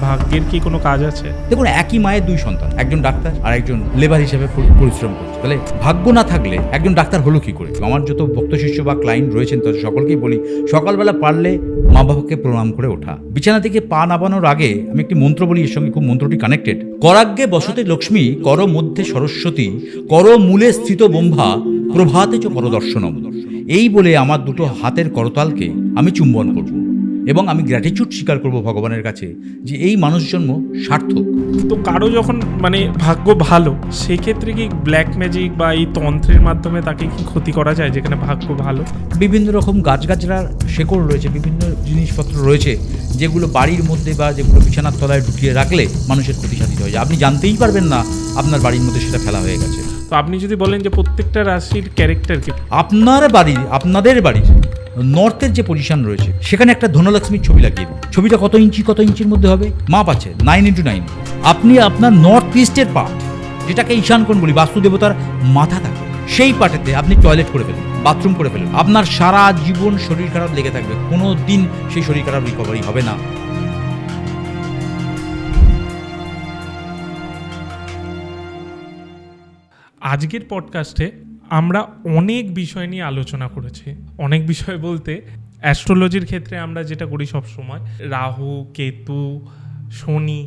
ভাগ্যের কি কোনো কাজ আছে? দেখুন, একই মায়ের দুই সন্তান, একজন ডাক্তার আর একজন লেবার হিসেবে পরিশ্রম করছে। তাহলে ভাগ্য না থাকলে একজন ডাক্তার হলো কি করে? আমার যত ভক্ত শিষ্য বা ক্লায়েন্ট রয়েছেন তাদের সকলকেই বলি, সকালবেলা পারলে মা বাবাকে প্রণাম করে ওঠা। বিছানা থেকে পা নামানোর আগে আমি একটি মন্ত্র বলি, এর সঙ্গে খুব মন্ত্রটি কানেক্টেড। করাগ্যে বসতে লক্ষ্মী, কর মধ্যে সরস্বতী, কর মূলে স্থিত ব্রহ্মা, প্রভাতে চ করদর্শনম। এই বলে আমার দুটো হাতের করতালকে আমি চুম্বন করব এবং আমি গ্র্যাটিটিউড স্বীকার করব ভগবানের কাছে যে এই মানুষ জন্ম সার্থক। তো কারো যখন মানে ভাগ্য ভালো, সেক্ষেত্রে কি ব্ল্যাক ম্যাজিক বা এই তন্ত্রের মাধ্যমে তাকে কি ক্ষতি করা যায় যেখানে ভাগ্য ভালো? বিভিন্ন রকম গাছগাছড়ার শেকড় রয়েছে, বিভিন্ন জিনিসপত্র রয়েছে যেগুলো বাড়ির মধ্যে বা যেগুলো বিছানার তলায় ঢুকিয়ে রাখলে মানুষের ক্ষতি সাধিত হয়ে যায়। আপনি জানতেই পারবেন না আপনার বাড়ির মধ্যে সেটা ফেলা হয়ে গেছে। তো আপনি যদি বলেন যে প্রত্যেকটা রাশির ক্যারেক্টারকে, আপনাদের বাড়ির নর্থের যে পজিশন রয়েছে সেখানে একটা ধনলক্ষ্মীর ছবি লাগিয়ে দিন। ছবিটা কত ইঞ্চির মধ্যে হবে? মাপ আছে 9x9। আপনি আপনার নর্থ ইস্টের পার্ট, যেটাকে ঈশান কোণ বলি, বাস্তুদেবতার মাথা থাকে, সেই পার্টেতে আপনি টয়লেট করে ফেলুন, বাথরুম করে ফেলুন। আপনার সারা জীবন শরীর খারাপ লেগে থাকবে, কোনো দিন সেই শরীর খারাপ রিকভারি হবে না। আজকের পডকাস্টে আমরা অনেক বিষয় নিয়ে আলোচনা করেছি। অনেক বিষয় বলতে অ্যাস্ট্রোলজির ক্ষেত্রে আমরা যেটা করি সবসময়, রাহু, কেতু, শনি,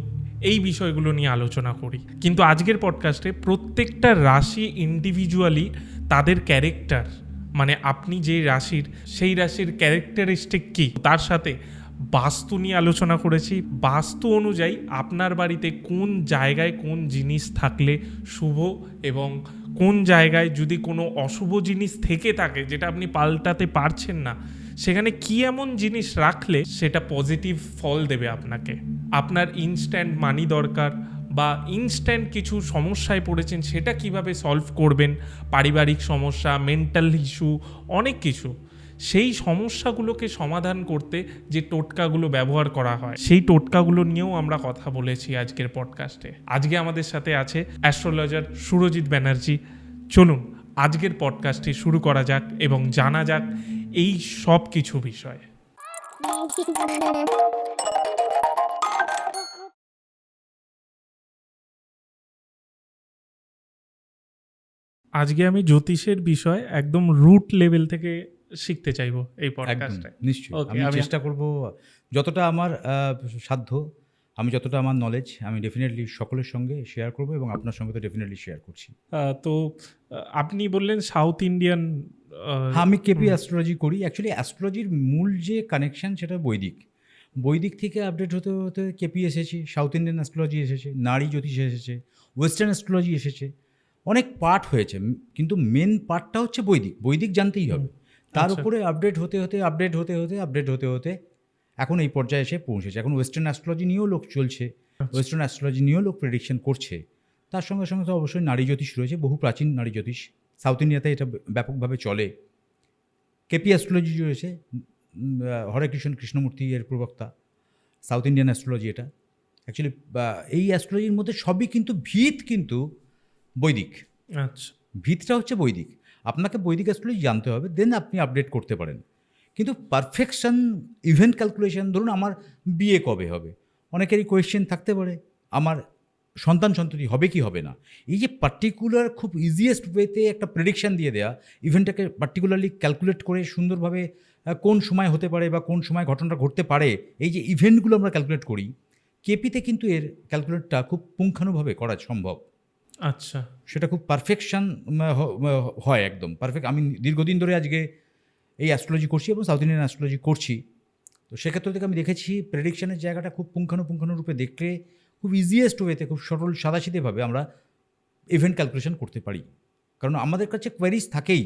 এই বিষয়গুলো নিয়ে আলোচনা করি। কিন্তু আজকের পডকাস্টে প্রত্যেকটা রাশি ইন্ডিভিজুয়ালি তাদের ক্যারেক্টার, মানে আপনি যে রাশির, সেই রাশির ক্যারেক্টারিস্টিক কী, তার সাথে বাস্তু নিয়ে আলোচনা করেছি। বাস্তু অনুযায়ী আপনার বাড়িতে কোন জায়গায় কোন জিনিস থাকলে শুভ এবং কোন জায়গায় যদি কোনো অশুভ জিনিস থেকে থাকে যেটা আপনি পাল্টাতে পারছেন না, সেখানে কি এমন জিনিস রাখলে সেটা পজিটিভ ফল দেবে আপনাকে। আপনার ইনস্ট্যান্ট মানি দরকার বা ইনস্ট্যান্ট কিছু সমস্যায় পড়েছেন, সেটা কিভাবে সলভ করবেন, পারিবারিক সমস্যা, মেন্টাল ইস্যু, অনেক কিছু। সেই সমস্যাগুলোকে সমাধান করতে যে টোটকাগুলো ব্যবহার করা হয়, সেই টোটকাগুলো নিয়েও আমরা কথা বলেছি আজকের পডকাস্টে। আজকে আমাদের সাথে আছে অ্যাস্ট্রোলজার সুরজিৎ ব্যানার্জি। চলুন আজকের পডকাস্টটি শুরু করা যাক এবং জানা যাক এই সব কিছু বিষয়। আজকে আমি জ্যোতিষের বিষয় একদম রুট লেভেল থেকে শিখতে চাইবো এই পডকাস্টে। নিশ্চয়ই আমি চেষ্টা করব যতটা আমার সাধ্য, আমি যতটা আমার নলেজ, আমি ডেফিনেটলি সকলের সঙ্গে শেয়ার করব এবং আপনার সঙ্গে তো ডেফিনেটলি শেয়ার করছি। তো আপনি বললেন সাউথ ইন্ডিয়ান। হ্যাঁ, আমি কেপি অ্যাস্ট্রোলজি করি। অ্যাকচুয়ালি অ্যাস্ট্রোলজির মূল যে কানেকশন সেটা বৈদিক থেকে আপডেট হতে হতে কেপি এসেছি, সাউথ ইন্ডিয়ান অ্যাস্ট্রোলজি এসেছে, নারী জ্যোতিষ এসেছে, ওয়েস্টার্ন অ্যাস্ট্রোলজি এসেছে, অনেক পার্ট হয়েছে, কিন্তু মেন পার্টটা হচ্ছে বৈদিক জানতেই হবে। তার উপরে আপডেট হতে হতে এখন এই পর্যায়ে এসে পৌঁছেছে। এখন ওয়েস্টার্ন অ্যাস্ট্রোলজি নিয়েও লোক চলছে, ওয়েস্টার্ন অ্যাস্ট্রোলজি নিয়েও লোক প্রেডিকশন করছে। তার সঙ্গে সঙ্গে তো অবশ্যই নারী জ্যোতিষ রয়েছে, বহু প্রাচীন নারী জ্যোতিষ, সাউথ ইন্ডিয়াতে এটা ব্যাপকভাবে চলে। কেপি অ্যাস্ট্রোলজি রয়েছে, হরে কৃষ্ণমূর্তি এর প্রবক্তা, সাউথ ইন্ডিয়ান অ্যাস্ট্রোলজি এটা। অ্যাকচুয়ালি এই অ্যাস্ট্রোলজির মধ্যে সবই কিন্তু কিন্তু বৈদিক। আচ্ছা, ভিতটা হচ্ছে বৈদিক। আপনাকে বৈদিক অ্যাস্ট্রোলজি জানতে হবে, দেন আপনি আপডেট করতে পারেন। কিন্তু পারফেকশন, ইভেন্ট ক্যালকুলেশন, ধরুন আমার বিয়ে কবে হবে, অনেকেরই কোয়েশ্চেন থাকতে পারে, আমার সন্ততি হবে কি হবে না। এই যে পার্টিকুলার খুব ইজিয়েস্ট ওয়েতে একটা প্রেডিকশান দিয়ে দেওয়া, ইভেন্টটাকে পার্টিকুলারলি ক্যালকুলেট করে সুন্দরভাবে কোন সময় হতে পারে বা কোন সময় ঘটনাটা ঘটতে পারে, এই যে ইভেন্টগুলো আমরা ক্যালকুলেট করি, কেপিতে কিন্তু এর ক্যালকুলেটটা খুব পুঙ্খানুভাবে করা সম্ভব। আচ্ছা, সেটা খুব পারফেকশন হয়, একদম পারফেক্ট। আমি দীর্ঘদিন ধরে আজকে এই অ্যাস্ট্রোলজি করছি এবং সাউথ ইন্ডিয়ান অ্যাস্ট্রোলজি করছি। তো সেক্ষেত্র থেকে আমি দেখেছি প্রেডিকশনের জায়গাটা খুব পুঙ্খানুরূপে দেখলে খুব ইজিয়েস্ট ওয়েতে, খুব সরল সাদাসিধেভাবে আমরা ইভেন্ট ক্যালকুলেশন করতে পারি। কারণ আমাদের কাছে কোয়ারিজ থাকেই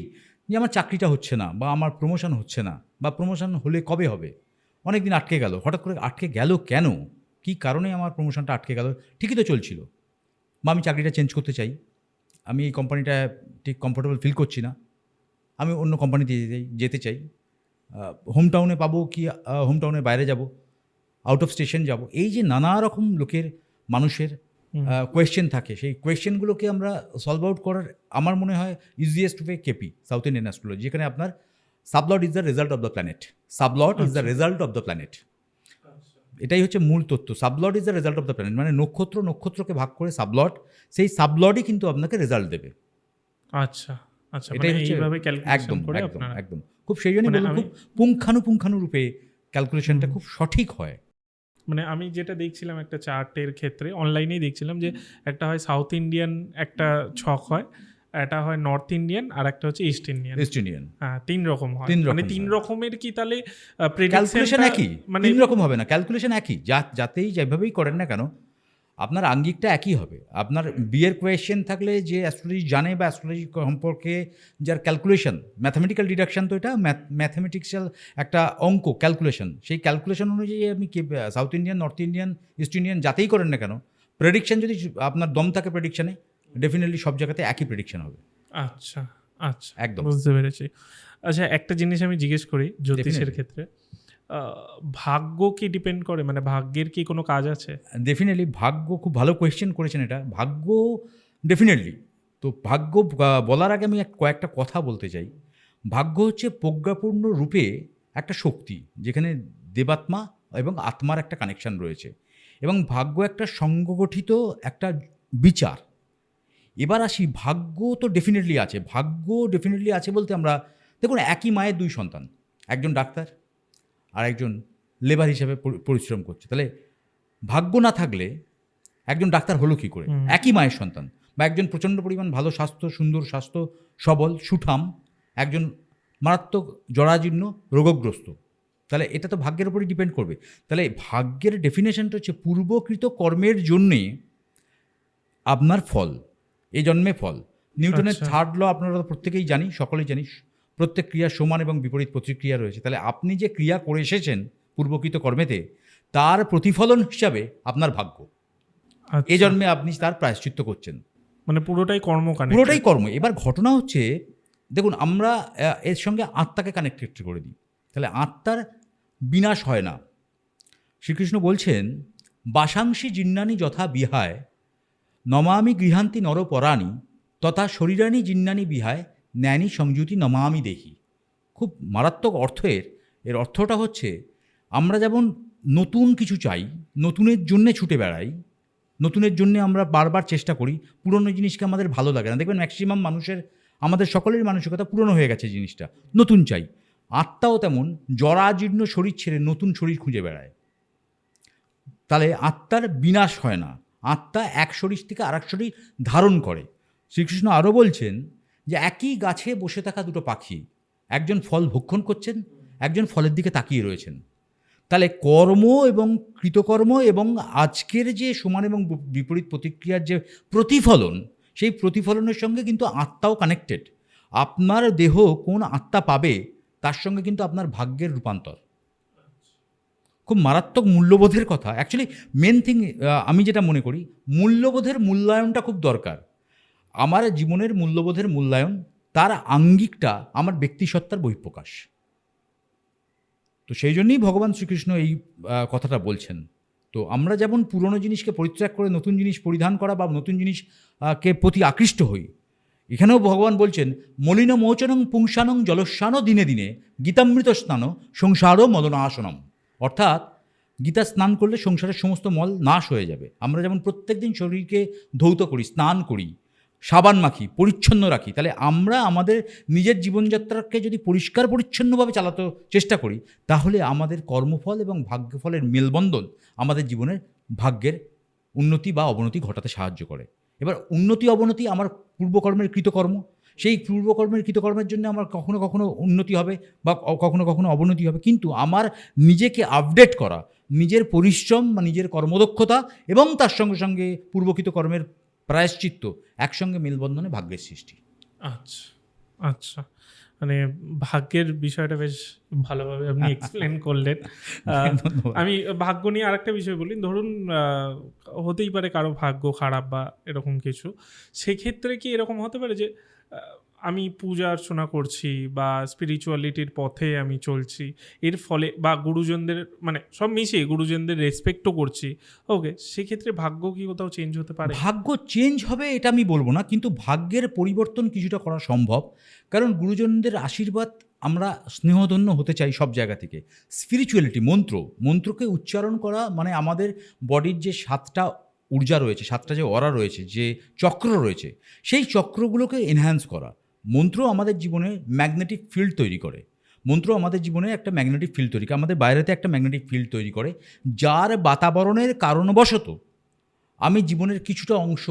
যে আমার চাকরিটা হচ্ছে না, বা আমার প্রমোশন হচ্ছে না, বা প্রমোশন হলে কবে হবে, অনেক দিন আটকে গেল, হঠাৎ করে আটকে গেল কেন, কী কারণে আমার প্রমোশনটা আটকে গেল, ঠিকই তো চলছিল, বা আমি চাকরিটা চেঞ্জ করতে চাই, আমি এই কোম্পানিটা ঠিক কমফোর্টেবল ফিল করছি না, আমি অন্য কোম্পানিতে যেতে চাই, হোম টাউনে পাবো কি হোম টাউনের বাইরে যাব, আউট অফ স্টেশন যাব, এই যে নানা রকম মানুষের কোয়েশ্চেন থাকে, সেই কোয়েশ্চেনগুলোকে আমরা সলভ আউট করার আমার মনে হয় easiest way KP, south Indian astrology, যেখানে আপনার সাবলট is the result of the planet. এটাই হচ্ছে মূল তথ্য। সাবলট is the result of the planet, মানে নক্ষত্রকে ভাগ করে সাবলট, সেই সাবলটই কিন্তু আপনাকে রেজাল্ট দেবে। আচ্ছা আচ্ছা, এটাই মানে হচ্ছে এইভাবে ক্যালকুলেশন একদম করে একদম আপনারা। একদম খুব সেই জন্যই মানে বললাম, আমি খুব পুঙ্খানুপুঙ্খানুরূপে ক্যালকুলেশনটা খুব সঠিক হয়। মানে আমি যেটা দেখছিলাম একটা চার্টের ক্ষেত্রে অনলাইনেই দেখছিলাম যে একটা হয় সাউথ ইন্ডিয়ান একটা ছক হয়, একটা হয় নর্থ ইন্ডিয়ান, আর একটা হচ্ছে ইস্ট ইন্ডিয়ান। ইস্ট ইন্ডিয়ান হ্যাঁ, 3 রকম হয়। তিন মানে রকম 3 হয়। রকমের কি তাহলে ক্যালকুলেশন প্রেডিকশনটা একই, মানে 3 রকম হবে না, ক্যালকুলেশন একই, যাতেই যেভাবেই করেন না কেন আপনার আঙ্গিকটা একই হবে। আপনার বিয়ের কোয়েশ্চেন থাকলে যে অ্যাস্ট্রোলজি জানে বা অ্যাস্ট্রোলজি সম্পর্কে যার ক্যালকুলেশন, ম্যাথামেটিক্যাল ডিডাকশন, তো এটা ম্যাথামেটিক্যাল একটা অঙ্ক ক্যালকুলেশন, সেই ক্যালকুলেশন অনুযায়ী আপনি south Indian, north Indian, east Indian যাতেই করেন না কেন, প্রেডিকশন যদি আপনার দম থাকে প্রেডিকশনে, ডেফিনেটলি সব জায়গাতে একই প্রেডিকশন হবে। আচ্ছা আচ্ছা, একদম। বুঝতে পেরেছি। আচ্ছা, একটা জিনিস আমি জিজ্ঞেস করি জ্যোতিষের Definitely. ক্ষেত্রে, ভাগ্য কি ডিপেন্ড করে, মানে ভাগ্যের কি কোনো কাজ আছে? ডেফিনেটলি ভাগ্য, খুব ভালো কোয়েশ্চেন করেছেন এটা। ভাগ্য ডেফিনেটলি, তো ভাগ্য বলার আগে আমি কয়েকটা কথা বলতে চাই। ভাগ্য হচ্ছে প্রজ্ঞাপূর্ণ রূপে একটা শক্তি, যেখানে দেবাত্মা এবং আত্মার একটা কানেকশন রয়েছে, এবং ভাগ্য একটা সংগঠিত একটা বিচার। এবার আসি, ভাগ্য তো ডেফিনেটলি আছে, ভাগ্য ডেফিনেটলি আছে বলতে আমরা দেখুন, একই মায়ের 2 সন্তান, একজন ডাক্তার আর একজন লেবার হিসেবে পরিশ্রম করছে, তাহলে ভাগ্য না থাকলে একজন ডাক্তার হলো কী করে? একই মায়ের সন্তান। বা একজন প্রচণ্ড পরিমাণ ভালো স্বাস্থ্য, সুন্দর স্বাস্থ্য, সবল সুঠাম, একজন মারাত্মক জরাজীর্ণ রোগগ্রস্ত, তাহলে এটা তো ভাগ্যের উপরই ডিপেন্ড করবে। তাহলে ভাগ্যের ডেফিনেশনটা হচ্ছে পূর্বকৃত কর্মের জন্যে আপনার ফল, এই জন্মে ফল। নিউটনের আচ্ছা। 3rd ল আপনারা প্রত্যেকেই জানি, সকলেই জানি, প্রত্যেক ক্রিয়ার সমান এবং বিপরীত প্রতিক্রিয়া রয়েছে। তাহলে আপনি যে ক্রিয়া করে এসেছেন পূর্বকৃত কর্মেতে, তার প্রতিফলন হিসাবে আপনার ভাগ্য। আচ্ছা, এই জন্মে আপনি তার প্রায়শ্চিত্ত করছেন, মানে পুরোটাই কর্ম কানেক্টেড। পুরোটাই কর্ম। এবার ঘটনা হচ্ছে, দেখুন আমরা এর সঙ্গে আত্মাকে কানেক্টেড করে দিই, তাহলে আত্মার বিনাশ হয় না। শ্রীকৃষ্ণ বলছেন, বাসাংশী জিন্নানি যথা বিহায় নমামি গৃহান্তি নরপরাণী তথা শরীরানি জিন্নানি বিহায় ন্যানি সংযুতি নমামি দেহি। খুব মারাত্মক এর অর্থটা হচ্ছে, আমরা যেমন নতুন কিছু চাই, নতুনের জন্যে ছুটে বেড়াই, নতুনের জন্যে আমরা বারবার চেষ্টা করি, পুরনো জিনিসকে আমাদের ভালো লাগে না। দেখবেন ম্যাক্সিমাম মানুষের, আমাদের সকলের মানসিকতা পুরনো হয়ে গেছে, জিনিসটা নতুন চাই। আত্মাও তেমন জরাজীর্ণ শরীর ছেড়ে নতুন শরীর খুঁজে বেড়ায়। তাহলে আত্মার বিনাশ হয় না, আত্মা এক শরীর থেকে আর এক শরীর ধারণ করে। শ্রীকৃষ্ণ আরও বলছেন যে একই গাছে বসে থাকা 2 পাখি, একজন ফল ভক্ষণ করছেন, একজন ফলের দিকে তাকিয়ে রয়েছেন। তাহলে কর্ম এবং কৃতকর্ম এবং আজকের যে সমান এবং বিপরীত প্রতিক্রিয়ার যে প্রতিফলন, সেই প্রতিফলনের সঙ্গে কিন্তু আত্মাও কানেক্টেড। আপনার দেহ কোন আত্মা পাবে, তার সঙ্গে কিন্তু আপনার ভাগ্যের রূপান্তর। খুব মারাত্মক মূল্যবোধের কথা। অ্যাকচুয়ালি মেন থিং, আমি যেটা মনে করি, মূল্যবোধের মূল্যায়নটা খুব দরকার। আমার জীবনের মূল্যবোধের মূল্যায়ন, তার আঙ্গিকটা আমার ব্যক্তিসত্তার বহিঃপ্রকাশ। তো সেই জন্যই ভগবান শ্রীকৃষ্ণ এই কথাটা বলছেন। তো আমরা যেমন পুরনো জিনিসকে পরিত্যাগ করে নতুন জিনিস পরিধান করা বা নতুন জিনিসকে প্রতি আকৃষ্ট হই, এখানেও ভগবান বলছেন, মলিন মোচনং পুংসানং জলস্নান দিনে দিনে গীতামৃত স্নান সংসারও মলনাশনম। অর্থাৎ গীতা স্নান করলে সংসারের সমস্ত মল নাশ হয়ে যাবে। আমরা যেমন প্রত্যেক দিন শরীরকে ধৌত করি, স্নান করি, সাবান মাখি, পরিচ্ছন্ন রাখি, তাহলে আমরা আমাদের নিজের জীবনযাত্রাকে যদি পরিষ্কার পরিচ্ছন্নভাবে চালাতে চেষ্টা করি, তাহলে আমাদের কর্মফল এবং ভাগ্যফলের মেলবন্ধন আমাদের জীবনের ভাগ্যের উন্নতি বা অবনতি ঘটাতে সাহায্য করে। এবার উন্নতি অবনতি আমার পূর্বকর্মের কৃতকর্ম, সেই পূর্বকর্মের কৃতকর্মের জন্য আমার কখনো কখনো উন্নতি হবে বা কখনো কখনো অবনতি হবে, কিন্তু আমার নিজেকে আপডেট করা, নিজের পরিশ্রম বা নিজের কর্মদক্ষতা এবং তার সঙ্গে সঙ্গে পূর্বকৃত কর্মের প্রায়শ্চিত্ত একসঙ্গে মেলবন্ধনে ভাগ্যের সৃষ্টি। আচ্ছা আচ্ছা, মানে ভাগ্যের বিষয়টা বেশ ভালোভাবে আপনি এক্সপ্লেন করলেন। আমি ভাগ্য নিয়ে আরেকটা বিষয় বলি। ধরুন হতেই পারে কারো ভাগ্য খারাপ বা এরকম কিছু, সেক্ষেত্রে কি এরকম হতে পারে যে আমি পূজা অর্চনা করছি বা স্পিরিচুয়ালিটির পথে আমি চলছি, এর ফলে বা গুরুজনদের, মানে সব মিশিয়ে গুরুজনদের রেসপেক্টও করছি, ওকে, সেক্ষেত্রে ভাগ্য কি কোথাও চেঞ্জ হতে পারে? ভাগ্য চেঞ্জ হবে এটা আমি বলবো না, কিন্তু ভাগ্যের পরিবর্তন কিছুটা করা সম্ভব। কারণ গুরুজনদের আশীর্বাদ আমরা স্নেহধন্য হতে চাই সব জায়গা থেকে। স্পিরিচুয়ালিটি, মন্ত্রকে উচ্চারণ করা মানে আমাদের বডির যে 7টা ঊর্জা রয়েছে, 7টা যে অরা রয়েছে, যে চক্র রয়েছে, সেই চক্রগুলোকে এনহ্যান্স করা। মন্ত্র আমাদের জীবনে ম্যাগনেটিক ফিল্ড তৈরি করে। মন্ত্র আমাদের জীবনে একটা ম্যাগনেটিক ফিল্ড তৈরি করে, আমাদের বাইরেতে একটা ম্যাগনেটিক ফিল্ড তৈরি করে, যার বাতাবরণের কারণবশত আমি জীবনের কিছুটা অংশ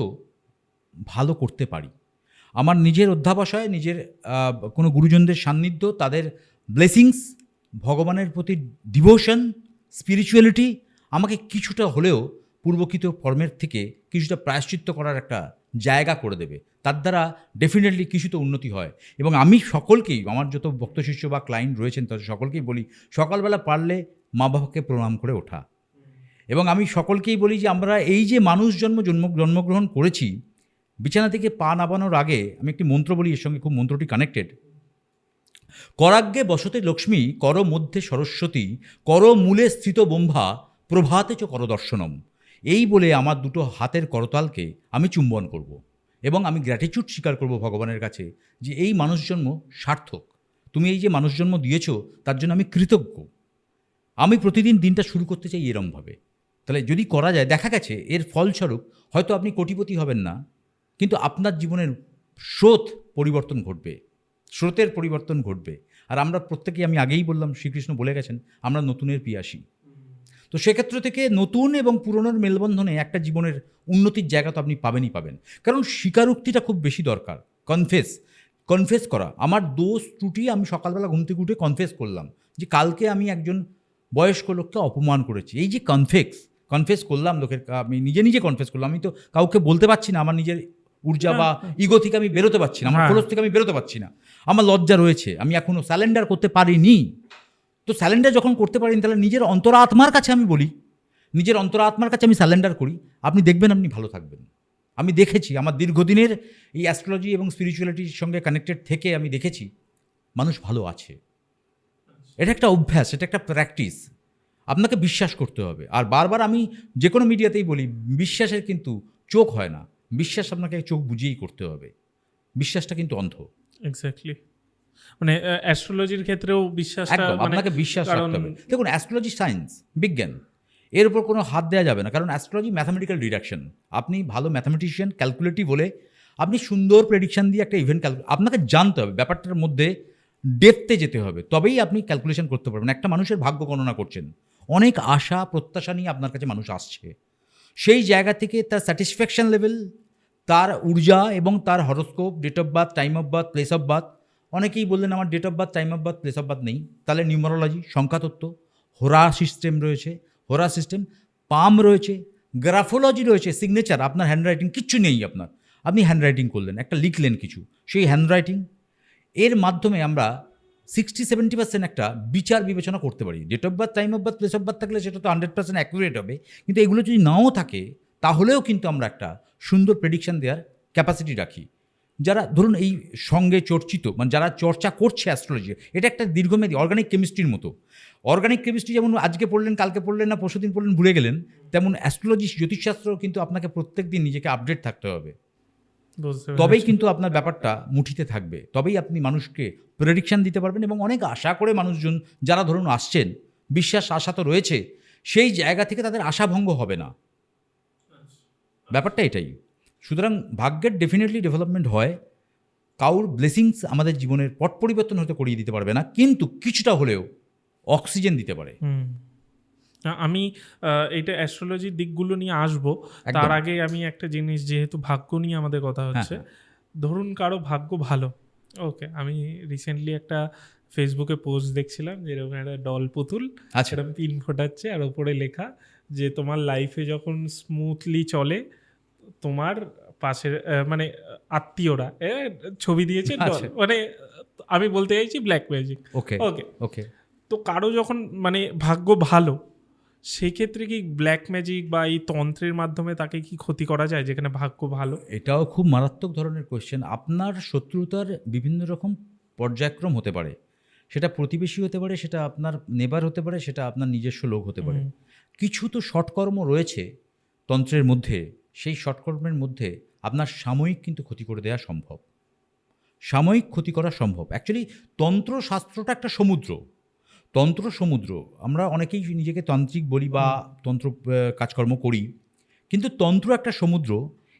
ভালো করতে পারি। আমার নিজের অধ্যাবসায়, নিজের কোনো গুরুজনদের সান্নিধ্য, তাদের ব্লেসিংস, ভগবানের প্রতি ডিভোশন, স্পিরিচুয়ালিটি আমাকে কিছুটা হলেও পূর্বকৃত কর্মের থেকে কিছুটা প্রায়শ্চিত্ত করার একটা জায়গা করে দেবে। তার দ্বারা ডেফিনেটলি কিছুটা উন্নতি হয়। এবং আমি সকলকেই, আমার যত ভক্ত শিষ্য বা ক্লায়েন্ট রয়েছেন তাদের সকলকেই বলি, সকালবেলা পারলে মা বাবাকে প্রণাম করে ওঠা। এবং আমি সকলকেই বলি যে আমরা এই যে মানুষ জন্মগ্রহণ করেছি, বিছানা থেকে পা নামানোর আগে আমি একটি মন্ত্র বলি, এর সঙ্গে খুব মন্ত্রটি কানেক্টেড। করাগ্যে বসতে লক্ষ্মী, কর মধ্যে সরস্বতী, কর মূলে স্থিত ব্রহ্মা, প্রভাতে চ কর দর্শনম। এই বলে আমার দুটো হাতের করতালকে আমি চুম্বন করব এবং আমি গ্র্যাটিটিউড স্বীকার করব ভগবানের কাছে যে এই মানুষজন্ম সার্থক, তুমি এই যে মানুষজন্ম দিয়েছ তার জন্য আমি কৃতজ্ঞ। আমি প্রতিদিন দিনটা শুরু করতে চাই এরমভাবে। তাহলে যদি করা যায়, দেখা গেছে এর ফলস্বরূপ হয়তো আপনি কোটিপতি হবেন না, কিন্তু আপনার জীবনের পরিবর্তন ঘটবে, স্রোতের পরিবর্তন ঘটবে। আর আমরা প্রত্যেকেই, আমি আগেই বললাম, শ্রীকৃষ্ণ বলে গেছেন আমরা নতুনের পিয়াসী। তো সেক্ষেত্র থেকে নতুন এবং পুরনোর মেলবন্ধনে একটা জীবনের উন্নতির জায়গা তো আপনি পাবেনই পাবেন। কারণ স্বীকারোক্তিটা খুব বেশি দরকার। কনফেস করা আমার দোষ ত্রুটি, আমি সকালবেলা ঘুম থেকে উঠে কনফেস করলাম যে কালকে আমি একজন বয়স্ক লোককে অপমান করেছি। এই যে কনফেস করলাম লোকের, আমি নিজে কনফেস করলাম, আমি তো কাউকে বলতে পারছি না, আমার নিজের ঊর্জা বা ইগো থেকে আমি বেরোতে পারছি না, আমার খোলস থেকে আমি বেরোতে পারছি না, আমার লজ্জা রয়েছে, আমি এখনও স্যালেন্ডার করতে পারিনি। তো স্যালেন্ডার যখন করতে পারিনি, তাহলে নিজের অন্তরাত্মার কাছে আমি বলি, নিজের অন্তরাত্মার কাছে আমি স্যালেন্ডার করি, আপনি দেখবেন আপনি ভালো থাকবেন। আমি দেখেছি আমার দীর্ঘদিনের এই অ্যাস্ট্রোলজি এবং স্পিরিচুয়ালিটির সঙ্গে কানেক্টেড থেকে আমি দেখেছি মানুষ ভালো আছে। এটা একটা অভ্যাস, এটা একটা প্র্যাকটিস, আপনাকে বিশ্বাস করতে হবে। আর বারবার আমি যে কোনো মিডিয়াতেই বলি, বিশ্বাসের কিন্তু চোখ হয় না, বিশ্বাস আপনাকে চোখ বুঝিয়েই করতে হবে, বিশ্বাসটা কিন্তু অন্ধ। এক্স্যাক্টলি, মানে অ্যাস্ট্রোলজির ক্ষেত্রেও বিশ্বাসটা, আপনাকে বিশ্বাস রাখতে হবে। দেখুন, অ্যাস্ট্রোলজি সায়েন্স, বিজ্ঞান, এর উপর কোনো হাত দেওয়া যাবে না, কারণ অ্যাস্ট্রোলজি ম্যাথামেটিক্যাল ডিডাকশন। আপনি ভালো ম্যাথামেটিশিয়ান, ক্যালকুলেটিভ হলে আপনি সুন্দর প্রেডিকশন দিয়ে একটা ইভেন্ট আপনাকে জানতে হবে, ব্যাপারটার মধ্যে ডেপথে যেতে হবে, তবেই আপনি ক্যালকুলেশন করতে পারবেন। একটা মানুষের ভাগ্য গণনা করছেন, অনেক আশা প্রত্যাশা নিয়ে আপনার কাছে মানুষ আসছে, সেই জায়গা থেকে তার স্যাটিসফ্যাকশন লেভেল, তার ঊর্জা এবং তার horoscope, date of birth, time of birth, place of birth. অনেকেই বললেন আমার date of birth, time of birth, place of birth নেই, তাহলে নিউমারোলজি, সংখ্যাতত্ত্ব, হোরা সিস্টেম রয়েছে, হোরা সিস্টেম, পাম রয়েছে, গ্রাফোলজি রয়েছে, সিগনেচার, আপনার হ্যান্ডরাইটিং কিচ্ছু নেই, আপনি হ্যান্ডরাইটিং করলেন, একটা লিখলেন কিছু, সেই হ্যান্ডরাইটিং এর মাধ্যমে আমরা 60-70% একটা বিচার বিবেচনা করতে পারি। Date of birth, time of birth, place of birth থাকলে সেটা তো 100% অ্যাকুরেট হবে, কিন্তু এগুলো যদি নাও থাকে তাহলেও কিন্তু আমরা একটা সুন্দর প্রেডিকশন দেওয়ার ক্যাপাসিটি রাখি। যারা ধরুন এই সঙ্গে চর্চিত, মানে যারা চর্চা করছে অ্যাস্ট্রোলজি, এটা একটা দীর্ঘমেয়াদী অর্গানিক কেমিস্ট্রির মতো। অর্গানিক কেমিস্ট্রি যেমন আজকে পড়লেন, কালকে পড়লেন না, পরশুদিন পড়লেন, ভুলে গেলেন, তেমন অ্যাস্ট্রোলজি, জ্যোতিষশাস্ত্র কিন্তু আপনাকে প্রত্যেক দিন নিজেকে আপডেট থাকতে হবে, তবেই কিন্তু আপনার ব্যাপারটা মুঠিতে থাকবে, তবেই আপনি মানুষকে প্রেডিকশন দিতে পারবেন। এবং অনেক আশা করে মানুষজন যারা ধরুন আসছেন, বিশ্বাস আশা তো রয়েছে, সেই জায়গা থেকে তাদের আশাভঙ্গ হবে না, ব্যাপারটা এটাই। সুতরাং ভাগ্যের ডেফিনেটলি ডেভেলপমেন্ট হয়, কাউর ব্লেসিংস আমাদের জীবনের পট পরিবর্তন হতে করিয়ে দিতে পারবে না, কিন্তু কিছুটা হলেও অক্সিজেন দিতে পারে। আমি এটা অ্যাস্ট্রোলজির দিকগুলো নিয়ে আসবো, তার আগে আমি একটা জিনিস, যেহেতু ভাগ্য নিয়ে আমাদের কথা হচ্ছে, ধরুন কারো ভাগ্য ভালো, ওকে, আমি রিসেন্টলি একটা ফেসবুকে পোস্ট দেখছিলাম যেরকম একটা ডল পুতুল সেরকম পিন ফোটাচ্ছে, আর ওপরে লেখা যে তোমার লাইফে যখন স্মুথলি চলে, তোমার পাশের মানে আত্মীয়রা ছবি দিয়েছে, মানে আমি বলতে চাইছি ব্ল্যাক ম্যাজিক। ওকে ওকে, তো কারো যখন মানে ভাগ্য ভালো, সেক্ষেত্রে কি ব্ল্যাক ম্যাজিক বা এই তন্ত্রের মাধ্যমে তাকে কি ক্ষতি করা যায় যেখানে ভাগ্য ভালো? এটাও খুব মারাত্মক ধরনের কোয়েশ্চেন। আপনার শত্রুতার বিভিন্ন রকম পর্যায়ক্রম হতে পারে, সেটা প্রতিবেশী হতে পারে, সেটা আপনার নেবার হতে পারে, সেটা আপনার নিজস্ব লোক হতে পারে। কিছু তো সৎকর্ম রয়েছে তন্ত্রের মধ্যে, সেই সৎকর্মের মধ্যে আপনার সাময়িক কিন্তু ক্ষতি করে দেওয়া সম্ভব, সাময়িক ক্ষতি করা সম্ভব। অ্যাকচুয়ালি তন্ত্রশাস্ত্রটা একটা সমুদ্র, তন্ত্র সমুদ্র। আমরা অনেকেই নিজেকে তান্ত্রিক বলি বা তন্ত্র কাজকর্ম করি, কিন্তু তন্ত্র একটা সমুদ্র,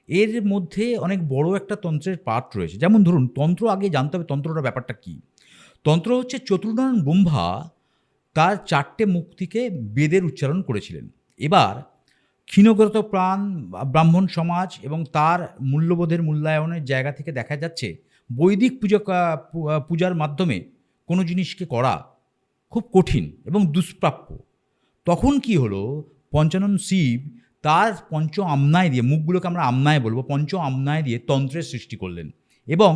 এর মধ্যে অনেক বড় একটা তন্ত্রের পার্ট রয়েছে। যেমন ধরুন, তন্ত্র আগে জানতে হবে তন্ত্রটা ব্যাপারটা কী। তন্ত্র হচ্ছে চতুর্ণয়ন ব্রহ্মা তার 4টে মুখ থেকে বেদের উচ্চারণ করেছিলেন। এবার ক্ষীণগত প্রাণ ব্রাহ্মণ সমাজ এবং তার মূল্যবোধের মূল্যায়নের জায়গা থেকে দেখা যাচ্ছে বৈদিক পূজার মাধ্যমে কোনো জিনিসকে করা খুব কঠিন এবং দুষ্প্রাপ্য। তখন কি হলো, পঞ্চানন শিব তার পঞ্চ আমনায় দিয়ে, মুখগুলোকে আমরা আমনায় বলবো, পঞ্চ আমনায় দিয়ে তন্ত্রের সৃষ্টি করলেন। এবং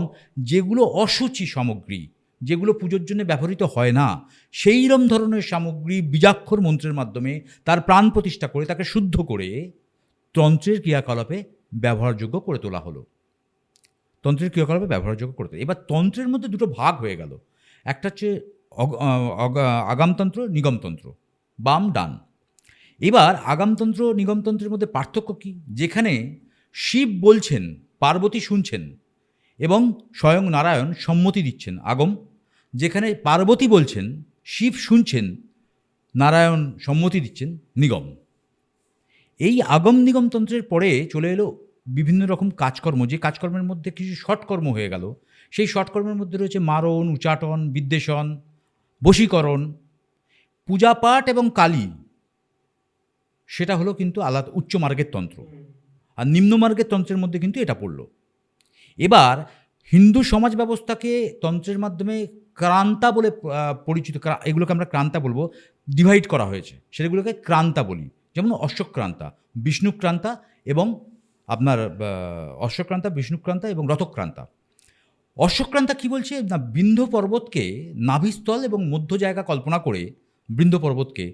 যেগুলো অসুচি সামগ্রী, যেগুলো পুজোর জন্য ব্যবহৃত হয় না, সেইরম ধরনের সামগ্রী বীজাক্ষর মন্ত্রের মাধ্যমে তার প্রাণ প্রতিষ্ঠা করে তাকে শুদ্ধ করে তন্ত্রের ক্রিয়াকলাপে ব্যবহারযোগ্য করে তোলা হলো। তন্ত্রের ক্রিয়াকলাপে ব্যবহারযোগ্য করতে। এবার তন্ত্রের মধ্যে দুটো ভাগ হয়ে গেল। একটা হচ্ছে আগামতন্ত্র, নিগমতন্ত্র, বাম ডান। এবার আগামতন্ত্র নিগমতন্ত্রের মধ্যে পার্থক্য কী? যেখানে শিব বলছেন, পার্বতী শুনছেন এবং স্বয়ং নারায়ণ সম্মতি দিচ্ছেন, আগম। যেখানে পার্বতী বলছেন, শিব শুনছেন, নারায়ণ সম্মতি দিচ্ছেন, নিগম। এই আগম নিগমতন্ত্রের পরে চলে এলো বিভিন্ন রকম কাজকর্ম, যে কাজকর্মের মধ্যে কিছু শর্টকর্ম হয়ে গেল। সেই শর্টকর্মের মধ্যে রয়েছে মারণ, উচাটন, বিদ্বেষণ, বশীকরণ, পূজাপাঠ এবং কালী। সেটা হলো কিন্তু আলাদা উচ্চ মার্গের তন্ত্র। আর নিম্ন মার্গের তন্ত্রের মধ্যে কিন্তু এটা পড়ল। এবার হিন্দু সমাজ ব্যবস্থাকে তন্ত্রের মাধ্যমে ক্রান্তা বলে পরিচিত, এগুলোকে আমরা ক্রান্তা বলবো, ডিভাইড করা হয়েছে। সেগুলোকে ক্রান্তা বলি। যেমন অশ্বক্রান্তা, বিষ্ণুক্রান্তা এবং আপনার অশ্বক্রান্তা, বিষ্ণুক্রান্তা এবং রথক্রান্তা। অশ্বক্রান্তা কী বলছে না, বিন্ধ্য পর্বতকে নাভিস্থল এবং মধ্য জায়গা কল্পনা করে বৃন্দ পর্বতকে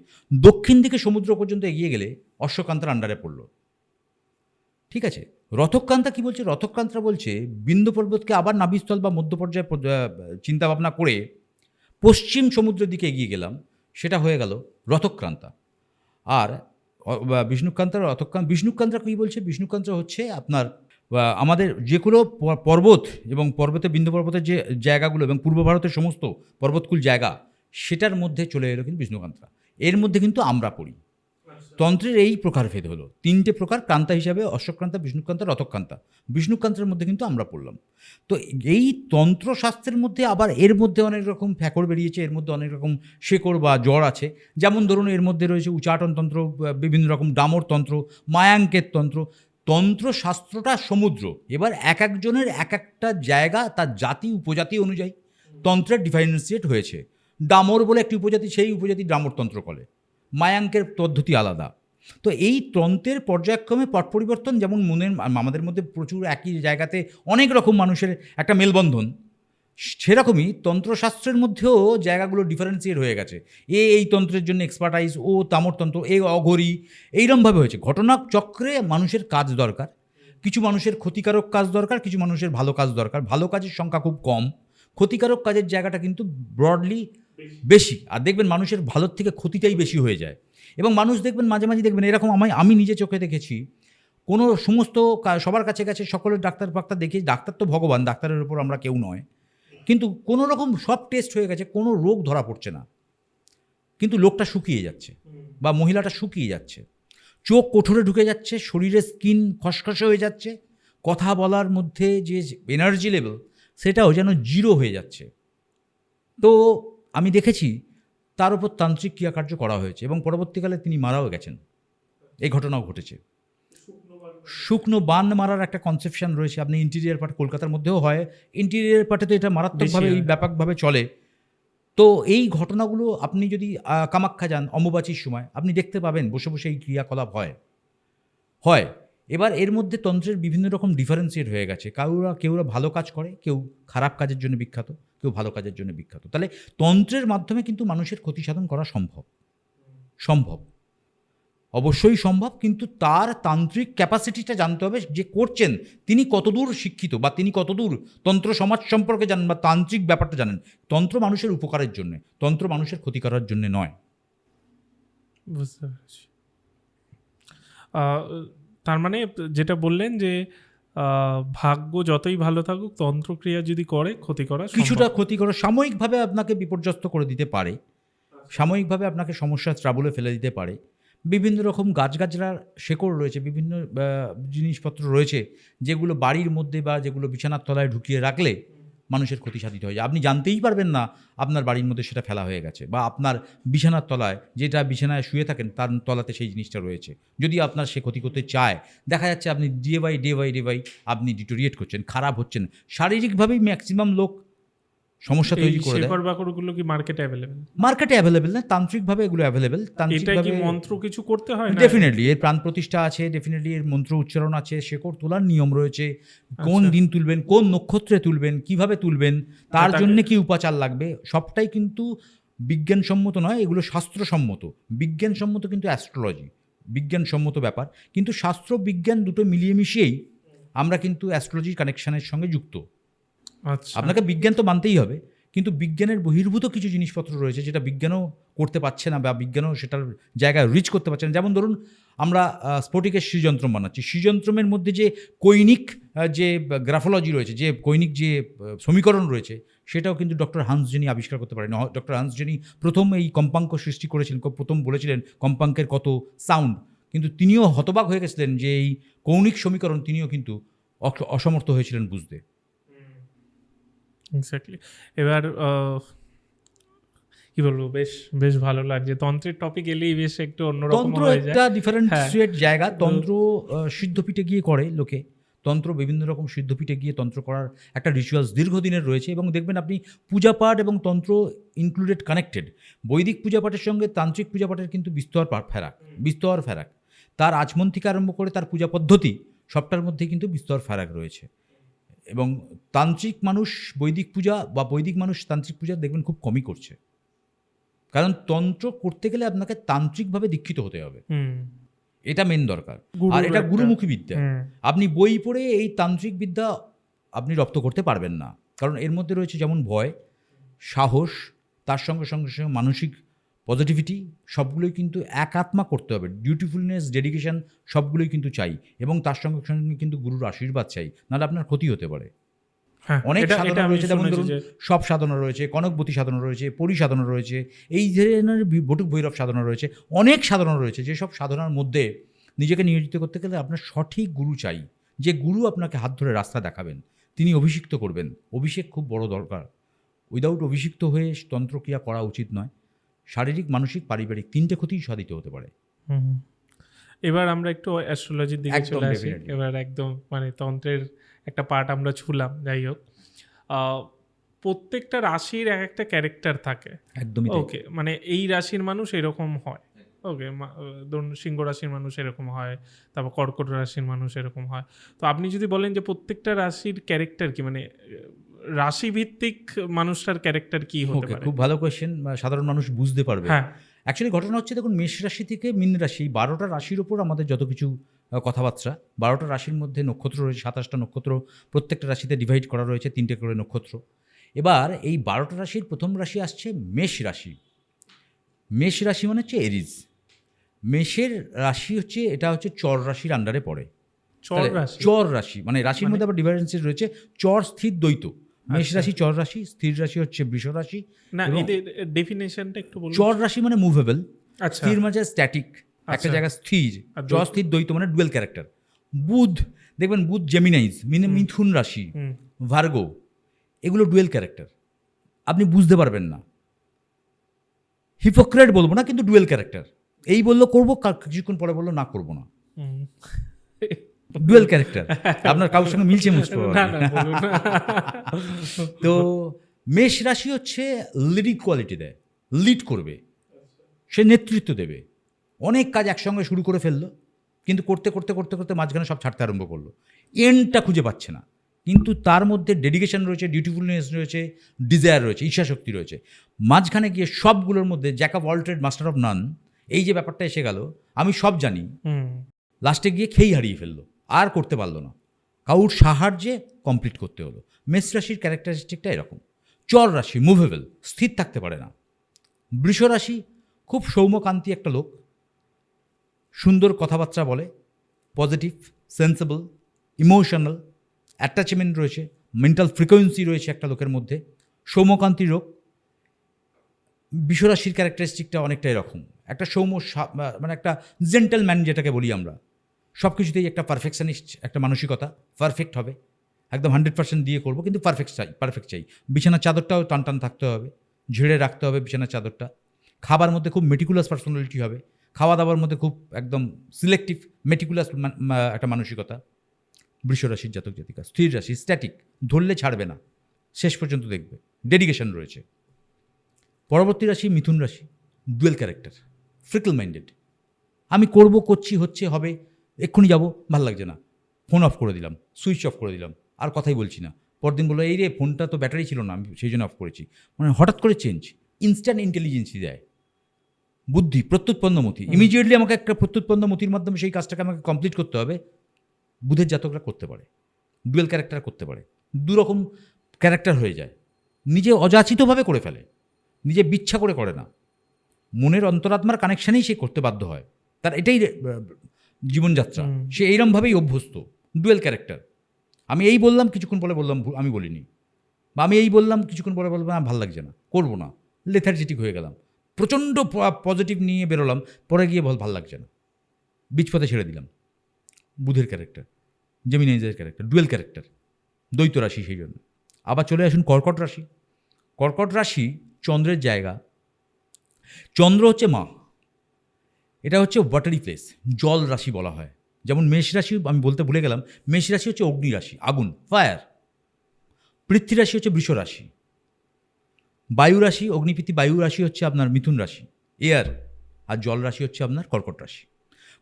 দক্ষিণ দিকে সমুদ্র পর্যন্ত এগিয়ে গেলে অশ্বক্রান্তার আন্ডারে পড়ল। ঠিক আছে। রথক্রান্তা কী বলছে? রথক্রান্তা বলছে বিন্ধ্য পর্বতকে আবার নাভিস্থল বা মধ্য পর্যায়ে চিন্তাভাবনা করে পশ্চিম সমুদ্রের দিকে এগিয়ে গেলাম, সেটা হয়ে গেল রথক্রান্তা। আর বিষ্ণুক্রান্তা, বিষ্ণুক্রান্তা কী বলছে? বিষ্ণুক্রান্তা হচ্ছে আপনার আমাদের যেগুলো পর্বত এবং পর্বতে বিন্ধ্য পর্বতের যে জায়গাগুলো এবং পূর্ব ভারতের সমস্ত পর্বতকুল জায়গা, সেটার মধ্যে চলে এলো কিন্তু বিষ্ণুক্রান্তা। এর মধ্যে কিন্তু আমরা পড়ি। তন্ত্রের এই প্রকারভেদ হলো 3টে প্রকার ক্রান্তা হিসাবে, অশ্বক্রান্তা, বিষ্ণুক্রান্তা, রথক্রান্তা। বিষ্ণুক্রান্তার মধ্যে কিন্তু আমরা পড়লাম। তো এই তন্ত্রশাস্ত্রের মধ্যে আবার এর মধ্যে অনেক রকম ফ্যাকর বেরিয়েছে, এর মধ্যে অনেক রকম শেকড় বা জড় আছে। যেমন ধরুন, এর মধ্যে রয়েছে উচাটন তন্ত্র, বিভিন্ন রকম ডামর তন্ত্র, মায়াঙ্কের তন্ত্র। তন্ত্রশাস্ত্রটা সমুদ্র। এবার এক একজনের এক একটা জায়গা, তার জাতি উপজাতি অনুযায়ী তন্ত্রের ডিফারেন্সিয়েট হয়েছে। ডামর বলে একটি উপজাতি, সেই উপজাতি ডামর তন্ত্র করে। মায়াঙ্কের পদ্ধতি আলাদা। তো এই তন্ত্রের পর্যায়ক্রমে পট পরিবর্তন, যেমন আমাদের মধ্যে প্রচুর একই জায়গাতে অনেক রকম মানুষের একটা মেলবন্ধন, সেরকমই তন্ত্রশাস্ত্রের মধ্যেও জায়গাগুলো ডিফারেন্সিয়েট হয়ে গেছে। এই তন্ত্রের জন্য এক্সপার্টাইজ, ও তামরতন্ত্র, এ অঘরী, এইরমভাবে হয়েছে। ঘটনা চক্রে মানুষের কাজ দরকার, কিছু মানুষের ক্ষতিকারক কাজ দরকার, কিছু মানুষের ভালো কাজ দরকার। ভালো কাজের সংখ্যা খুব কম, ক্ষতিকারক কাজের জায়গাটা কিন্তু ব্রডলি বেশি। আর দেখবেন মানুষের ভালোর থেকে ক্ষতিটাই বেশি হয়ে যায়। এবং মানুষ দেখবেন মাঝে মাঝে দেখবেন এরকম, আমি নিজে চোখে দেখেছি, কোনো সমস্ত সবার কাছে কাছে সকলের ডাক্তার দেখি, ডাক্তার তো ভগবান, ডাক্তারের উপর আমরা কেউ নয়, কিন্তু কোনো রকম সব টেস্ট হয়ে গেছে, কোনো রোগ ধরা পড়ছে না, কিন্তু লোকটা শুকিয়ে যাচ্ছে বা মহিলাটা শুকিয়ে যাচ্ছে, চোখ কোঠরে ঢুকে যাচ্ছে, শরীরের স্কিন খসখসে হয়ে যাচ্ছে, কথা বলার মধ্যে যে এনার্জি লেভেল সেটাও যেন জিরো হয়ে যাচ্ছে। তো আমি দেখেছি তার উপর তান্ত্রিক ক্রিয়াকার্য করা হয়েছে এবং পরবর্তীকালে তিনি মারাও গেছেন। এই ঘটনাও ঘটেছে। শুকনো বান মারার একটা কনসেপশন রয়েছে। আপনি ইন্টিরিয়ার পার্ট, কলকাতার মধ্যেও হয়, ইন্টিরিয়ার পার্টে তো এটা মারাত্মকভাবে ব্যাপকভাবে চলে। তো এই ঘটনাগুলো আপনি যদি কামাখ্যা যান অম্বুবাচীর সময়, আপনি দেখতে পাবেন বসে বসে এই ক্রিয়াকলাপ হয়। এবার এর মধ্যে তন্ত্রের বিভিন্ন রকম ডিফারেন্সিয়েট হয়ে গেছে। কেউরা ভালো কাজ করে, কেউ খারাপ কাজের জন্য বিখ্যাত, কেউ ভালো কাজের জন্য বিখ্যাত। তাহলে তন্ত্রের মাধ্যমে কিন্তু মানুষের ক্ষতি সাধন করা সম্ভব, অবশ্যই সম্ভব। কিন্তু তার তান্ত্রিক ক্যাপাসিটিটা জানতে হবে, যে করছেন তিনি কতদূর শিক্ষিত বা তিনি কতদূর তন্ত্র সমাজ সম্পর্কে জানেন বা তান্ত্রিক ব্যাপারটা জানেন। তন্ত্র মানুষের উপকারের জন্য, তন্ত্র মানুষের ক্ষতি করার জন্য নয়। বুঝতে পারছি। তার মানে যেটা বললেন যে ভাগ্য যতই ভালো থাকুক তন্ত্রক্রিয়া যদি করে ক্ষতি করা সম্ভব। কিছুটা ক্ষতি করে সাময়িকভাবে আপনাকে বিপর্যস্ত করে দিতে পারে, সাময়িকভাবে আপনাকে সমস্যার ট্রাবলে ফেলে দিতে পারে। বিভিন্ন রকম গাছগাছড়ার শেকড় রয়েছে, বিভিন্ন জিনিসপত্র রয়েছে যেগুলো বাড়ির মধ্যে বা যেগুলো বিছানার তলায় ঢুকিয়ে রাখলে মানুষের ক্ষতি সাধিত হয়ে যায়। আপনি জানতেই পারবেন না আপনার বাড়ির মধ্যে সেটা ফেলা হয়ে গেছে, বা আপনার বিছানার তলায়, যেটা বিছানায় শুয়ে থাকেন তার তলাতে সেই জিনিসটা রয়েছে। যদি আপনার সে ক্ষতি করতে চায়, দেখা যাচ্ছে আপনি ডে বাই আপনি ডিটোরিয়েট করছেন, খারাপ হচ্ছেন। শারীরিকভাবেই ম্যাক্সিমাম লোক সমস্যা তৈরি করে দেয়। শেকড় বাকড়গুলো কি মার্কেটে অ্যাভেলেবেল? মার্কেটে অ্যাভেলেবেল না, তান্ত্রিকভাবে এগুলো অ্যাভেলেবেল। এটা কি তান্ত্রিকভাবে মন্ত্র কিছু করতে হয় না? ডেফিনেটলি এর প্রাণ প্রতিষ্ঠা আছে, ডেফিনেটলি এর মন্ত্র উচ্চারণ আছে, শেকড় তোলার নিয়ম রয়েছে, কোন দিন তুলবেন, কোন নক্ষত্রে তুলবেন, কিভাবে তুলবেন, তার জন্য কি উপাচার লাগবে, সবটাই কিন্তু বিজ্ঞানসম্মত নয়, এগুলো শাস্ত্রসম্মত। বিজ্ঞানসম্মত কিন্তু অ্যাস্ট্রোলজি বিজ্ঞানসম্মত ব্যাপার, কিন্তু শাস্ত্র বিজ্ঞান দুটো মিলিয়ে মিশিয়েই আমরা কিন্তু অ্যাস্ট্রোলজির কানেকশনের সঙ্গে যুক্ত। আচ্ছা, আপনাকে বিজ্ঞান তো মানতেই হবে, কিন্তু বিজ্ঞানের বহির্ভূত কিছু জিনিসপত্র রয়েছে যেটা বিজ্ঞানও করতে পারছে না, বা বিজ্ঞানও সেটার জায়গায় রিচ করতে পারছে না। যেমন ধরুন, আমরা স্ফটিকের শ্রীযন্ত্রম বানাচ্ছি, শ্রীযন্ত্রমের মধ্যে যে কৈনিক যে গ্রাফোলজি রয়েছে, যে কৈনিক যে সমীকরণ রয়েছে, সেটাও কিন্তু ডক্টর হান্স জেনি আবিষ্কার করতে পারেন। ডক্টর হান্স জেনি প্রথম এই কম্পাঙ্ক সৃষ্টি করেছিলেন, প্রথম বলেছিলেন কম্পাঙ্কের কত সাউন্ড, কিন্তু তিনিও হতবাক হয়ে গেছিলেন যে এই কৌণিক সমীকরণ তিনিও কিন্তু অসমর্থ হয়েছিলেন বুঝতে। এক্স্যাক্টলি। এবার কি বলবো, বেশ বেশ ভালো লাগছে। তন্ত্রের টপিক এলেই বেশ একটু অন্যরকম তন্ত্র হয়ে যায়। একটা ডিফারেন্সিয়েট হ্যাঁ। জায়গা। তন্ত্র সিদ্ধপীঠে গিয়ে করে লোকে, তন্ত্র বিভিন্ন রকম সিদ্ধপীঠে গিয়ে তন্ত্র করার একটা রিচুয়ালস দীর্ঘদিনের রয়েছে, এবং দেখবেন আপনি পূজাপাঠ এবং তন্ত্র ইনক্লুডেড কানেক্টেড। বৈদিক পূজাপাঠের সঙ্গে তান্ত্রিক পূজাপাঠের কিন্তু বিস্তর ফারাক। তার আচমন থেকে আরম্ভ করে তার পূজা পদ্ধতি সবটার মধ্যে কিন্তু বিস্তর ফারাক রয়েছে। এবং তান্ত্রিক মানুষ বৈদিক পূজা, বা বৈদিক মানুষ তান্ত্রিক পূজা দেখবেন খুব কমই করছে, কারণ তন্ত্র করতে গেলে আপনাকে তান্ত্রিকভাবে দীক্ষিত হতে হবে, এটা মেন দরকার। আর এটা গুরুমুখী বিদ্যা। আপনি বই পড়ে এই তান্ত্রিক বিদ্যা আপনি রপ্ত করতে পারবেন না, কারণ এর মধ্যে রয়েছে যেমন ভয়, সাহস, তার সঙ্গে সঙ্গে সঙ্গে মানসিক পজিটিভিটি, সবগুলোই কিন্তু একাত্মা করতে হবে। ডিউটিফুলনেস, ডেডিকেশন সবগুলোই কিন্তু চাই, এবং তার সঙ্গে সঙ্গে কিন্তু গুরুর আশীর্বাদ চাই, নাহলে আপনার ক্ষতি হতে পারে। অনেক সাধনা রয়েছে, যেমন ধরুন সব সাধনা রয়েছে, কনকবতী সাধনা রয়েছে, পরিসাধনা রয়েছে, এই ধরনের বটুক ভৈরব সাধনা রয়েছে, অনেক সাধনা রয়েছে। যেসব সাধনার মধ্যে নিজেকে নিয়োজিত করতে গেলে আপনার সঠিক গুরু চাই, যে গুরু আপনাকে হাত ধরে রাস্তা দেখাবেন, তিনি অভিষিক্ত করবেন। অভিষেক খুব বড় দরকার। উইদাউট অভিষিক্ত হয়ে তন্ত্রক্রিয়া করা উচিত নয়। শারীরিক, মানসিক, পারিবারিক তিনটে ক্ষতিই সাধিত হতে পারে। এবার আমরা একটু অ্যাস্ট্রোলজির দিকে চলে আসি। এবার একদম মানে তন্ত্রের একটা পার্ট আমরা ছুলাম। যাই হোক, প্রত্যেকটা রাশির এক একটা ক্যারেক্টার থাকে। একদমই ওকে, মানে এই রাশির মানুষ এরকম হয়, ওকে, ধরুন সিংহ রাশির মানুষ এরকম হয়, তারপর কর্কট রাশির মানুষ এরকম হয়। তো আপনি যদি বলেন যে প্রত্যেকটা রাশির ক্যারেক্টার কি, মানে রাশি ভিত্তিক মানুষটার ক্যারেক্টার কি হতে পারে? খুব ভালো কোয়েশ্চেন, সাধারণ মানুষ বুঝতে পারবে। হ্যাঁ, অ্যাকচুয়ালি ঘটনা হচ্ছে, দেখুন, মেষ রাশি থেকে মীন রাশি, 12টা রাশির ওপর আমাদের যত কিছু কথাবার্তা, 12টা রাশির মধ্যে নক্ষত্র রয়েছে 27টা নক্ষত্র, প্রত্যেকটা রাশিতে ডিভাইড করা রয়েছে 3টে করে নক্ষত্র। এবার এই 12টা রাশির প্রথম রাশি আসছে মেষ রাশি। মেষ রাশি মানে হচ্ছে এরিজ। মেষের রাশি হচ্ছে, এটা হচ্ছে চর রাশির আন্ডারে পড়ে। চর রাশি মানে রাশির মধ্যে আবার ডিফারেন্সেস রয়েছে, চর, স্থির, দ্বৈত। মেষ রাশি চর রাশি, স্থির রাশি হচ্ছে বৃষ রাশি। না, এদের ডেফিনেশনটা একটু বলুন। চর রাশি মানে মুভেবল, আচ্ছা, স্থির মানে স্ট্যাটিক, একটা জায়গা স্থির। চর, স্থির, দ্বৈত মানে ডুয়েল ক্যারেক্টার। বুধ, দেখবেন বুধ জেমিনাইজ, মিথুন রাশি, ভার্গো, এগুলো ডুয়েল ক্যারেক্টার, আপনি বুঝতে পারবেন না। হিপোক্রেট বলবো না, কিন্তু ডুয়েল ক্যারেক্টার। এই বললো করবো, কিছুক্ষণ পরে বললো না করবো না, ডুয়েল ক্যারেক্টার। আপনার কারোর সঙ্গে মিলছে মুছতে তো মেষ রাশি হচ্ছে লিডিং কোয়ালিটি দেয়, লিড করবে, সে নেতৃত্ব দেবে। অনেক কাজ একসঙ্গে শুরু করে ফেললো, কিন্তু করতে করতে করতে করতে মাঝখানে সব ছাড়তে আরম্ভ করলো, এন্ডটা খুঁজে পাচ্ছে না। কিন্তু তার মধ্যে ডেডিকেশন রয়েছে, ডিউটিফুলনেস রয়েছে, ডিজায়ার রয়েছে, ইচ্ছাশক্তি রয়েছে। মাঝখানে গিয়ে সবগুলোর মধ্যে Jack of all trade master of নান, এই যে ব্যাপারটা এসে গেল, আমি সব জানি, লাস্টে গিয়ে খেই হারিয়ে ফেললো, আর করতে পারলো না, কাউর সাহায্যে কমপ্লিট করতে হলো। মেষ রাশির ক্যারেক্টারিস্টিকটা এরকম। চর রাশি মুভেবল, স্থির থাকতে পারে না। বৃষ রাশি খুব সৌম্যকান্তি একটা লোক, সুন্দর কথাবার্তা বলে, পজিটিভ, সেন্সেবল, ইমোশনাল, অ্যাটাচমেন্ট রয়েছে, মেন্টাল ফ্রিকোয়েন্সি রয়েছে একটা লোকের মধ্যে। সৌম্যকান্তি রোগ, বিশ্বরাশির ক্যারেক্টারিস্টিকটা অনেকটা এরকম, একটা মানে একটা জেন্টেলম্যান যেটাকে বলি আমরা, সব কিছুতেই একটা পারফেকশনিস্ট একটা মানসিকতা, পারফেক্ট হবে, একদম 100% দিয়ে করবো, কিন্তু পারফেক্ট চাই। বিছানার চাদরটাও টান টান থাকতে হবে, ঝেড়ে রাখতে হবে বিছানার চাদরটা। খাবার মধ্যে খুব মেটিকুলাস পার্সোনালিটি হবে, খাওয়া দাওয়ার মধ্যে খুব একদম সিলেক্টিভ মেটিকুলাস একটা মানসিকতা। বৃষরাশির জাতক জাতিকা স্থির রাশি, স্ট্যাটিক, ধরলে ছাড়বে না, শেষ পর্যন্ত দেখবে, ডেডিকেশন রয়েছে। পরবর্তী রাশি মিথুন রাশি, ডুয়েল ক্যারেক্টার, ফ্রিকল মাইন্ডেড। আমি করছি, হচ্ছে, হবে, এক্ষুনি যাব, ভাল লাগছে না, ফোন অফ করে দিলাম, সুইচ অফ করে দিলাম, আর কথাই বলছি না। পরদিন বললো এই রে ফোনটা তো ব্যাটারি ছিল না, আমি সেই জন্য অফ করেছি। মানে হঠাৎ করে চেঞ্জ, ইনস্ট্যান্ট ইন্টেলিজেন্সি দেয়, বুদ্ধি, প্রত্যুৎপন্নমতি, ইমিডিয়েটলি আমাকে একটা প্রত্যুৎপন্নমতির মাধ্যমে সেই কাজটাকে আমাকে কমপ্লিট করতে হবে। বুধের জাতকরা করতে পারে, ডুয়েল ক্যারেক্টার করতে পারে, দুরকম ক্যারেক্টার হয়ে যায়, নিজে অযাচিতভাবে করে ফেলে, নিজে বিচ্ছা করে না, মনের অন্তরাত্মার কানেকশানেই সে করতে বাধ্য হয়, তার এটাই জীবনযাত্রা, সে এইরমভাবেই অভ্যস্ত। ডুয়েল ক্যারেক্টার, আমি এই বললাম কিছুক্ষণ পরে বললাম আমি বলিনি, বা আমি এই বললাম কিছুক্ষণ পরে বললাম ভাল লাগছে না, করবো না, লেথার্জিটিক হয়ে গেলাম, প্রচণ্ড পজিটিভ নিয়ে বেরোলাম, পরে গিয়ে ভাল লাগছে না, বীজপথে ছেড়ে দিলাম। বুধের ক্যারেক্টার, জেমিনাইজের ক্যারেক্টার, ডুয়েল ক্যারেক্টার, দ্বৈত রাশি। সেই জন্য আবার চলে আসুন কর্কট রাশি। কর্কট রাশি চন্দ্রের জায়গা, চন্দ্র হচ্ছে মা, এটা হচ্ছে ওয়াটারি প্লেস, জল রাশি বলা হয়। যেমন মেষ রাশি, আমি বলতে ভুলে গেলাম, মেষ রাশি হচ্ছে অগ্নি রাশি, আগুন, ফায়ার। পৃথ্বী রাশি হচ্ছে বৃষ রাশি, বায়ু রাশি, অগ্নিপৃথি বায়ু রাশি হচ্ছে আপনার মিথুন রাশি, এয়ার, আর জল রাশি হচ্ছে আপনার কর্কট রাশি।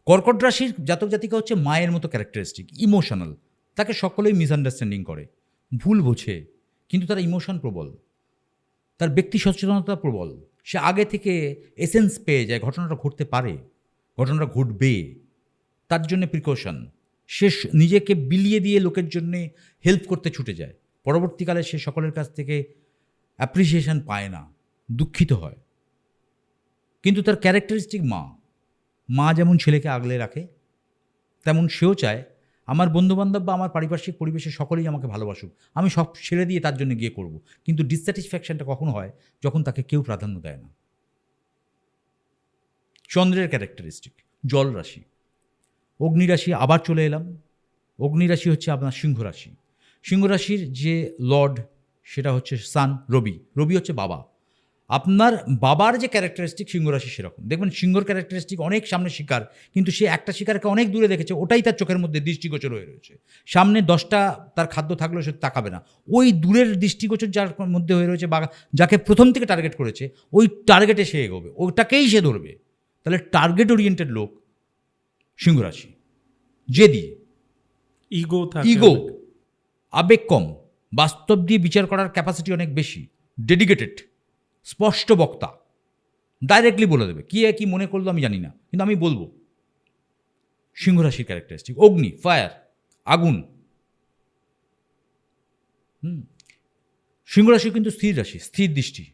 কর্কট রাশির জাতক জাতিকা হচ্ছে মায়ের মতো ক্যারেক্টারিস্টিক, ইমোশনাল, তাকে সকলেই মিসআন্ডারস্ট্যান্ডিং করে, ভুল বোঝে, কিন্তু তার ইমোশন প্রবল, তার ব্যক্তি সচেতনতা প্রবল, সে আগে থেকে এসেন্স পেয়ে যায় ঘটনাটা ঘটতে পারে, ঘটনাটা ঘটবে, তার জন্যে প্রিকশন, সে নিজেকে বিলিয়ে দিয়ে লোকের জন্যে হেল্প করতে ছুটে যায়, পরবর্তীকালে সে সকলের কাছ থেকে অ্যাপ্রিসিয়েশন পায় না, দুঃখিত হয়। কিন্তু তার ক্যারেক্টারিস্টিক মা যেমন ছেলেকে আগলে রাখে, তেমন সেও চায় আমার বন্ধুবান্ধব বা আমার পারিপার্শ্বিক পরিবেশে সকলেই আমাকে ভালোবাসুক, আমি সব ছেড়ে দিয়ে তার জন্য গিয়ে করব। কিন্তু ডিসস্যাটিসফ্যাকশনটা কখন হয়? যখন তাকে কেউ প্রাধান্য দেয় না। চন্দ্রের ক্যারেক্টারিস্টিক, জল রাশি, অগ্নিরাশি। আবার চলে এলাম, অগ্নিরাশি হচ্ছে আপনার সিংহ রাশি। সিংহ রাশির যে লর্ড সেটা হচ্ছে সান, রবি হচ্ছে বাবা। আপনার বাবার যে ক্যারেক্টারিস্টিক সিংহরাশি সেরকম দেখবেন। সিংহর ক্যারেক্টারিস্টিক অনেক সামনে শিকার, কিন্তু সে একটা শিকারকে অনেক দূরে দেখেছে, ওটাই তার চোখের মধ্যে দৃষ্টিগোচর হয়ে রয়েছে। সামনে 10টা তার খাদ্য থাকলেও সে তাকাবে না, ওই দূরের দৃষ্টিগোচর যার মধ্যে হয়ে রয়েছে বা যাকে প্রথম থেকে টার্গেট করেছে, ওই টার্গেটে সে এগোবে, ওটাকেই সে ধরবে। তাহলে টার্গেট ওরিয়েন্টেড লোক সিংহরাশি। জেদি, ইগো, আবেগ কম, বাস্তব দিয়ে বিচার করার ক্যাপাসিটি অনেক বেশি, ডেডিকেটেড, স্পষ্ট বক্তা, ডাইরেক্টলি বলে দেবে, কি মনে করলো আমি জানি না, কিন্তু আমি বলবো। সিংহরাশির ক্যারেক্টারিস্টিক অগ্নি, ফায়ার, আগুন। সিংহরাশি কিন্তু স্থির রাশি, স্থির দৃষ্টি,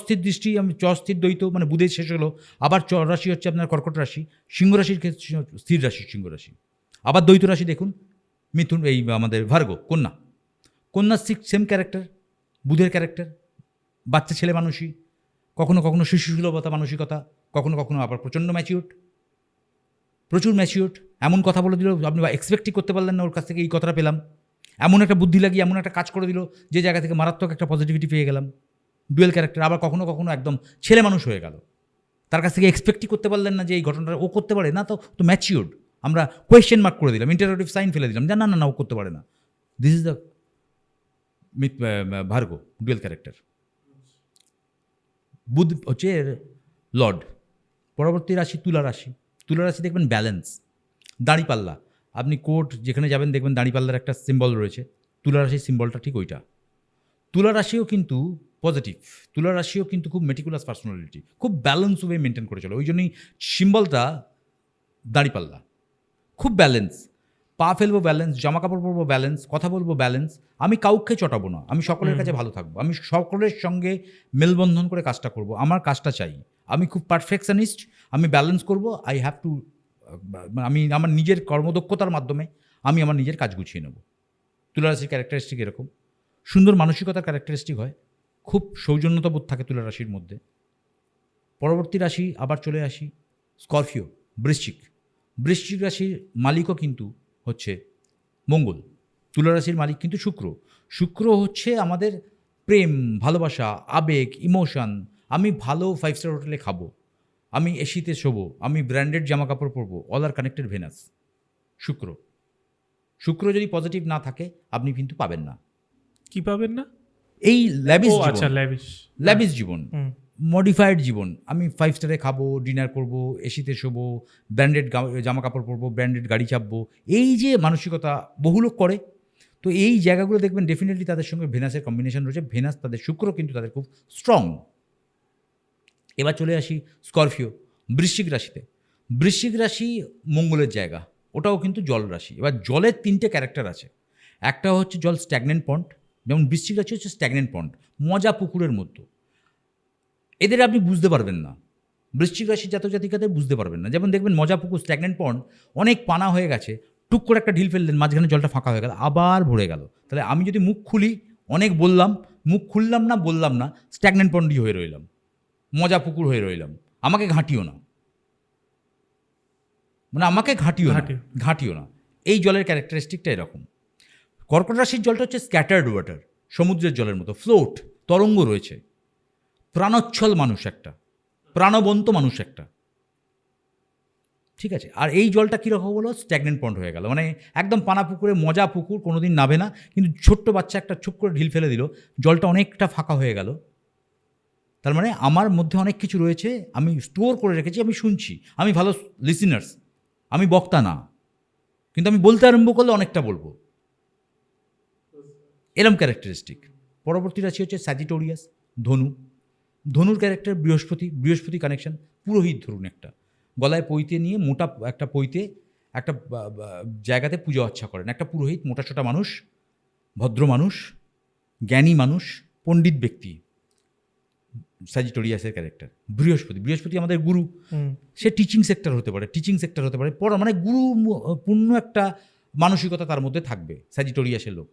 স্থির দৃষ্টি। আমি স্থির দ্বৈত মানে বুধের শেষ হলো, আবার রাশি হচ্ছে আপনার কর্কট রাশি। সিংহরাশির ক্ষেত্রে স্থির রাশি সিংহরাশি। আবার দ্বৈত রাশি দেখুন, মিথুন, এই আমাদের ভার্গো, কন্যা সেম ক্যারেক্টার, বুধের ক্যারেক্টার, বাচ্চা ছেলে মানুষই, কখনো কখনো শিশুসুলভতা মানসিকতা, কখনো কখনো আবার প্রচণ্ড প্রচুর ম্যাচিউরড। এমন কথা বলে দিল আপনি এক্সপেক্টই করতে পারলেন না ওর কাছ থেকে এই কথাটা পেলাম, এমন একটা বুদ্ধি লাগিয়ে এমন একটা কাজ করে দিল যে জায়গা থেকে মারাত্মক একটা পজিটিভিটি পেয়ে গেলাম। Dual character. আবার কখনো কখনো একদম ছেলে মানুষ হয়ে গেল, তার কাছ থেকে এক্সপেক্টই করতে পারলেন না যে এই ঘটনাটা ও করতে পারে না, তো ম্যাচিউরড। আমরা কোয়েশ্চেন মার্ক করে দিলাম, ইন্টারোগেটিভ সাইন ফেলে দিলাম, না ও করতে পারে না। This is the Virgo, dual character. বুধ হচ্ছে লর্ড। পরবর্তী রাশি তুলা রাশি। তুলা রাশি দেখবেন ব্যালেন্স, দাঁড়িপাল্লা। আপনি কোর্ট যেখানে যাবেন দেখবেন দাঁড়িপাল্লার একটা সিম্বল রয়েছে, তুলা রাশির সিম্বলটা ঠিক ওইটা। তুলা রাশিও কিন্তু পজিটিভ, তুলা রাশিও কিন্তু খুব মেটিকুলাস পার্সোনালিটি, খুব ব্যালেন্স ওয়ে মেনটেন করে চলে, ওই জন্যই সিম্বলটা দাঁড়িপাল্লা। খুব ব্যালেন্স, পা ফেলবো ব্যালেন্স, জামা কাপড় পরবো ব্যালেন্স, কথা বলবো ব্যালেন্স, আমি কাউকে চটাবো না, আমি সকলের কাছে ভালো থাকবো, আমি সকলের সঙ্গে মেলবন্ধন করে কাজটা করব, আমার কাজটা চাই, আমি খুব পারফেকশনিস্ট, আমি ব্যালেন্স করব, আই হ্যাভ টু আমি আমার নিজের কর্মদক্ষতার মাধ্যমে আমি আমার নিজের কাজ গুছিয়ে নেব। তুলা রাশির ক্যারেক্টারিস্টিক এরকম। সুন্দর মানসিকতার ক্যারেক্টারিস্টিক হয়, খুব সৌজন্যতাবোধ থাকে তুলা রাশির মধ্যে। পরবর্তী রাশি আবার চলে আসি স্করপিও, বৃশ্চিক। বৃশ্চিক রাশির মালিকও কিন্তু হচ্ছে মঙ্গল, তুলা রাশির মালিক কিন্তু শুক্র। শুক্র হচ্ছে আমাদের প্রেম, ভালোবাসা, আবেগ, ইমোশন। আমি ভালো 5 স্টার হোটেলে খাবো, আমি এসিতে শোবো, আমি ব্র্যান্ডেড জামা কাপড় পরবো, অল আর কানেক্টেড ভেনাস। শুক্র শুক্র যদি পজিটিভ না থাকে আপনি কিন্তু পাবেন না। কি পাবেন না? এই ল্যাভিশ ও জীবন, আচ্ছা, ল্যাভিশ। ল্যাভিশ জীবন, হুম। মডিফাইড জীবন। আমি 5 স্টারে খাবো, ডিনার করব, এসিতে শোবো, ব্র্যান্ডেড জামা কাপড় পরবো, ব্র্যান্ডেড গাড়ি চাপবো, এই যে মানসিকতা বহু লোক করে। তো এই জায়গাগুলো দেখবেন ডেফিনেটলি তাদের সঙ্গে ভেনাসের কম্বিনেশন রয়েছে। ভেনাস তাদের, শুক্র কিন্তু তাদের খুব স্ট্রং। এবার চলে আসি স্করপিও, বৃশ্চিক রাশিতে। বৃশ্চিক রাশি মঙ্গলের জায়গা, ওটাও কিন্তু জল রাশি। এবার জলের 3টে ক্যারেক্টার আছে। একটা হচ্ছে জল স্ট্যাগনেন্ট পন্ড, যেমন বৃশ্চিক রাশি হচ্ছে স্ট্যাগনেন্ট পন্ড, মজা পুকুরের মতো। এদের আপনি বুঝতে পারবেন না, বৃশ্চিক রাশির জাতক জাতিকাদের বুঝতে পারবেন না। যেমন দেখবেন মজা পুকুর, স্ট্যাগনেন্ট পন্ড, অনেক পানা হয়ে গেছে, টুক করে একটা ঢিল ফেললেন, মাঝখানে জলটা ফাঁকা হয়ে গেল, আবার ভরে গেল। তাহলে আমি যদি মুখ খুলি, অনেক বললাম, মুখ খুললাম না, বললাম না, স্ট্যাগনেন্ট পন্ডই হয়ে রইলাম, মজা পুকুর হয়ে রইলাম। আমাকে ঘাঁটিও না, মানে আমাকে ঘাঁটিও না। এই জলের ক্যারেক্টারিস্টিকটা এরকম। কর্কট রাশির জলটা হচ্ছে স্ক্যাটার্ড ওয়াটার, সমুদ্রের জলের মতো, ফ্লোট, তরঙ্গ রয়েছে, প্রাণোচ্ছল মানুষ একটা, প্রাণবন্ত মানুষ একটা, ঠিক আছে। আর এই জলটা কীরকম হলো, স্ট্যাগনেন্ট পন্ড হয়ে গেল, মানে একদম পানা পুকুরে, মজা পুকুর, কোনোদিন নাবে না, কিন্তু ছোট্ট বাচ্চা একটা চুপ করে ঢিল ফেলে দিল, জলটা অনেকটা ফাঁকা হয়ে গেল। তার মানে আমার মধ্যে অনেক কিছু রয়েছে, আমি স্টোর করে রেখেছি, আমি শুনছি, আমি ভালো লিসেনার্স, আমি বক্তা না, কিন্তু আমি বলতে আরম্ভ করলে অনেকটা বলবো, এরম ক্যারেক্টারিস্টিক। পরবর্তী রাশি হচ্ছে স্যাজিটোরিয়াস, ধনু। ধনুর ক্যারেক্টার বৃহস্পতি কানেকশন, পুরোহিত ধরুন একটা, গলায় পৈতে নিয়ে, মোটা একটা পৈতে একটা জায়গাতে পুজো অর্চা করেন, একটা পুরোহিত, মোটাসোটা মানুষ, ভদ্র মানুষ, জ্ঞানী মানুষ, পণ্ডিত ব্যক্তি, স্যাজিটোরিয়াসের ক্যারেক্টার। বৃহস্পতি আমাদের গুরু, সে টিচিং সেক্টর হতে পারে, পড়া মানে গুরু পূর্ণ একটা মানসিকতা তার মধ্যে থাকবে স্যাজিটোরিয়াসের লোক।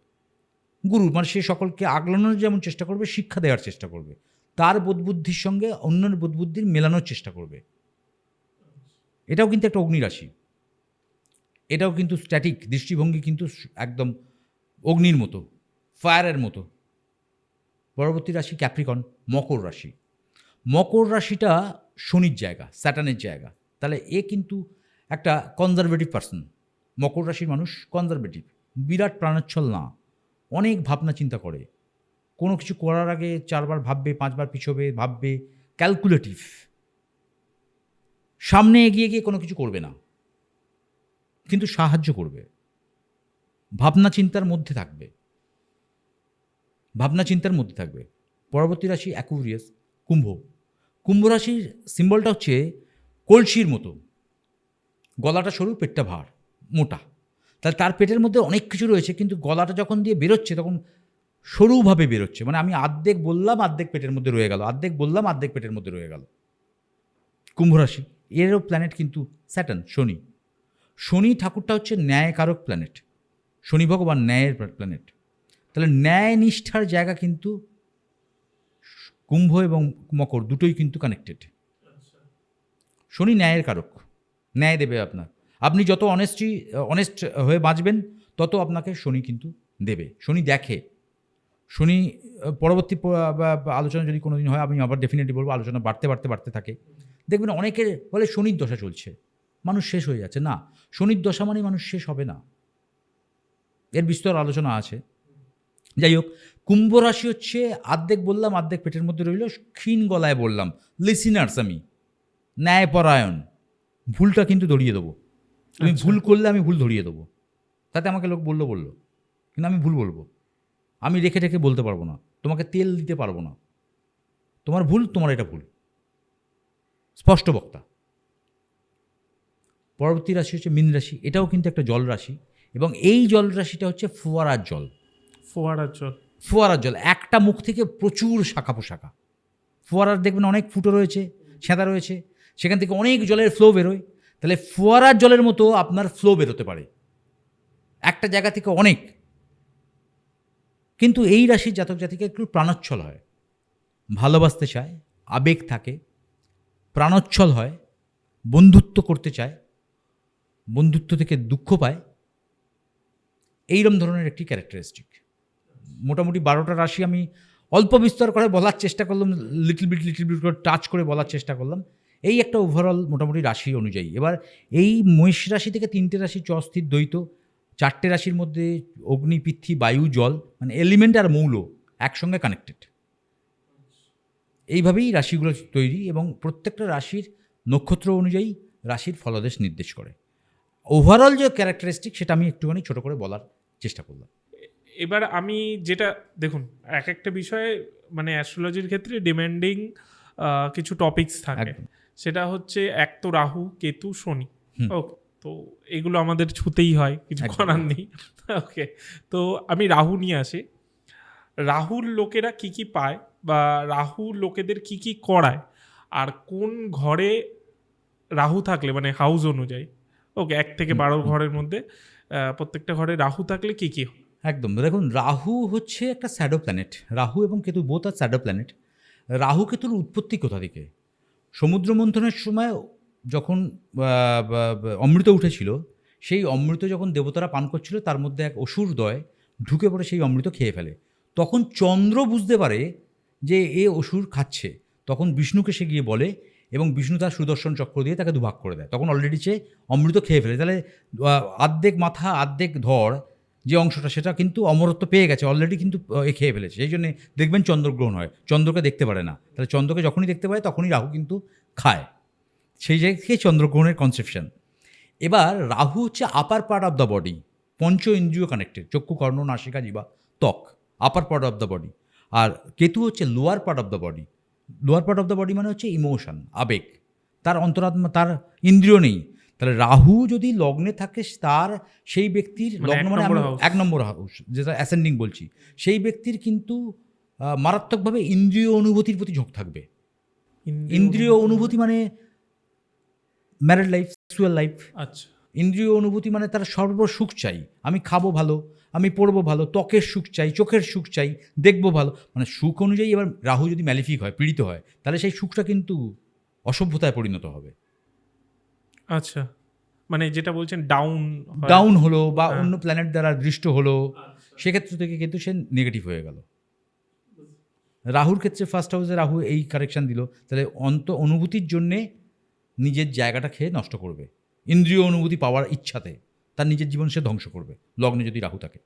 গুরু মানে সে সকলকে আগলানোর যেমন চেষ্টা করবে, শিক্ষা দেওয়ার চেষ্টা করবে, তার বোধবুদ্ধির সঙ্গে অন্যের বোধবুদ্ধির মেলানোর চেষ্টা করবে। এটাও কিন্তু একটা অগ্নিরাশি, এটাও কিন্তু স্ট্যাটিক দৃষ্টিভঙ্গি, কিন্তু একদম অগ্নির মতো, ফায়ারের মতো। পরবর্তী রাশি ক্যাপ্রিকন, মকর রাশি। মকর রাশিটা শনির জায়গা, স্যাটার্নের জায়গা, তাহলে এ কিন্তু একটা কনজারভেটিভ পার্সন। মকর রাশির মানুষ কনজারভেটিভ, বিরাট প্রাণোচ্ছল না, অনেক ভাবনা চিন্তা করে, কোনো কিছু করার আগে 4 বার ভাববে, 5 বার পিছবে, ভাববে, ক্যালকুলেটিভ, সামনে এগিয়ে গিয়ে কোনো কিছু করবে না, কিন্তু সাহায্য করবে, ভাবনা চিন্তার মধ্যে থাকবে। পরবর্তী রাশি অ্যাকুয়ারিয়াস, কুম্ভ রাশির সিম্বলটা হচ্ছে কলসির মতো, গলাটা সরু, পেটটা ভার, মোটা। তাহলে তার পেটের মধ্যে অনেক কিছু রয়েছে, কিন্তু গলাটা যখন দিয়ে বেরোচ্ছে তখন সরুভাবে বেরোচ্ছে, মানে আমি আর্ধেক বললাম, আর্ধেক পেটের মধ্যে রয়ে গেল, আর্ধেক বললাম, আর্ধেক পেটের মধ্যে রয়ে গেল। কুম্ভ রাশি, এরও প্ল্যানেট কিন্তু স্যাটার্ন, শনি ঠাকুরটা হচ্ছে ন্যায়কারক প্ল্যানেট, শনি ভগবান ন্যায়ের প্ল্যানেট। তাহলে ন্যায় নিষ্ঠার জায়গা কিন্তু কুম্ভ এবং মকর দুটোই কিন্তু কানেক্টেড। শনি ন্যায়ের কারক, ন্যায় দেবে আপনার, আপনি যত অনেস্ট হয়ে বাঁচবেন তত আপনাকে শনি কিন্তু দেবে, শনি দেখে। শনি পরবর্তী আলোচনা যদি কোনো দিন হয়, আমি আবার ডেফিনেটলি বলবো, আলোচনা বাড়তে থাকে, দেখবেন অনেকের বলে শনির দশা চলছে, মানুষ শেষ হয়ে যাচ্ছে। না, শনির দশা মানে মানুষ শেষ হবে না, এর বিস্তর আলোচনা আছে। যাই হোক, কুম্ভ রাশি হচ্ছে আর্ধেক বললাম, আর্ধেক পেটের মধ্যে রইল, ক্ষীণ গলায় বললাম, লিসিনার্স, আমি ন্যায়পরায়ণ, ভুলটা কিন্তু ধরিয়ে দেবো, তুমি ভুল করলে আমি ভুল ধরিয়ে দেবো, তাতে আমাকে লোক বললো, কিন্তু আমি ভুল বলবো, আমি রেখে বলতে পারবো না, তোমাকে তেল দিতে পারবো না, তোমার ভুল, তোমার এটা ভুল, স্পষ্ট বক্তা। পরবর্তী রাশি হচ্ছে মীন রাশি, এটাও কিন্তু একটা জল রাশি, এবং এই জল রাশিটা হচ্ছে ফোয়ারার জল, একটা মুখ থেকে প্রচুর শাখা পোশাখা, ফোয়ারার দেখবেন অনেক ফুটো রয়েছে, ছেঁদা রয়েছে, সেখান থেকে অনেক জলের ফ্লো বেরোয়। তাহলে ফোয়ারার জলের মতো আপনার ফ্লো বেরোতে পারে একটা জায়গা থেকে অনেক। কিন্তু এই রাশির জাতক জাতিকা একটু প্রাণোচ্ছল হয়, ভালোবাসতে চায়, আবেগ থাকে, প্রাণোচ্ছল হয়, বন্ধুত্ব করতে চায়, বন্ধুত্ব থেকে দুঃখ পায়, এইরকম ধরনের একটি ক্যারেক্টারিস্টিক। মোটামুটি 12টা রাশি আমি অল্প বিস্তার করে বলার চেষ্টা করলাম, লিটল বিট করে টাচ করে বলার চেষ্টা করলাম। এই একটা ওভারঅল মোটামুটি রাশি অনুযায়ী। এবার এই মেষ রাশি থেকে 3টে রাশি স্থির দ্বৈত, 4টে রাশির মধ্যে অগ্নি, পৃথ্বী, বায়ু, জল, মানে এলিমেন্ট আর মৌল একসঙ্গে কানেক্টেড। এইভাবেই রাশিগুলো তৈরি এবং প্রত্যেকটা রাশির নক্ষত্র অনুযায়ী রাশির ফলাদেশ নির্দেশ করে। ওভারঅল যে ক্যারেক্টারিস্টিক সেটা আমি একটুখানি ছোট করে বলার চেষ্টা করলাম। এবার আমি যেটা দেখুন, এক একটা বিষয়ে মানে অ্যাস্ট্রোলজির ক্ষেত্রে ডিমান্ডিং কিছু টপিকস থাকে। একদম। সেটা হচ্ছে এক তো রাহু, কেতু, শনি। ওকে, তো এগুলো আমাদের ছুতেই হয়, কিছু একদম। করার নেই। ওকে, তো আমি রাহু নিয়ে আসি। রাহুর লোকেরা কি কি পায় বা রাহু লোকেদের কি কি করায়, আর কোন ঘরে রাহু থাকলে মানে হাউস অনুযায়ী, ওকে 1 থেকে 12 ঘরের মধ্যে প্রত্যেকটা ঘরে রাহু থাকলে কি কি হয়? একদম। দেখুন, রাহু হচ্ছে একটা স্যাডো প্ল্যানেট। রাহু এবং Ketu both are shadow planet. Rahu কেতুর উৎপত্তি কোথা থেকে? সমুদ্র মন্থনের সময় যখন অমৃত উঠেছিল, সেই অমৃত যখন দেবতারা পান করছিল, তার মধ্যে এক অসুরদ্বয় ঢুকে পড়ে সেই অমৃত খেয়ে ফেলে। তখন চন্দ্র বুঝতে পারে যে এ অসুর খাচ্ছে। তখন বিষ্ণুকে সে গিয়ে বলে এবং বিষ্ণু তার সুদর্শন চক্র দিয়ে তাকে দুভাগ করে দেয়। তখন অলরেডি সে অমৃত খেয়ে ফেলে। তাহলে আর্ধেক মাথা আর্ধেক ধড় যে অংশটা, সেটা কিন্তু অমরত্ব পেয়ে গেছে অলরেডি, কিন্তু এ খেয়ে ফেলেছে। সেই জন্যে দেখবেন চন্দ্রগ্রহণ হয়, চন্দ্রকে দেখতে পারে না। তাহলে চন্দ্রকে যখনই দেখতে পায় তখনই রাহু কিন্তু খায়। সেই জায়গা থেকে চন্দ্রগ্রহণের কনসেপশন। এবার রাহু হচ্ছে upper part of the body, পঞ্চ ইন্দ্রিয় কানেক্টেড, চক্ষু, কর্ণ, নাসিকা, জিহ্বা, ত্বক, upper part of the body. আর কেতু হচ্ছে lower part of the body. Lower part of the body মানে হচ্ছে ইমোশন, আবেগ, তার অন্তরাত্মা, তার ইন্দ্রিয় নেই। তাহলে রাহু যদি লগ্নে থাকে, তার সেই ব্যক্তির মানে লগ্ন মানে 1 নম্বর আমি house। 1 নম্বর হাউস, যেটা অ্যাসেন্ডিং বলছি, সেই ব্যক্তির কিন্তু মারাত্মকভাবে ইন্দ্রিয় অনুভূতির প্রতি ঝোঁক থাকবে। ইন্দ্রিয় অনুভূতি মানে ম্যারিড লাইফ, সেক্সুয়াল লাইফ। আচ্ছা, ইন্দ্রিয় অনুভূতি মানে তার সর্বসুখ চাই, আমি খাবো ভালো, আমি পড়বো ভালো, ত্বকের সুখ চাই, চোখের সুখ চাই, দেখবো ভালো, মানে সুখ অনুযায়ী। এবার রাহু যদি ম্যালিফিক হয়, পীড়িত হয়, তাহলে সেই সুখটা কিন্তু অসভ্যতায় পরিণত হবে। আচ্ছা, মানে যেটা বলছেন ডাউন হলো বা হ্যাঁ। অন্য প্ল্যানেট দ্বারা দৃষ্ট হলো, সেক্ষেত্র থেকে কিন্তু সে নেগেটিভ হয়ে গেল। রাহুর ক্ষেত্রে ফার্স্ট হাউসে রাহু এই কারেকশন দিল, তাহলে অনুভূতির জন্যে নিজের জায়গাটা খেয়ে নষ্ট করবে, ইন্দ্রিয় অনুভূতি পাওয়ার ইচ্ছাতে তার নিজের জীবন সে ধ্বংস করবে। লগ্নে যদি রাহু থাকে,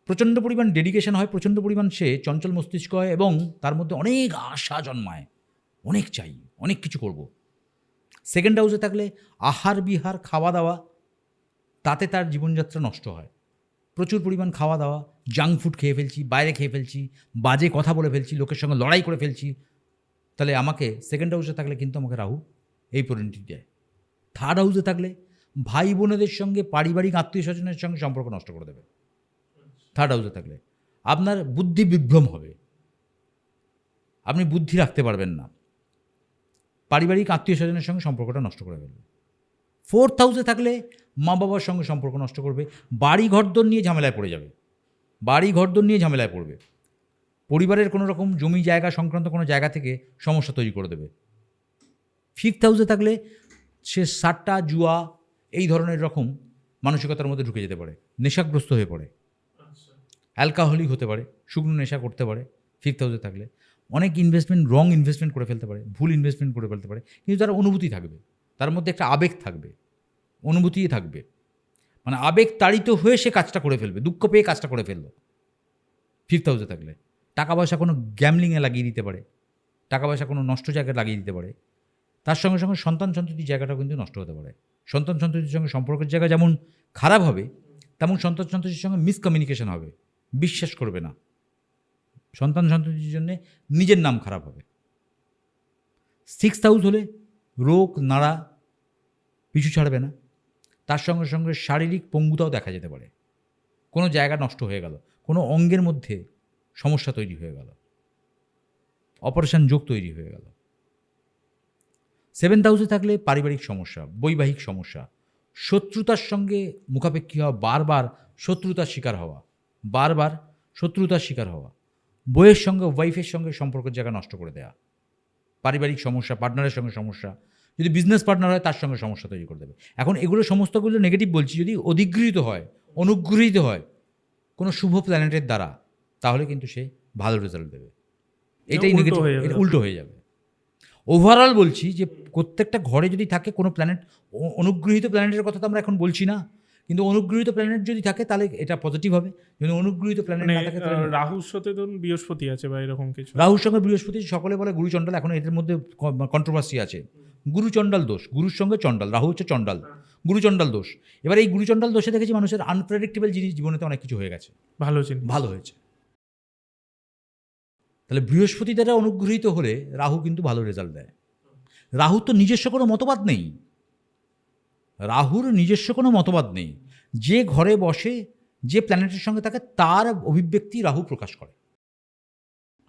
প্রচণ্ড পরিমাণ ডেডিকেশন হয়, প্রচণ্ড পরিমাণ সে চঞ্চল মস্তিষ্ক হয় এবং তার মধ্যে অনেক আশা জন্মায়, অনেক চাই, অনেক কিছু করব। সেকেন্ড হাউসে থাকলে আহার বিহার, খাওয়া দাওয়া, তাতে তার জীবনযাত্রা নষ্ট হয়। প্রচুর পরিমাণ খাওয়া দাওয়া, জাঙ্ক ফুড খেয়ে ফেলছি, বাইরে খেয়ে ফেলছি, বাজে কথা বলে ফেলছি, লোকের সঙ্গে লড়াই করে ফেলছি। তাহলে আমাকে সেকেন্ড হাউসে থাকলে কিন্তু আমাকে রাহু এই পরিণতি দেয়। থার্ড হাউসে থাকলে ভাই বোনেদের সঙ্গে, পারিবারিক আত্মীয় স্বজনের সঙ্গে সম্পর্ক নষ্ট করে দেবে। থার্ড হাউসে থাকলে আপনার বুদ্ধি বিভ্রম হবে, আপনি বুদ্ধি রাখতে পারবেন না, পারিবারিক আত্মীয় স্বজনের সঙ্গে সম্পর্কটা নষ্ট করে ফেলবে। ফোর্থ হাউসে থাকলে মা বাবার সঙ্গে সম্পর্ক নষ্ট করবে, বাড়ি ঘরদোর নিয়ে ঝামেলায় পড়ে যাবে, বাড়ি ঘরদোর নিয়ে ঝামেলায় পড়বে, পরিবারের কোনো রকম জমি জায়গা সংক্রান্ত কোনো জায়গা থেকে সমস্যা তৈরি করে দেবে। ফিফথ হাউসে থাকলে সে সাট্টা, জুয়া, এই ধরনের রকম মানসিকতার মধ্যে ঢুকে যেতে পারে, নেশাগ্রস্ত হয়ে পড়ে, অ্যালকাহলিক হতে পারে, শুকনো নেশা করতে পারে। ফিফথ হাউসে থাকলে অনেক ইনভেস্টমেন্ট, রং ইনভেস্টমেন্ট করে ফেলতে পারে, ভুল ইনভেস্টমেন্ট করে ফেলতে পারে, কিন্তু তার অনুভূতি থাকবে, তার মধ্যে একটা আবেগ থাকবে, অনুভূতিই থাকবে, মানে আবেগ তাড়িত হয়ে সে কাজটা করে ফেলবে, দুঃখ পেয়ে কাজটা করে ফেলবে। ফিফথ হাউসে থাকলে টাকা পয়সা কোনো গ্যামলিংয়ে লাগিয়ে দিতে পারে, টাকা পয়সা কোনো নষ্ট জায়গায় লাগিয়ে দিতে পারে, তার সঙ্গে সঙ্গে সন্তান সন্ততির জায়গাটাও কিন্তু নষ্ট হতে পারে। সন্তান সন্ততির সঙ্গে সম্পর্কের জায়গা যেমন খারাপ হবে, তেমন সন্তান সন্ততির সঙ্গে মিসকমিউনিকেশন হবে, বিশ্বাস করবে না, সন্তান সন্ততির জন্যে নিজের নাম খারাপ হবে। সিক্সথ হাউস হলে রোগ নাড়া পিছু ছাড়বে না, তার সঙ্গে সঙ্গে শারীরিক পঙ্গুতাও দেখা যেতে পারে, কোনো জায়গা নষ্ট হয়ে গেল, কোনো অঙ্গের মধ্যে সমস্যা তৈরি হয়ে গেল, অপারেশন যোগ তৈরি হয়ে গেল। 7th হাউসে থাকলে পারিবারিক সমস্যা, বৈবাহিক সমস্যা, শত্রুতার সঙ্গে মুখাপেক্ষি হওয়া, বারবার শত্রুতার শিকার হওয়া, বারবার শত্রুতার শিকার হওয়া, বইয়ের সঙ্গে ওয়াইফের সঙ্গে সম্পর্কের জায়গা নষ্ট করে দেওয়া, পারিবারিক সমস্যা, পার্টনারের সঙ্গে সমস্যা, যদি বিজনেস পার্টনার হয় তার সঙ্গে সমস্যা তৈরি করে দেবে। এখন এগুলো সমস্তগুলো নেগেটিভ বলছি, যদি অধিগৃহীত হয়, অনুগৃহীত হয় কোনো শুভ প্ল্যানেটের দ্বারা, তাহলে কিন্তু সে ভালো রেজাল্ট দেবে। এটাই উল্টো নেগেটিভ, হয়ে যাবে। এটা উল্টো হয়ে যাবে। ওভারঅল বলছি যে প্রত্যেকটা ঘরে যদি থাকে কোনো প্ল্যানেট, অনুগৃহীত প্ল্যানেটের কথা তো আমরা এখন বলছি না, কিন্তু অনুগৃহীত প্ল্যানেট যদি থাকে তাহলে এটা পজিটিভ হবে। যদি অনুগৃহীত প্ল্যানেট মানে না থাকে তাহলে রাহুর সাথে ধরুন বৃহস্পতি আছে বা এরকম কিছু। রাহুর সঙ্গে বৃহস্পতি, সকলে বলে গুরুচণ্ডাল, এখন এদের মধ্যে কন্ট্রোভার্সি আছে। গুরুচণ্ডাল দোষ, গুরুর সঙ্গে চণ্ডাল, রাহু হচ্ছে চণ্ডাল, গুরুচণ্ডাল দোষ। এবার এই গুরুচণ্ডাল দোষে দেখেছি মানুষের আনপ্রেডিক্টেবল জিনিস জীবনেতে অনেক কিছু হয়ে গেছে, ভালো জিনিস। ভালো হয়েছে। তাহলে বৃহস্পতি দ্বারা অনুগৃহীত হলে রাহু কিন্তু ভালো রেজাল্ট দেয়। রাহুর তো নিজস্ব কোনো মতবাদ নেই, রাহুর নিজস্ব কোনো মতবাদ নেই। যে ঘরে বসে, যে প্ল্যানেটের সঙ্গে থাকে, তার অভিব্যক্তি রাহু প্রকাশ করে।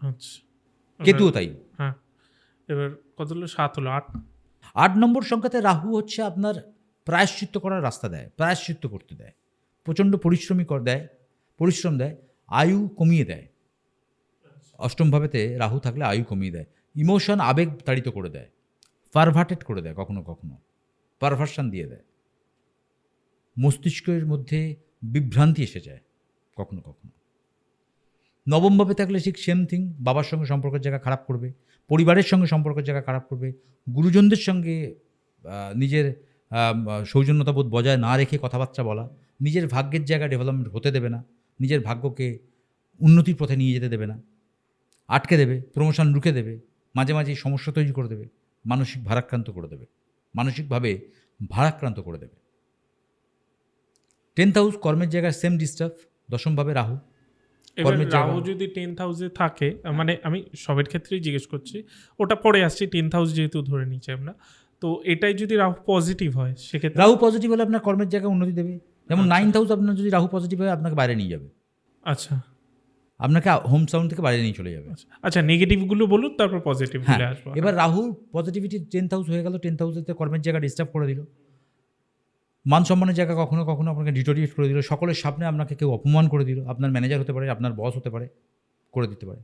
আচ্ছা, কেতুও তাই। হ্যাঁ, এবার কত হলো? 7 হলো, 8। 8 নম্বর সংখ্যাতে রাহু হচ্ছে আপনার প্রায়শ্চিত্ত করার রাস্তা দেয়, প্রায়শ্চিত্ত করতে দেয়, প্রচণ্ড পরিশ্রম দেয়, আয়ু কমিয়ে দেয়। অষ্টম ভাবেতে রাহু থাকলে আয়ু কমিয়ে দেয়, ইমোশন, আবেগ তাড়িত করে দেয়, পারভার্টেড করে দেয়, কখনো কখনো পারভার্সন দিয়ে দেয়, মস্তিষ্কের মধ্যে বিভ্রান্তি এসে যায় কখনো কখনো। নবমভাবে থাকলে ঠিক সেম থিং, বাবার সঙ্গে সম্পর্কের জায়গা খারাপ করবে, পরিবারের সঙ্গে সম্পর্কের জায়গা খারাপ করবে, গুরুজনদের সঙ্গে নিজের সৌজন্যতাবোধ বজায় না রেখে কথাবার্তা বলা, নিজের ভাগ্যের জায়গা ডেভেলপমেন্ট হতে দেবে না, নিজের ভাগ্যকে উন্নতির পথে নিয়ে যেতে দেবে না, আটকে দেবে, প্রমোশন রুখে দেবে, মাঝে মাঝে সমস্যা তৈরি করে দেবে, মানসিক ভারাক্রান্ত করে দেবে, মানসিকভাবে ভারাক্রান্ত করে দেবে। 10th হাউস কর্মের জায়গায় সেম ডিস্টার্ব, দশমভাবে রাহু। এবার কর্মের জায়গা- রাহু যদি 10th হাউসে থাকে, মানে আমি সবের ক্ষেত্রেই জিজ্ঞেস করছি, ওটা পরে আসছি, 10th হাউস যেহেতু ধরে নিচ্ছি আমরা, তো এটাই যদি রাহু পজিটিভ হয় সেক্ষেত্রে রাহু পজিটিভ হলে আপনার কর্মের জায়গায় উন্নতি দেবে। যেমন 9th হাউস আপনার যদি রাহু পজিটিভ হয়, আপনাকে বাইরে নিয়ে যাবে, আচ্ছা আপনাকে হোম সাউন্ড থেকে বাইরে নিয়ে চলে যাবে। আচ্ছা, নেগেটিভগুলো বলুন, তারপর পজিটিভ হ্যাঁ, গুলো আসবো। এবার রাহু পজিটিভিটি 10th হাউস হয়ে গেল, 10th হাউসেতে কর্মের জায়গা ডিস্টার্ব করে দিল, মান সম্মানের জায়গা কখনো কখনো আপনাকে ডিটোরিয়েট করে দিল, সকলের সামনে আপনাকে কেউ অপমান করে দিল, আপনার ম্যানেজার হতে পারে, আপনার বস হতে পারে, করে দিতে পারে।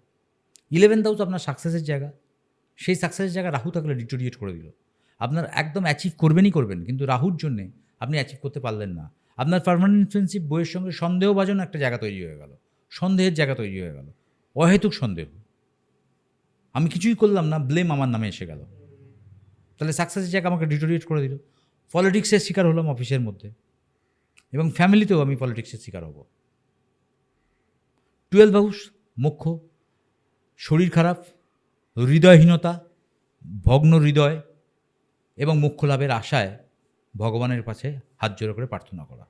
11th হাউস আপনার সাকসেসের জায়গা, সেই সাকসেসের জায়গা রাহু থাকলে ডিটোরিয়েট করে দিল। আপনার একদম অ্যাচিভ করবেন, কিন্তু রাহুর জন্যে আপনি অ্যাচিভ করতে পারলেন না। আপনার পার্মানেন্ট ফ্রেন্ডশিপ বইয়ের সঙ্গে সন্দেহভাজন একটা জায়গা তৈরি হয়ে গেল, সন্দেহের জায়গা তৈরি হয়ে গেল, অহেতুক সন্দেহ, আমি কিছুই করলাম না, ব্লেম আমার নামে এসে গেল, তাহলে সাকসেসের জায়গা আমাকে ডিটোরিয়েট করে দিল। পলিটিক্সের শিকার হলাম অফিসের মধ্যে, এবং ফ্যামিলিতেও আমি পলিটিক্সের শিকার হব। 12 হাউস মুখ্য, শরীর খারাপ, হৃদয়হীনতা, ভগ্ন হৃদয় এবং মোক্ষ লাভের আশায় ভগবানের কাছে হাত জোড়ো করে প্রার্থনা করা।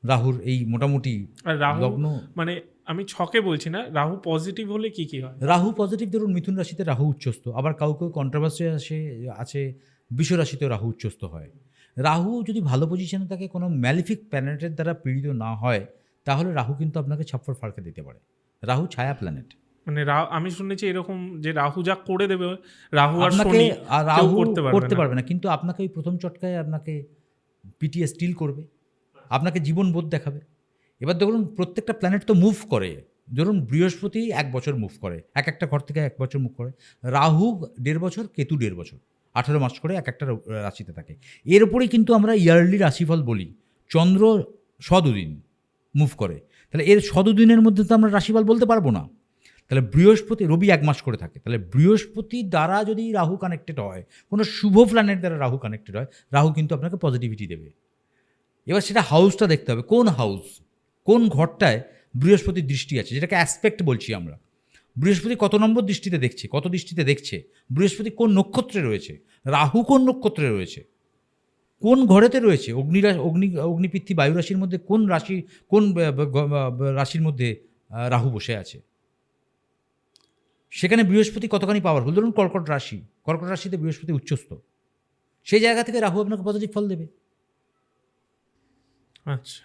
রাহুর এই মোটামুটি আর রাহু লগ্ন, মানে আমি ছকে বলছি না, রাহু পজিটিভ হলে কি কি হয়? রাহু পজিটিভ ধরুন মিথুন রাশিতে রাহু উচ্চস্থ, আবার কাউকে কন্ট্রোভার্সি আছে বৃষ রাশিতেও রাহু উচ্চস্থ হয়। রাহু যদি ভালো পজিশনে থাকে, কোনো ম্যালিফিক প্ল্যানেটের দ্বারা পীড়িত না হয়, তাহলে রাহু কিন্তু আপনাকে ছাপ্পর ফাড়কে দিতে পারে। রাহু ছায়া প্ল্যানেট, মানে আমি শুনেছি এরকম যে রাহু যা করে দেবে, রাহু আর আপনাকে শনি রাহু কেউ করতে পারবে না, কিন্তু আপনাকে ওই প্রথম চটকায় আপনাকে পিটিয়ে স্টিল করবে, আপনাকে জীবনবোধ দেখাবে। এবার ধরুন প্রত্যেকটা প্ল্যানেট তো মুভ করে, ধরুন বৃহস্পতি 1 বছর মুভ করে, একটা ঘর থেকে 1 বছর মুভ করে, রাহু 1.5 বছর, কেতু 1.5 বছর, 18 মাস করে একটা রাশিতে থাকে। এর উপরেই কিন্তু আমরা ইয়ারলি রাশিফল বলি। চন্দ্র 100 দিন মুভ করে, তাহলে এর 100 দিনের মধ্যে তো আমরা রাশিফল বলতে পারবো না। তাহলে বৃহস্পতি, রবি 1 মাস করে থাকে, তাহলে বৃহস্পতি দ্বারা যদি রাহু কানেক্টেড হয়, কোনো শুভ প্ল্যানেট দ্বারা রাহু কানেক্টেড হয়, রাহু কিন্তু আপনাকে পজিটিভিটি দেবে। এবার সেটা হাউসটা দেখতে হবে, কোন হাউস, কোন ঘরটায় বৃহস্পতির দৃষ্টি আছে, যেটাকে অ্যাসপেক্ট বলছি আমরা। বৃহস্পতি কত নম্বর দৃষ্টিতে দেখছে, কত দৃষ্টিতে দেখছে, বৃহস্পতি কোন নক্ষত্রে রয়েছে, রাহু কোন নক্ষত্রে রয়েছে, কোন ঘরেতে রয়েছে, অগ্নিপৃথ্বী বায়ু রাশির মধ্যে কোন রাশি, কোন রাশির মধ্যে রাহু বসে আছে, সেখানে বৃহস্পতি কতখানি পাওয়ারফুল। ধরুন কর্কট রাশিতে বৃহস্পতি উচ্চস্থ, সেই জায়গা থেকে রাহু আপনাকে পজিটিভ ফল দেবে। আচ্ছা,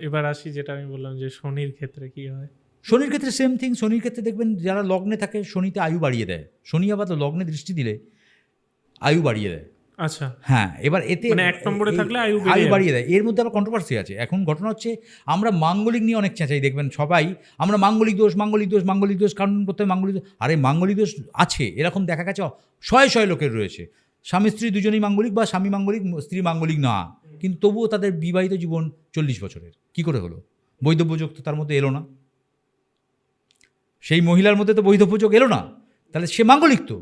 এবার আসি যেটা আমি বললাম যে শনির ক্ষেত্রে কি হয়। শনির ক্ষেত্রে সেম থিং। শনির ক্ষেত্রে দেখবেন যারা লগ্নে থাকে শনিতে আয়ু বাড়িয়ে দেয়। শনি আবার তো লগ্নে দৃষ্টি দিলে আয়ু বাড়িয়ে দেয়। আচ্ছা, হ্যাঁ, এবার এতে মানে 1 নম্বরে থাকলে আয়ু বাড়িয়ে দেয়। এর মধ্যে আবার কন্ট্রোভার্সি আছে। এখন ঘটনা হচ্ছে আমরা মাঙ্গলিক নিয়ে অনেক চেঁচাই, দেখবেন সবাই আমরা মাঙ্গলিক দোষ কারণ করতে মাঙ্গলিক দোষ। আরে মাঙ্গলিক দোষ আছে, এরকম দেখা গেছে শয়ে শয়ে লোকের রয়েছে, স্বামী স্ত্রী দুজনেই মাঙ্গলিক বা স্বামী মাঙ্গলিক স্ত্রী মাঙ্গলিক না, কিন্তু তবুও তাদের বিবাহিত জীবন 40 বছরের। কি করে হলো? বৈধব্য যোগ তো তার মধ্যে এলো না, সেই মহিলার মধ্যে তো বৈধব্য যোগ এলো না, তাহলে সে মাঙ্গলিক তো।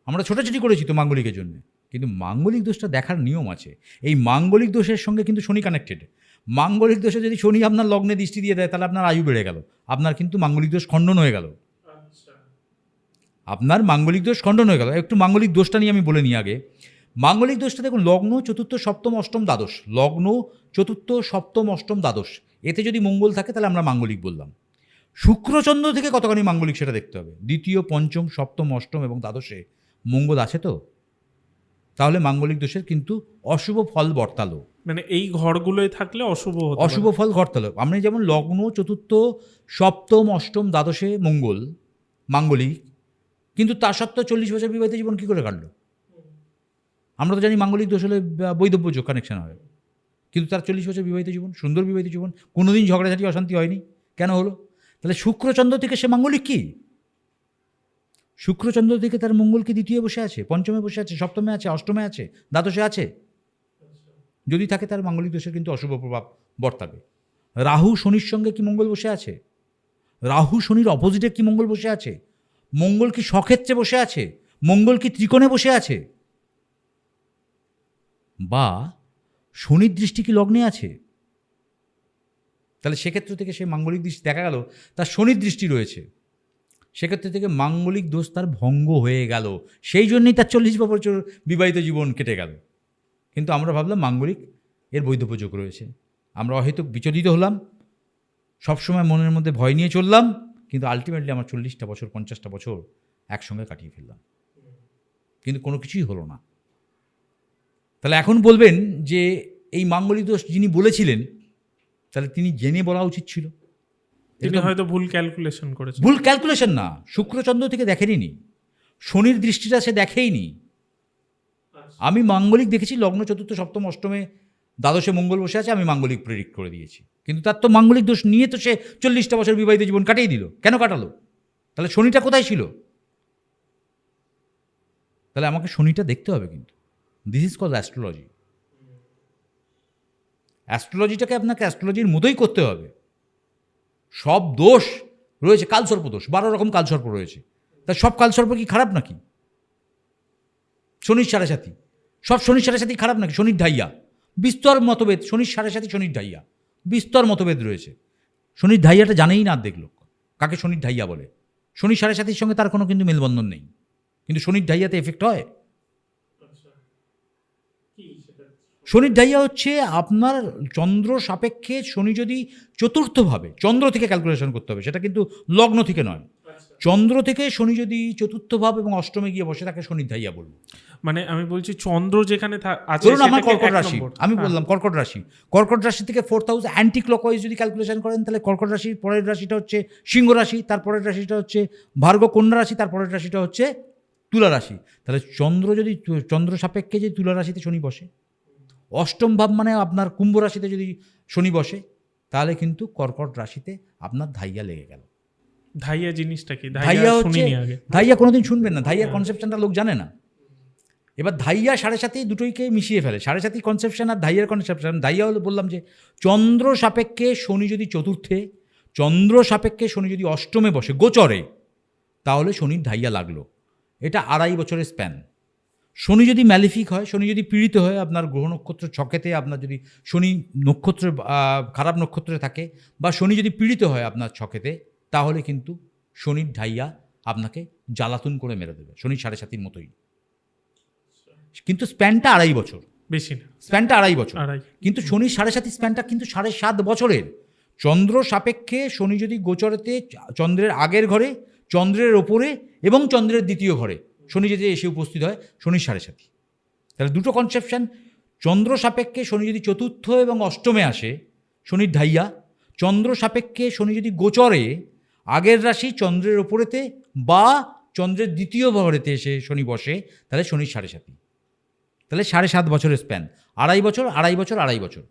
আমরা ছোটাছুটি করেছি তো মাঙ্গলিকের জন্য, কিন্তু মাঙ্গলিক দোষটা দেখার নিয়ম আছে। এই মাঙ্গলিক দোষের সঙ্গে কিন্তু শনি কানেক্টেড। মাঙ্গলিক দোষে যদি শনি আপনার লগ্নে দৃষ্টি দিয়ে দেয় তাহলে আপনার আয়ু বেড়ে গেল, আপনার কিন্তু মাঙ্গলিক দোষ খণ্ডন হয়ে গেল। আপনার মাঙ্গলিক দোষ খণ্ডন হয়ে গেল। একটু মাঙ্গলিক দোষটা নিয়ে আমি বলে নিই আগে। মাঙ্গলিক দোষটা দেখুন, লগ্ন চতুর্থ সপ্তম অষ্টম দ্বাদশ, লগ্ন চতুর্থ সপ্তম অষ্টম দ্বাদশ, এতে যদি মঙ্গল থাকে তাহলে আমরা মাঙ্গলিক বললাম। শুক্রচন্দ্র থেকে কতখানি মাঙ্গলিক সেটা দেখতে হবে। দ্বিতীয় পঞ্চম সপ্তম অষ্টম এবং দ্বাদশে মঙ্গল আছে তো, তাহলে মাঙ্গলিক দোষের কিন্তু অশুভ ফল বর্তালো। মানে এই ঘরগুলোয় থাকলে অশুভ ফল ঘটতালো। আমরা যেমন লগ্ন চতুর্থ সপ্তম অষ্টম দ্বাদশে মঙ্গল মাঙ্গলিক, কিন্তু তা সত্ত্বেও 40 বছর বিবাহিত জীবন কী করে কাটলো? আমরা তো জানি মাঙ্গলিক দোষ হলে বৈধব্য যোগ কানেকশন হয়, কিন্তু তার 40 বছর বিবাহিত জীবন, সুন্দর বিবাহিত জীবন, কোনোদিন ঝগড়াঝাটি অশান্তি হয়নি। কেন হলো? তাহলে শুক্রচন্দ্র থেকে সে মাঙ্গলিক কি? শুক্রচন্দ্র থেকে তার মঙ্গল কি দ্বিতীয় বসে আছে, পঞ্চমে বসে আছে, সপ্তমে আছে, অষ্টমে আছে, দ্বাদশে আছে? যদি থাকে তার মাঙ্গলিক দোষের কিন্তু অশুভ প্রভাব বর্তাবে। রাহু শনির সঙ্গে কি মঙ্গল বসে আছে? রাহু শনির অপোজিটে কি মঙ্গল বসে আছে? মঙ্গল কি স্বক্ষেত্রে বসে আছে? মঙ্গল কি ত্রিকোণে বসে আছে? বা শনির দৃষ্টি কি লগ্নে আছে? তাহলে সেক্ষেত্র থেকে সে মাঙ্গলিক দৃষ্টি দেখা গেল তার শনির দৃষ্টি রয়েছে, সেক্ষেত্রে থেকে মাঙ্গলিক দোষ তার ভঙ্গ হয়ে গেল। সেই জন্যই তার 40 বছর বিবাহিত জীবন কেটে গেল। কিন্তু আমরা ভাবলাম মাঙ্গলিক এর বৈধব্য যোগ রয়েছে, আমরা হয়তো বিচলিত হলাম, সবসময় মনের মধ্যে ভয় নিয়ে চললাম, কিন্তু আলটিমেটলি আমার 40টা বছর 50টা বছর একসঙ্গে কাটিয়ে ফেললাম, কিন্তু কোনো কিছুই হলো না। তাহলে এখন বলবেন যে এই মাঙ্গলিক দোষ যিনি বলেছিলেন তাহলে তিনি জেনে বলা উচিত ছিল। তিনি হয়তো ভুল ক্যালকুলেশন করেছেন। ভুল ক্যালকুলেশন না, শুক্রচন্দ্র থেকে দেখেনি, শনির দৃষ্টিটা সে দেখেইনি। আমি মাঙ্গলিক দেখেছি লগ্ন চতুর্থ সপ্তম অষ্টমে দ্বাদশে মঙ্গল বসে আছে, আমি মাঙ্গলিক প্রেডিক্ট করে দিয়েছি, কিন্তু তার তো মাঙ্গলিক দোষ নিয়ে তো সে 40টা বছর বিবাহিত জীবন কাটিয়ে দিল। কেন কাটালো? তাহলে শনিটা কোথায় ছিল? তাহলে আমাকে শনিটা দেখতে হবে। কিন্তু দিস ইজ কল্ড অ্যাস্ট্রোলজি। অ্যাস্ট্রোলজিটাকে আপনাকে অ্যাস্ট্রোলজির মতোই করতে হবে। সব দোষ রয়েছে, কালসর্প দোষ 12 রকম কালসর্প রয়েছে, তা সব কালসর্প কি খারাপ নাকি? শনির সাড়ে সাথী, সব শনির সাড়ে সাথী খারাপ নাকি? শনির ঢাইয়া বিস্তর মতভেদ, শনির সাড়ে সাথী শনির ঢাইয়া বিস্তর মতভেদ রয়েছে। শনির ঢাইয়াটা জানেই না অর্ধেক লোক কাকে শনির ঢাইয়া বলে। শনির সাড়ে সাথীর সঙ্গে তার কোনো কিন্তু মেলবন্ধন নেই, কিন্তু শনির ঢাইয়াতে এফেক্ট হয়। শনির ঢাইয়া হচ্ছে আপনার চন্দ্র সাপেক্ষে শনি যদি চতুর্থভাবে, চন্দ্র থেকে ক্যালকুলেশন করতে হবে, সেটা কিন্তু লগ্ন থেকে নয়, চন্দ্র থেকে শনি যদি চতুর্থ ভাব এবং অষ্টমে গিয়ে বসে তাকে শনির ঢাইয়া বলবো। মানে আমি বলছি চন্দ্র যেখানে আছে, ধরুন আমার কর্কট রাশি, আমি বললাম কর্কট রাশি, কর্কট রাশি থেকে 4th হাউস অ্যান্টি ক্লকওয়াইজ যদি ক্যালকুলেশন করেন তাহলে কর্কট রাশির পরের রাশিটা হচ্ছে সিংহ রাশি, তারপরের রাশিটা হচ্ছে ভার্গ কন্যা রাশি, তারপরের রাশিটা হচ্ছে তুলা রাশি। তাহলে চন্দ্র যদি চন্দ্র সাপেক্ষে যদি তুলা রাশিতে শনি বসে, অষ্টম ভাব মানে আপনার কুম্ভ রাশিতে যদি শনি বসে, তাহলে কিন্তু কর্কট রাশিতে আপনার ধাইয়া লেগে গেল। ধাইয়া জিনিসটা কি? ধাইয়া হচ্ছে, ধাইয়া কোনোদিন শুনবেন না, ধাইয়ার কনসেপশনটা লোক জানে না। এবার ধাইয়া সাড়ে সাথে দুটোইকে মিশিয়ে ফেলে, সাড়ে সাথী কনসেপশন আর ধাইয়ার কনসেপশন। ধাইয়া হলো বললাম যে চন্দ্র সাপেক্ষে শনি যদি চতুর্থে, চন্দ্র সাপেক্ষে শনি যদি অষ্টমে বসে গোচরে, তাহলে শনির ধাইয়া লাগলো। এটা 2.5 বছরের স্প্যান। শনি যদি ম্যালিফিক হয়, শনি যদি পীড়িত হয়, আপনার গ্রহ নক্ষত্র ছকেতে আপনার যদি শনি নক্ষত্র খারাপ নক্ষত্রে থাকে, বা শনি যদি পীড়িত হয় আপনার ছকেতে, তাহলে কিন্তু শনির ঢাইয়া আপনাকে জ্বালাতন করে মেরে দেবে, শনির সাড়ে সাথীর মতোই। কিন্তু স্প্যানটা 2.5 বছর, বেশি না, স্প্যানটা 2.5 বছর। কিন্তু শনির সাড়ে সাথী স্প্যানটা কিন্তু 7.5 বছরের। চন্দ্র সাপেক্ষে শনি যদি গোচরেতে চন্দ্রের আগের ঘরে, চন্দ্রের ওপরে এবং চন্দ্রের দ্বিতীয় ঘরে শনি যদি এসে উপস্থিত হয়, শনির সাড়ে সাথী। তাহলে দুটো কনসেপশন। চন্দ্র সাপেক্ষে শনি যদি চতুর্থ এবং অষ্টমে আসে, শনির ঢাইয়া, চন্দ্র সাপেক্ষে শনি যদি গোচরে আগের রাশি চন্দ্রের ওপরেতে বা চন্দ্রের দ্বিতীয় ঘরেতে এসে শনি বসে, তাহলে শনির 7.5, তাহলে 7.5 বছরের স্প্যান, 2.5 বছর 2.5 বছর 2.5 বছর।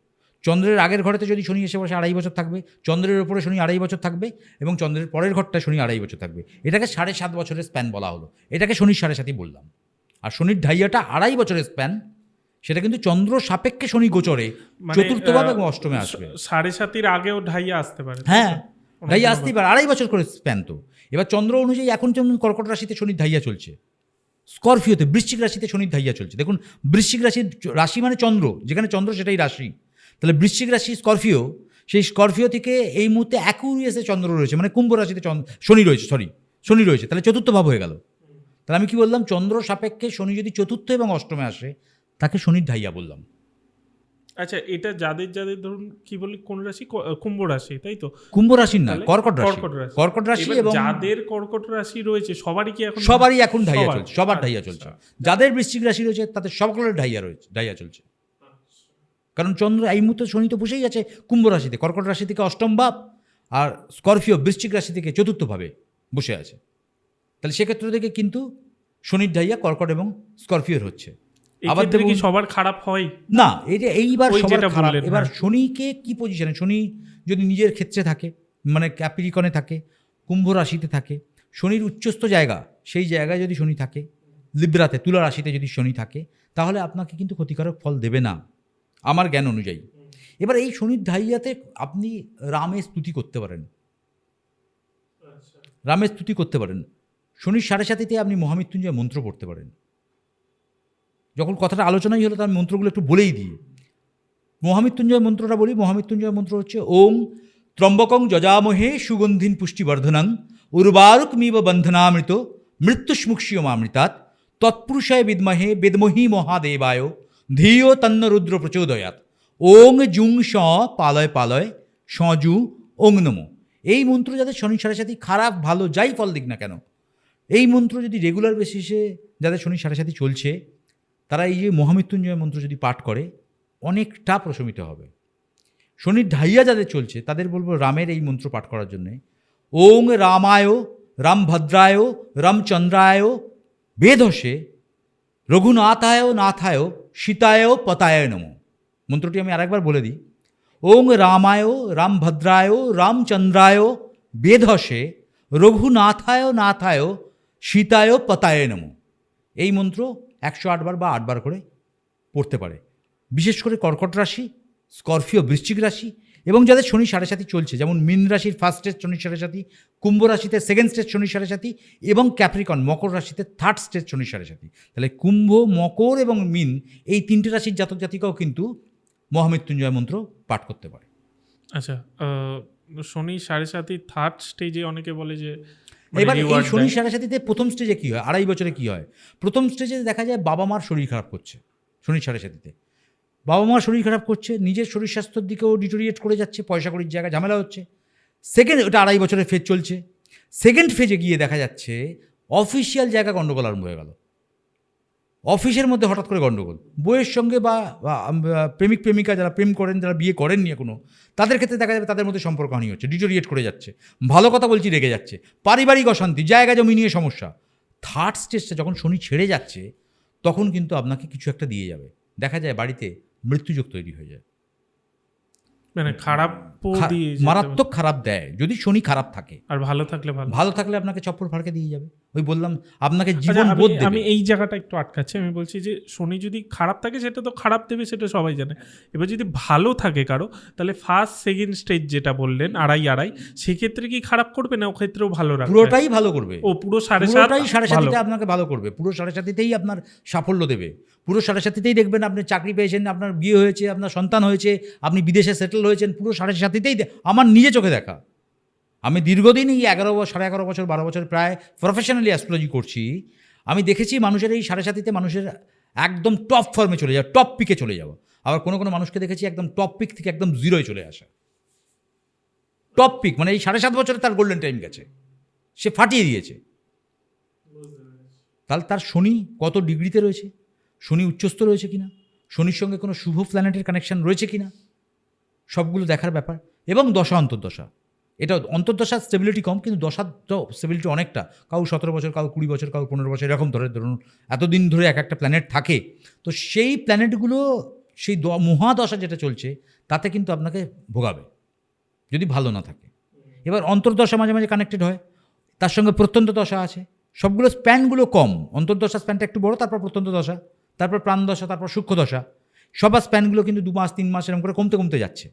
চন্দ্রের আগের ঘরেতে যদি শনি এসে বসে 2.5 বছর থাকবে, চন্দ্রের ওপরে শনি 2.5 বছর থাকবে, এবং চন্দ্রের পরের ঘরটা শনি 2.5 বছর থাকবে। এটাকে 7.5 বছরের স্প্যান বলা হলো, এটাকে শনির 7.5 বললাম। আর শনির ঢাইয়াটা 2.5 বছরের স্প্যান, সেটা কিন্তু চন্দ্র সাপেক্ষে শনি গোচরে চতুর্থ ভাব এবং অষ্টমে আসবে। 7.5-এর আগেও ঢাইয়া আসতে পারে। হ্যাঁ, ঢাইয়া আসতেই পারে, 2.5 বছর করে স্প্যান। তো এবার চন্দ্র অনুযায়ী এখন যেমন কর্কট রাশিতে শনির ঢাইয়া চলছে, স্করপিওতে বৃশ্চিক রাশিতে শনির ঢাইয়া চলছে। দেখুন, বৃশ্চিক রাশি মানে চন্দ্র, যেখানে চন্দ্র সেটাই রাশি। তাহলে বৃশ্চিক রাশি স্করপিও, সেই স্করপিও থেকে এই মুহূর্তে অ্যাকুরিয়াসে চন্দ্র রয়েছে, মানে কুম্ভ রাশিতে শনি রয়েছে, তাহলে চতুর্থ ভাব হয়ে গেল। তাহলে আমি কি বললাম, চন্দ্র সাপেক্ষে শনি যদি চতুর্থ এবং অষ্টমে আসে, তাকে শনির ঢাইয়া বললাম। আচ্ছা, এটা যাদের ধরুন কি বলি, কোন রাশি? কুম্ভ রাশি, তাই তো? কুম্ভ রাশির না, কর্কট রাশি। এবং যাদের কর্কট রাশি রয়েছে সবারই এখন ঢাইয়া চলছে, সবার ঢাইয়া চলছে। যাদের বৃশ্চিক রাশি রয়েছে তাদের সকলের ঢাইয়া চলছে। কারণ চন্দ্র এই মুহূর্তে শনি তো বসেই আছে কুম্ভ রাশিতে, কর্কট রাশি থেকে অষ্টম ভাব, আর স্করপিও বৃশ্চিক রাশি থেকে চতুর্থ ভাবে বসে আছে। তাহলে সেক্ষেত্রে থেকে কিন্তু শনির ঢাইয়া কর্কট এবং স্করপিওর হচ্ছে। আবার কি সবার খারাপ হয় না, এইবার সবার খারাপ। এবার শনিকে কি পজিশনে, শনি যদি নিজের ক্ষেত্রে থাকে, মানে ক্যাপ্রিকনে থাকে, কুম্ভ রাশিতে থাকে, শনির উচ্চস্থ জায়গা, সেই জায়গায় যদি শনি থাকে, লিব্রাতে তুলা রাশিতে যদি শনি থাকে, তাহলে আপনাকে কিন্তু ক্ষতিকারক ফল দেবে না, আমার জ্ঞান অনুযায়ী। এবার এই শনির ঢাইয়াতে আপনি রামের স্তুতি করতে পারেন, শনির 7.5-তে আপনি মহামৃত্যুঞ্জয় মন্ত্র পড়তে পারেন। যখন কথাটা আলোচনাই হলো, তার মন্ত্রগুলো একটু বলেই দিই। মহামৃত্যুঞ্জয় মন্ত্রটা বলি। মহামৃত্যুঞ্জয় মন্ত্র হচ্ছে ওং ত্রম্বকং যজামহে সুগন্ধিন পুষ্টিবর্ধনং উর্বারুকমিব বন্ধনামৃত মৃত্যুস্মুক্ষীয়মামৃতাৎ তৎপুরুষায় বিদ্মহে বেদমহি মহাদেবায় ধিয়ো তন্ন রুদ্র প্রচোদয়াৎ ওং জুং স পালয় পালয় সজু ওং নমো। এই মন্ত্র যাদের শনি 7.5 খারাপ ভালো যাই ফল দিক না কেন, এই মন্ত্র যদি রেগুলার বেসিসে যাদের শনি 7.5 চলছে, তারা এই যে মহামৃত্যুঞ্জয় মন্ত্র যদি পাঠ করে, অনেকটা প্রশমিত হবে। শনির ঢাইয়া যাদের চলছে, তাদের বলবো রামের এই মন্ত্র পাঠ করার জন্যে। ওং রামায় রামভদ্রায় রামচন্দ্রায় বেদসে রঘুনাথায় নাথায় সীতায় পতায় নমো। মন্ত্রটি আমি আরেকবার বলে দিই। ওং রামায় রামভদ্রায় রামচন্দ্রায় বেদসে রঘুনাথায় নাথায় সীতায় পতায় নমো। এই মন্ত্র 108 বার বা 8 বার করে পড়তে পারে। বিশেষ করে কর্কট রাশি, স্করপিও বৃশ্চিক রাশি, এবং যাদের শনি 7.5 চলছে, যেমন মীন রাশির ফার্স্ট স্টেজ শনি 7.5, কুম্ভ রাশিতে সেকেন্ড স্টেজ শনি 7.5, এবং ক্যাপ্রিকন মকর রাশিতে থার্ড স্টেজ শনি 7.5। তাহলে কুম্ভ, মকর এবং মীন এই 3টে রাশির জাতক জাতিকাও কিন্তু মহামৃত্যুঞ্জয় মন্ত্র পাঠ করতে পারে। আচ্ছা, শনি 7.5 থার্ড স্টেজে অনেকে বলে যে, এবার এই শনি 7.5-তে প্রথম স্টেজে কী হয়, 2.5 বছরে কী হয়? প্রথম স্টেজে দেখা যায় বাবা মার শরীর খারাপ করছে। শনি 7.5-তে বাবা মার শরীর খারাপ করছে, নিজের শরীর স্বাস্থ্যের দিকেও ডিটোরিয়েট করে যাচ্ছে, পয়সা কড়ির জায়গায় ঝামেলা হচ্ছে। সেকেন্ড, ওটা 2.5 বছরের ফেজ চলছে। সেকেন্ড ফেজে গিয়ে দেখা যাচ্ছে অফিসিয়াল জায়গা গণ্ডগোল আরম্ভ হয়ে গেল, অফিসের মধ্যে হঠাৎ করে গণ্ডগোল, বইয়ের সঙ্গে বা প্রেমিক প্রেমিকা যারা প্রেম করেন, যারা বিয়ে করেননি এখনো, তাদের ক্ষেত্রে দেখা যাবে তাদের মধ্যে সম্পর্কহানি হচ্ছে, ডিটোরিয়েট করে যাচ্ছে, ভালো কথা বলছি রেগে যাচ্ছে, পারিবারিক অশান্তি, জায়গা জমি নিয়ে সমস্যা। থার্ড স্টেজটা যখন শনি ছেড়ে যাচ্ছে, তখন কিন্তু আপনাকে কিছু একটা দিয়ে যাবে। দেখা যায় বাড়িতে মৃত্যুযোগ তৈরি হয়ে যায়, মানে খারাপ, মারাত্মক খারাপ দেয় যদি শনি খারাপ থাকে। আর ভালো থাকলে আপনাকে চপ্পল ফাড়কে দিয়ে যাবে। ওই বললাম আপনাকে জীবন বোধ দেবে। আমি এই জায়গাটা একটু আটকাচ্ছি, আমি বলছি যে শনি যদি খারাপ থাকে, সেটা তো খারাপ দেবে, সেটা সবাই জানে। এবার যদি ভালো থাকে কারো, তাহলে ফার্স্ট সেকেন্ড স্টেজ যেটা বললেন 2.5, সেক্ষেত্রে কি খারাপ করবে না, ও ক্ষেত্রেও ভালো রাখবে? পুরোটাই ভালো করবে। ও পুরো 7.5 আপনাকে ভালো করবে, পুরো 7.5-তেই আপনার সাফল্য দেবে। পুরো 7.5-তেই দেখবেন আপনি চাকরি পেয়েছেন, আপনার বিয়ে হয়েছে, আপনার সন্তান হয়েছে, আপনি বিদেশে সেটেল হয়েছেন, পুরো 7.5-তেই। আমার নিজে চোখে দেখা, আমি দীর্ঘদিন এই 11 বছর 12 বছর প্রায় প্রফেশনালি অ্যাস্ট্রোলজি করছি। আমি দেখেছি মানুষের এই 7.5-তে মানুষের একদম টপ ফর্মে চলে যাওয়া, টপ পিকে চলে যাওয়া। আবার কোনো মানুষকে দেখেছি একদম টপ পিক থেকে একদম জিরোয় চলে আসা। টপ পিক মানে এই 7.5 বছরে তার গোল্ডেন টাইম গেছে, সে ফাটিয়ে দিয়েছে। তাহলে তার শনি কত ডিগ্রিতে রয়েছে, শনি উচ্চস্থ রয়েছে কিনা, শনির সঙ্গে কোনো শুভ প্ল্যানেটের কানেকশন রয়েছে কিনা, সবগুলো দেখার ব্যাপার। এবং দশা অন্তর্দশা। এটা অন্তর্দশার স্টেবিলিটি কম, কিন্তু দশার তো স্টেবিলিটি অনেকটা। কাউ 17 বছর, কাউ 20 বছর, কাউ 15 বছর, এরকম ধরুন এতদিন ধরে এক একটা প্ল্যানেট থাকে। তো সেই প্ল্যানেটগুলো সেই মহাদশা যেটা চলছে তাতে কিন্তু আপনাকে ভোগাবে যদি ভালো না থাকে। এবার অন্তর্দশা মাঝে মাঝে কানেক্টেড হয়, তার সঙ্গে প্রত্যন্ত দশা আছে। সবগুলো স্প্যানগুলো কম, অন্তর্দশা স্প্যানটা একটু বড়, তারপর প্রত্যন্ত দশা, তারপর প্রাণদশা, তারপর সূক্ষ্ম দশা। সবার স্প্যানগুলো কিন্তু 2 মাস 3 মাস এরকম করে কমতে কমতে যাচ্ছে।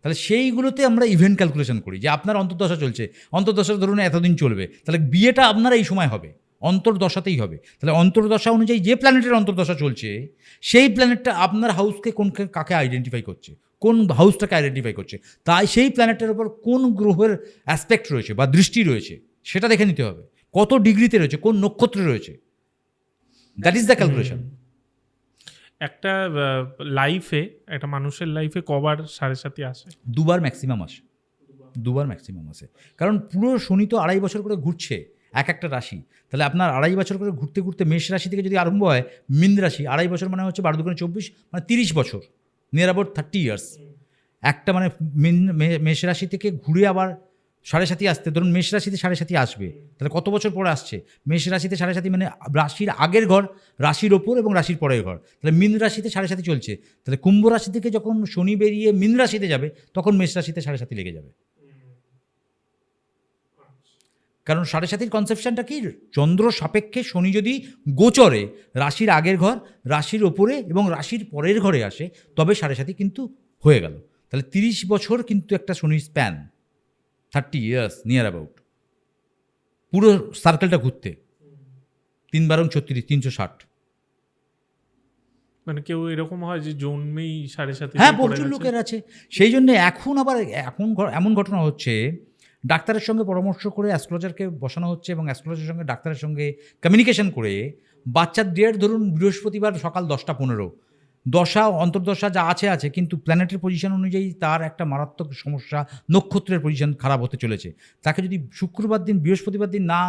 তাহলে সেইগুলোতে আমরা ইভেন্ট ক্যালকুলেশন করি যে আপনার অন্তর্দশা চলছে, অন্তর্দশা ধরুন এতদিন চলবে, তাহলে বিয়েটা আপনার এই সময় হবে, অন্তর্দশাতেই হবে। তাহলে অন্তর্দশা অনুযায়ী যে প্ল্যানেটের অন্তর্দশা চলছে সেই প্ল্যানেটটা আপনার হাউসকে কাকে আইডেন্টিফাই করছে, কোন হাউসটাকে আইডেন্টিফাই করছে, তাই সেই প্ল্যানেটের উপর কোন গ্রহের অ্যাসপেক্ট রয়েছে বা দৃষ্টি রয়েছে সেটা দেখে নিতে হবে, কত ডিগ্রিতে রয়েছে, কোন নক্ষত্রে রয়েছে। That is the calculation. একটা লাইফে, একটা মানুষের লাইফে কবার সাড়ে সাথী আসে? 2 বার ম্যাক্সিমাম আসে, 2 বার ম্যাক্সিমাম আসে। কারণ পুরো শনি তো 2.5 বছর করে ঘুরছে এক একটা রাশি। তাহলে আপনার 2.5 বছর করে ঘুরতে ঘুরতে মেষ রাশি থেকে যদি আরম্ভ হয়, মীন রাশি 2.5 বছর মানে হচ্ছে 12 দুগুণে 24, মানে 30 বছর, নিয়ার অ্যাবাউট 30 ইয়ার্স। একটা মানে মেষ রাশি থেকে ঘুরে আবার সাড়ে সাথী আসতে, ধরুন মেষ রাশিতে সাড়ে সাথী আসবে, তাহলে কত বছর পরে আসছে? মেষ রাশিতে সাড়ে সাথী মানে রাশির আগের ঘর, রাশির ওপর এবং রাশির পরের ঘর। তাহলে মীন রাশিতে সাড়ে সাথী চলছে, তাহলে কুম্ভ রাশি থেকে যখন শনি বেরিয়ে মীন রাশিতে যাবে তখন মেষ রাশিতে সাড়ে সাথী লেগে যাবে। কারণ সাড়ে সাথীর কনসেপশনটা কি, চন্দ্র সাপেক্ষে শনি যদি গোচরে রাশির আগের ঘর, রাশির ওপরে এবং রাশির পরের ঘরে আসে তবে সাড়ে সাথী কিন্তু হয়ে গেল। তাহলে 30 বছর কিন্তু একটা শনির স্প্যান, 30 ইয়ার্স নিয়ার অ্যাবাউট, পুরো সার্কেলটা ঘুরতে। 3 বারং 36, 360। মানে কেউ এরকম হয় যে জন্মেই সাড়ে সাথী? হ্যাঁ, প্রচুর লোকের আছে। সেই জন্য এখন আবার এমন ঘটনা হচ্ছে, ডাক্তারের সঙ্গে পরামর্শ করে অ্যাস্ট্রোলজারকে বসানো হচ্ছে এবং অ্যাস্ট্রোলজারের সঙ্গে ডাক্তারের সঙ্গে কমিউনিকেশন করে বাচ্চার ডেট ধরুন বৃহস্পতিবার সকাল 10টা 15, দশা অন্তর্দশা যা আছে, কিন্তু প্ল্যানেটের পজিশন অনুযায়ী তার একটা মারাত্মক সমস্যা, নক্ষত্রের পজিশন খারাপ হতে চলেছে। তাকে যদি শুক্রবার দিন, বৃহস্পতিবার দিন না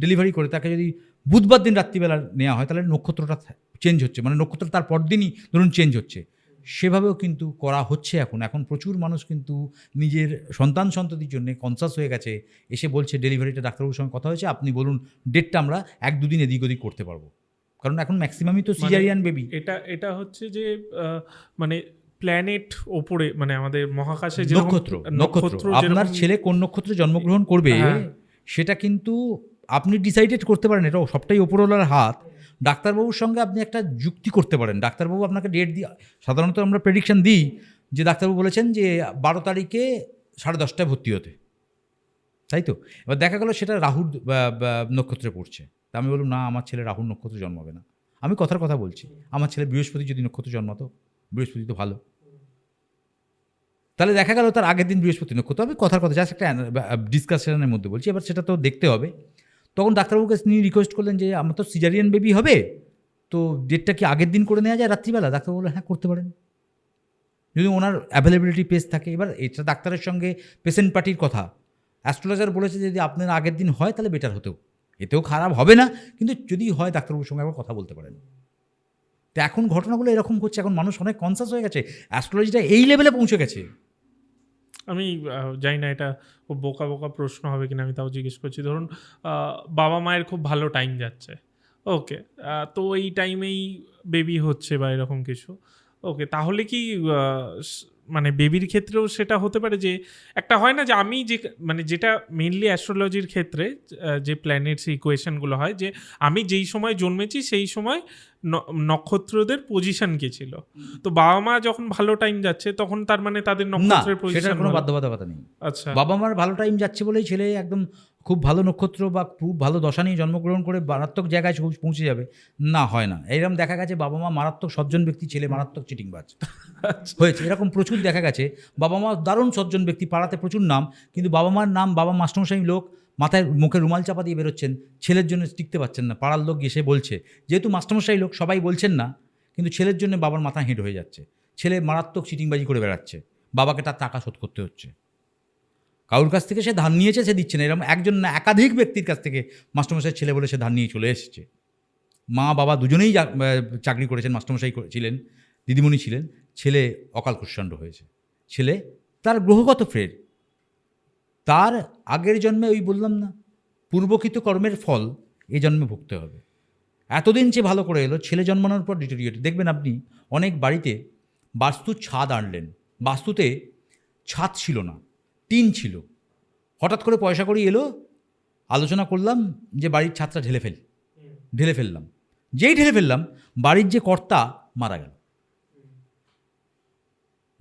ডেলিভারি করে তাকে যদি বুধবার দিন রাত্রিবেলা নেওয়া হয়, তাহলে নক্ষত্রটা চেঞ্জ হচ্ছে, মানে নক্ষত্র তার পরদিনই ধরুন চেঞ্জ হচ্ছে। সেভাবেও কিন্তু করা হচ্ছে। এখন প্রচুর মানুষ কিন্তু নিজের সন্ততির জন্য কনসাস হয়ে গেছে, এসে বলছে ডেলিভারিটা ডাক্তারবাবুর সঙ্গে কথা হয়েছে, আপনি বলুন ডেটটা, আমরা 1-2 দিন এদিক ওদিক করতে পারবো। কারণ এখন ম্যাক্সিমামই তো সিজারিয়ান বেবি। এটা হচ্ছে যে মানে প্ল্যানেট ওপরে, মানে আমাদের মহাকাশে যে নক্ষত্র আপনার ছেলে কোন নক্ষত্রে জন্মগ্রহণ করবে সেটা কিন্তু আপনি ডিসাইডেড করতে পারেন, এটা সবটাই ওপরওয়ালার হাত। ডাক্তারবাবুর সঙ্গে আপনি একটা যুক্তি করতে পারেন, ডাক্তারবাবু আপনাকে ডেট দিয়ে, সাধারণত আমরা প্রেডিকশন দিই যে ডাক্তারবাবু বলেছেন যে 12 তারিখে 10:30টায় ভর্তি হতে, তাই তো? এবার দেখা গেল সেটা রাহুর নক্ষত্রে পড়ছে, তা আমি বললাম না, আমার ছেলে রাহুর নক্ষত্রে জন্মাবে না। আমি কথার কথা বলছি, আমার ছেলে বৃহস্পতি যদি নক্ষত্রে জন্মাতো, বৃহস্পতি তো ভালো, তাহলে দেখা গেল তার আগের দিন বৃহস্পতি নক্ষত্র। আমি কথার কথা জাস্ট একটা ডিসকাশনের মধ্যে বলছি, এবার সেটা তো দেখতে হবে। তখন ডাক্তারবাবুকে তিনি রিকোয়েস্ট করলেন যে আমার তো সিজারিয়ান বেবি হবে, তো ডেটটা কি আগের দিন করে নেওয়া যায় রাত্রিবেলা? ডাক্তারবাবু বললেন হ্যাঁ করতে পারেন, যদি ওনার অ্যাভেলেবিলিটি পেস থাকে। এবার এটা ডাক্তারের সঙ্গে পেশেন্ট পার্টির কথা, অ্যাস্ট্রোলজার বলেছে যদি আপনার আগের দিন হয় তাহলে বেটার হতেও, এতেও খারাপ হবে না, কিন্তু যদি হয় ডাক্তারবাবুর সঙ্গে আবার কথা বলতে পারেন। তো এখন ঘটনাগুলো এরকম করছে, এখন মানুষ অনেক কনসাস হয়ে গেছে, অ্যাস্ট্রোলজিটা এই লেভেলে পৌঁছে গেছে। আমি জানি না এটা খুব বোকা বোকা প্রশ্ন হবে কিনা, আমি তাও জিজ্ঞেস করছি। ধরুন বাবা মায়ের খুব ভালো টাইম যাচ্ছে, ওকে, তো এই টাইমেই বেবি হচ্ছে বা এরকম কিছু, ওকে, তাহলে কি মানে বেবির ক্ষেত্রেও সেটা হতে পারে যে একটা হয় না যে আমি যে, মানে যেটা মেনলি অ্যাস্ট্রোলজির ক্ষেত্রে যে প্ল্যানেটস ইকুয়েশনগুলো হয় যে আমি যেই সময় জন্মেছি সেই সময় নক্ষত্রদের পজিশন কি ছিল, তো বাবা মা যখন ভালো টাইম যাচ্ছে তখন তার মানে তাদের নক্ষত্রের পজিশন, সেটার কোনো বাধ্যবাধকতা নেই। আচ্ছা, বাবা মার ভালো টাইম যাচ্ছে বলেই ছেলে একদম খুব ভালো নক্ষত্র বা খুব ভালো দশা নিয়ে জন্মগ্রহণ করে মারাত্মক জায়গায় পৌঁছে যাবে না, হয় না। এরকম দেখা গেছে বাবা মা মারাত্মক সজ্জন ব্যক্তি, ছেলে মারাত্মক চিটিংবাজ হয়েছে, এরকম প্রচুর দেখা গেছে। বাবা মা দারুণ সজ্জন ব্যক্তি, পাড়াতে প্রচুর নাম, কিন্তু বাবা মার নাম, বাবা মাস্টারমশাই লোক, মাথায় মুখে রুমাল চাপা দিয়ে বেরোচ্ছেন, ছেলের জন্য টিকতে পারছেন না। পাড়ার লোক এসে বলছে, যেহেতু মাস্টারমশাই লোক সবাই বলছেন না, কিন্তু ছেলের জন্য বাবার মাথা হেঁট হয়ে যাচ্ছে, ছেলে মারাত্মক চিটিংবাজি করে বেড়াচ্ছে, বাবাকে তার টাকা শোধ করতে হচ্ছে, কারোর কাছ থেকে সে ধার নিয়েছে সে দিচ্ছে না, এরকম একজন না একাধিক ব্যক্তির কাছ থেকে মাস্টারমশাই ছেলে বলে সে ধার নিয়ে চলে এসেছে। মা বাবা দুজনেই চাকরি করেছেন, মাস্টারমশাই ছিলেন, দিদিমণি ছিলেন, ছেলে অকাল কুষ্মাণ্ড হয়েছে, ছেলে তার গ্রহগত ফের, তার আগের জন্মে ওই বললাম না পূর্বকৃত কর্মের ফল এই জন্মে ভুগতে হবে। এতদিন যে ভালো করে এলো, ছেলে জন্মানোর পর ডিটোরিয়েট। দেখবেন আপনি অনেক বাড়িতে বাস্তু ছাদ আনলেন, বাস্তুতে ছাদ ছিল না, টিন ছিল, হঠাৎ করে পয়সা করি এলো, আলোচনা করলাম যে বাড়ির ছাদটা ঢেলে ফেললাম। যেই ঢেলে ফেললাম বাড়ির যে কর্তা মারা গেল।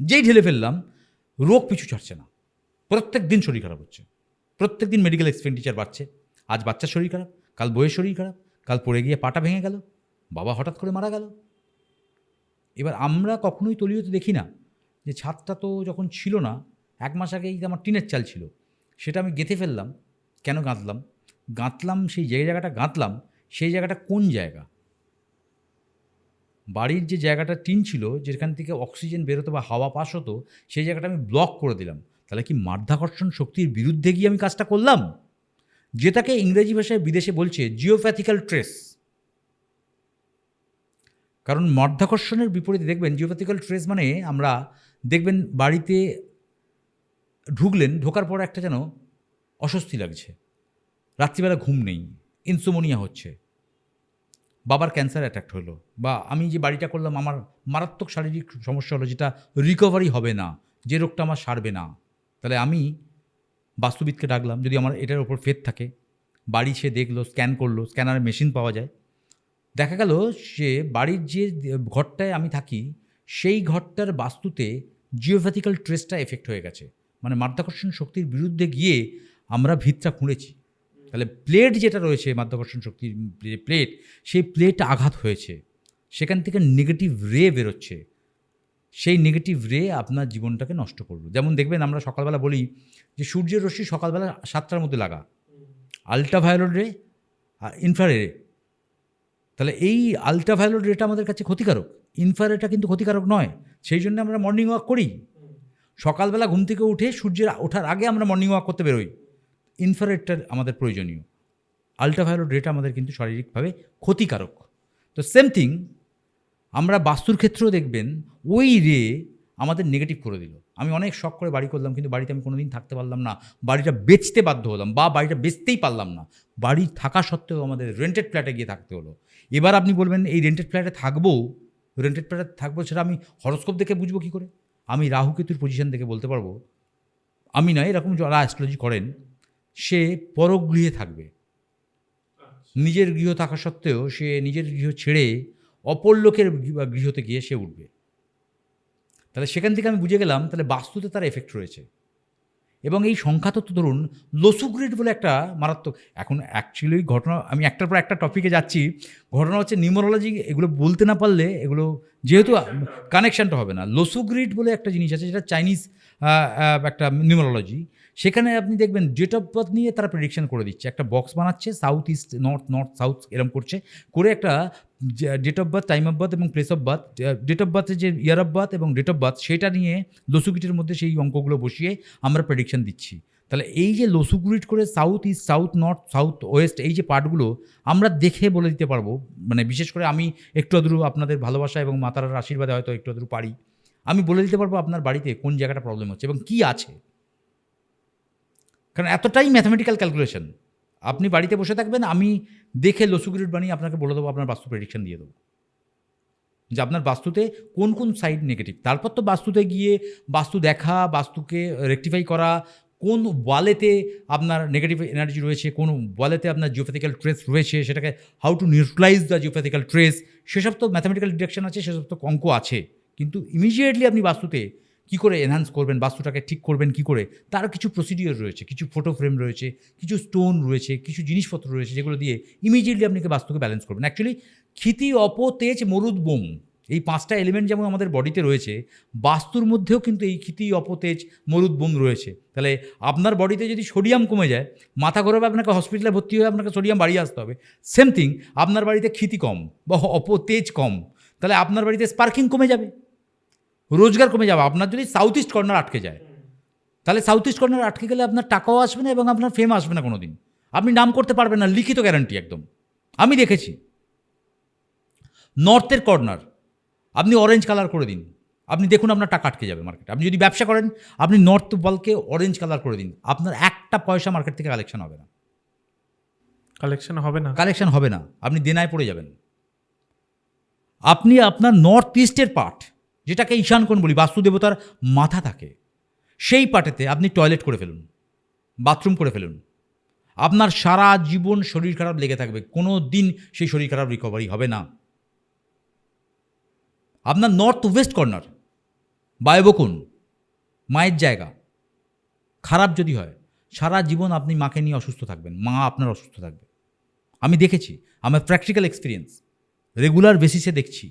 যেই ঢেলে ফেললাম রোগ পিছু ছাড়ছে না, প্রত্যেক দিন শরীর খারাপ হচ্ছে, প্রত্যেক দিন মেডিকেল এক্সপেন্ডিচার বাড়ছে। আজ বাচ্চার শরীর খারাপ, কাল বইয়ের শরীর খারাপ, কাল পড়ে গিয়ে পাটা ভেঙে গেল, বাবা হঠাৎ করে মারা গেল। এবার আমরা কখনোই তলিয়তে দেখি না যে ছাদটা তো যখন ছিল না, 1 মাস আগেই আমার টিনের চাল ছিল, সেটা আমি গেঁথে ফেললাম। কেন গাঁথলাম সেই জায়গাটা গাঁথলাম, সেই জায়গাটা কোন জায়গা? বাড়ির যে জায়গাটা টিন ছিল, যেখান থেকে অক্সিজেন বেরোতো বা হাওয়া পাস হতো, সেই জায়গাটা আমি ব্লক করে দিলাম। তাহলে কি মাধ্যাকর্ষণ শক্তির বিরুদ্ধে গিয়ে আমি কাজটা করলাম? যেটাকে ইংরেজি ভাষায় বিদেশে বলছে জিওপ্যাথিক্যাল ট্রেস। কারণ মাধ্যাকর্ষণের বিপরীতে দেখবেন জিওপ্যাথিক্যাল ট্রেস মানে আমরা দেখবেন বাড়িতে ঢোকার পর একটা যেন অস্বস্তি লাগছে, রাত্রিবেলা ঘুম নেই, ইনসোমনিয়া হচ্ছে, বাবার ক্যান্সার অ্যাটাক হলো, বা আমি যে বাড়িটা করলাম আমার মারাত্মক শারীরিক সমস্যা হলো, যেটা রিকভারি হবে না, যে রোগটা আমার সারবে না। তাহলে আমি বাস্তুবিদকে ডাকলাম, যদি আমার এটার ওপর ফেথ থাকে। বাড়ি সে দেখলো, স্ক্যান করলো, স্ক্যানার মেশিন পাওয়া যায়। দেখা গেল সে বাড়ির যে ঘরটায় আমি থাকি সেই ঘরটার বাস্তুতে জিওপ্যাথিক্যাল ট্রেসটা এফেক্ট হয়ে গেছে, মানে মাধ্যাকর্ষণ শক্তির বিরুদ্ধে গিয়ে আমরা ভিতটা খুঁড়েছি। তাহলে প্লেট যেটা রয়েছে মাধ্যাকর্ষণ শক্তির প্লেট, সেই প্লেট আঘাত হয়েছে, সেখান থেকে নেগেটিভ রে বেরোচ্ছে, সেই নেগেটিভ রে আপনার জীবনটাকে নষ্ট করবে। যেমন দেখবেন আমরা সকালবেলা বলি যে সূর্যের রশ্মি সকালবেলা 7টার মধ্যে লাগা, আলট্রাভায়োলেট রে আর ইনফ্রারেড রে। তাহলে এই আলট্রাভায়োলেট রেটা আমাদের কাছে ক্ষতিকারক, ইনফ্রারেডটা কিন্তু ক্ষতিকারক নয়। সেই জন্য আমরা মর্নিং ওয়াক করি, সকালবেলা ঘুম থেকে উঠে সূর্যের ওঠার আগে আমরা মর্নিং ওয়াক করতে বেরোই। ইনফ্রারেডটা আমাদের প্রয়োজনীয়, আলট্রাভায়োলেট রেটা আমাদের কিন্তু শারীরিকভাবে ক্ষতিকারক। তো সেম থিং আমরা বাস্তুর ক্ষেত্রেও দেখবেন ওই রে আমাদের নেগেটিভ করে দিল। আমি অনেক শখ করে বাড়ি করলাম, কিন্তু বাড়িতে আমি কোনো দিন থাকতে পারলাম না, বাড়িটা বেচতে বাধ্য হলাম, বা বাড়িটা বেচতেই পারলাম না, বাড়ি থাকা সত্ত্বেও আমাদের রেন্টেড ফ্ল্যাটে গিয়ে থাকতে হলো। এবার আপনি বলবেন এই রেন্টেড ফ্ল্যাটে থাকবো সেটা আমি হরোস্কোপ দেখে বুঝবো কী করে? আমি রাহু কেতুর পজিশন দেখে বলতে পারবো। আমি নয়, এরকম যারা অ্যাস্ট্রোলজি করেন, সে পরগৃহে থাকবে, নিজের গৃহ থাকা সত্ত্বেও সে নিজের গৃহ ছেড়ে অপর লোকের গৃহতে গিয়ে সে উঠবে। তাহলে সেখান থেকে আমি বুঝে গেলাম তাহলে বাস্তুতে তার এফেক্ট রয়েছে। এবং এই সংখ্যাতত্ত্ব ধরুন লোসুগ্রিড বলে একটা মারাত্মক, এখন অ্যাকচুয়ালি ঘটনা, আমি একটার পর একটা টপিকে যাচ্ছি, ঘটনা হচ্ছে নিউমারোলজি, এগুলো বলতে না পারলে এগুলো যেহেতু কানেকশানটা হবে না। লোসুগ্রিড বলে একটা জিনিস আছে, যেটা চাইনিজ একটা নিউমারোলজি। সেখানে আপনি দেখবেন ডেট অফ বার্থ নিয়ে তারা প্রেডিকশন করে দিচ্ছে, একটা বক্স বানাচ্ছে, সাউথ ইস্ট নর্থ সাউথ এরম করে একটা date of birth, time of birth এবং place of birth, date of বার্থের যে ইয়ার অফ বার্থ এবং ডেট অফ বার্থ, সেটা নিয়ে লোসুগ্রিডের মধ্যে সেই অঙ্কগুলো বসিয়ে আমরা প্রেডিকশন দিচ্ছি। তাহলে এই যে লোসুগ্রিড করে south east, south north, south West, এই যে পার্টগুলো আমরা দেখে বলে দিতে পারবো। মানে বিশেষ করে আমি একটু আধটু আপনাদের ভালোবাসা এবং মাতার আশীর্বাদে হয়তো একটু আধটু পারি, আমি বলে দিতে পারবো আপনার বাড়িতে কোন জায়গাটা প্রবলেম হচ্ছে এবং কী আছে। কারণ এতটাই ম্যাথমেটিক্যাল ক্যালকুলেশন। আপনি বাড়িতে বসে থাকবেন, আমি দেখে লোসুগ্রিড বানিয়ে আপনাকে বলে দেবো, আপনার বাস্তু প্রেডিকশন দিয়ে দেবো যে আপনার বাস্তুতে কোন কোন সাইড নেগেটিভ। তারপর তো বাস্তুতে গিয়ে বাস্তু দেখা, বাস্তুকে রেকটিফাই করা, কোন ওয়ালেতে আপনার নেগেটিভ এনার্জি রয়েছে, কোন ওয়ালেতে আপনার জিওপ্যাথিক্যাল ট্রেস রয়েছে, সেটাকে how to neutralise the geopathical stress, সেসব তো ম্যাথামেটিক্যাল ডিডাকশন আছে, সেসব তো অঙ্ক আছে। কিন্তু ইমিডিয়েটলি আপনি বাস্তুতে কী করে এনহান্স করবেন, বাস্তুটাকে ঠিক করবেন কী করে, তার কিছু প্রসিডিওর রয়েছে, কিছু ফটো ফ্রেম রয়েছে, কিছু স্টোন রয়েছে, কিছু জিনিসপত্র রয়েছে, যেগুলো দিয়ে ইমিডিয়েটলি আপনাকে বাস্তুকে ব্যালেন্স করবেন। অ্যাকচুয়ালি ক্ষিতি, অপ, তেজ, মরুদ, বোম, এই 5টা এলিমেন্ট যেমন আমাদের বডিতে রয়েছে, বাস্তুর মধ্যেও কিন্তু এই ক্ষিতি, অপ, তেজ, মরুদ, বোম রয়েছে। তাহলে আপনার বডিতে যদি সোডিয়াম কমে যায়, মাথা ঘোরাবে, আপনাকে হসপিটালে ভর্তি হয়ে আপনাকে সোডিয়াম বাড়িয়ে আসতে হবে। সেম থিং, আপনার বাড়িতে ক্ষিতি কম বা অপ, তেজ কম, তাহলে আপনার বাড়িতে স্পার্কিং কমে যাবে, রোজগার কমে যাবে। আপনার যদি সাউথ ইস্ট কর্নার আটকে যায়, তাহলে সাউথ ইস্ট কর্নার আটকে গেলে আপনার টাকাও আসবে না এবং আপনার ফেম আসবে না কোনো দিন, আপনি নাম করতে পারবেন না, লিখিত গ্যারান্টি একদম। আমি দেখেছি নর্থের কর্নার আপনি অরেঞ্জ কালার করে দিন, আপনি দেখুন আপনার টাকা আটকে যাবে মার্কেটে। আপনি যদি ব্যবসা করেন, আপনি নর্থ বলকে অরেঞ্জ কালার করে দিন, আপনার একটা পয়সা মার্কেট থেকে কালেকশন হবে না। কালেকশন হবে না। কালেকশন হবে না, আপনি দেনায় পড়ে যাবেন। আপনি আপনার নর্থ ইস্টের পার্ট, যেটাকে ঈশান কোণ বলি, বাস্তুদেবতার মাথা থাকে, সেই পার্টেতে আপনি টয়লেট করে ফেলুন, বাথরুম করে ফেলুন, আপনার সারা জীবন শরীর খারাপ লেগে থাকবে, কোনো দিন সেই শরীর খারাপ রিকভারি হবে না। আপনার নর্থ ওয়েস্ট কর্নার, বায়বকুণ, মায়ের জায়গা খারাপ যদি হয়, সারা জীবন আপনি মাকে নিয়ে অসুস্থ থাকবেন, মা আপনার অসুস্থ থাকবে। আমি দেখেছি, আমার প্র্যাকটিক্যাল এক্সপিরিয়েন্স, রেগুলার বেসিসে দেখছি।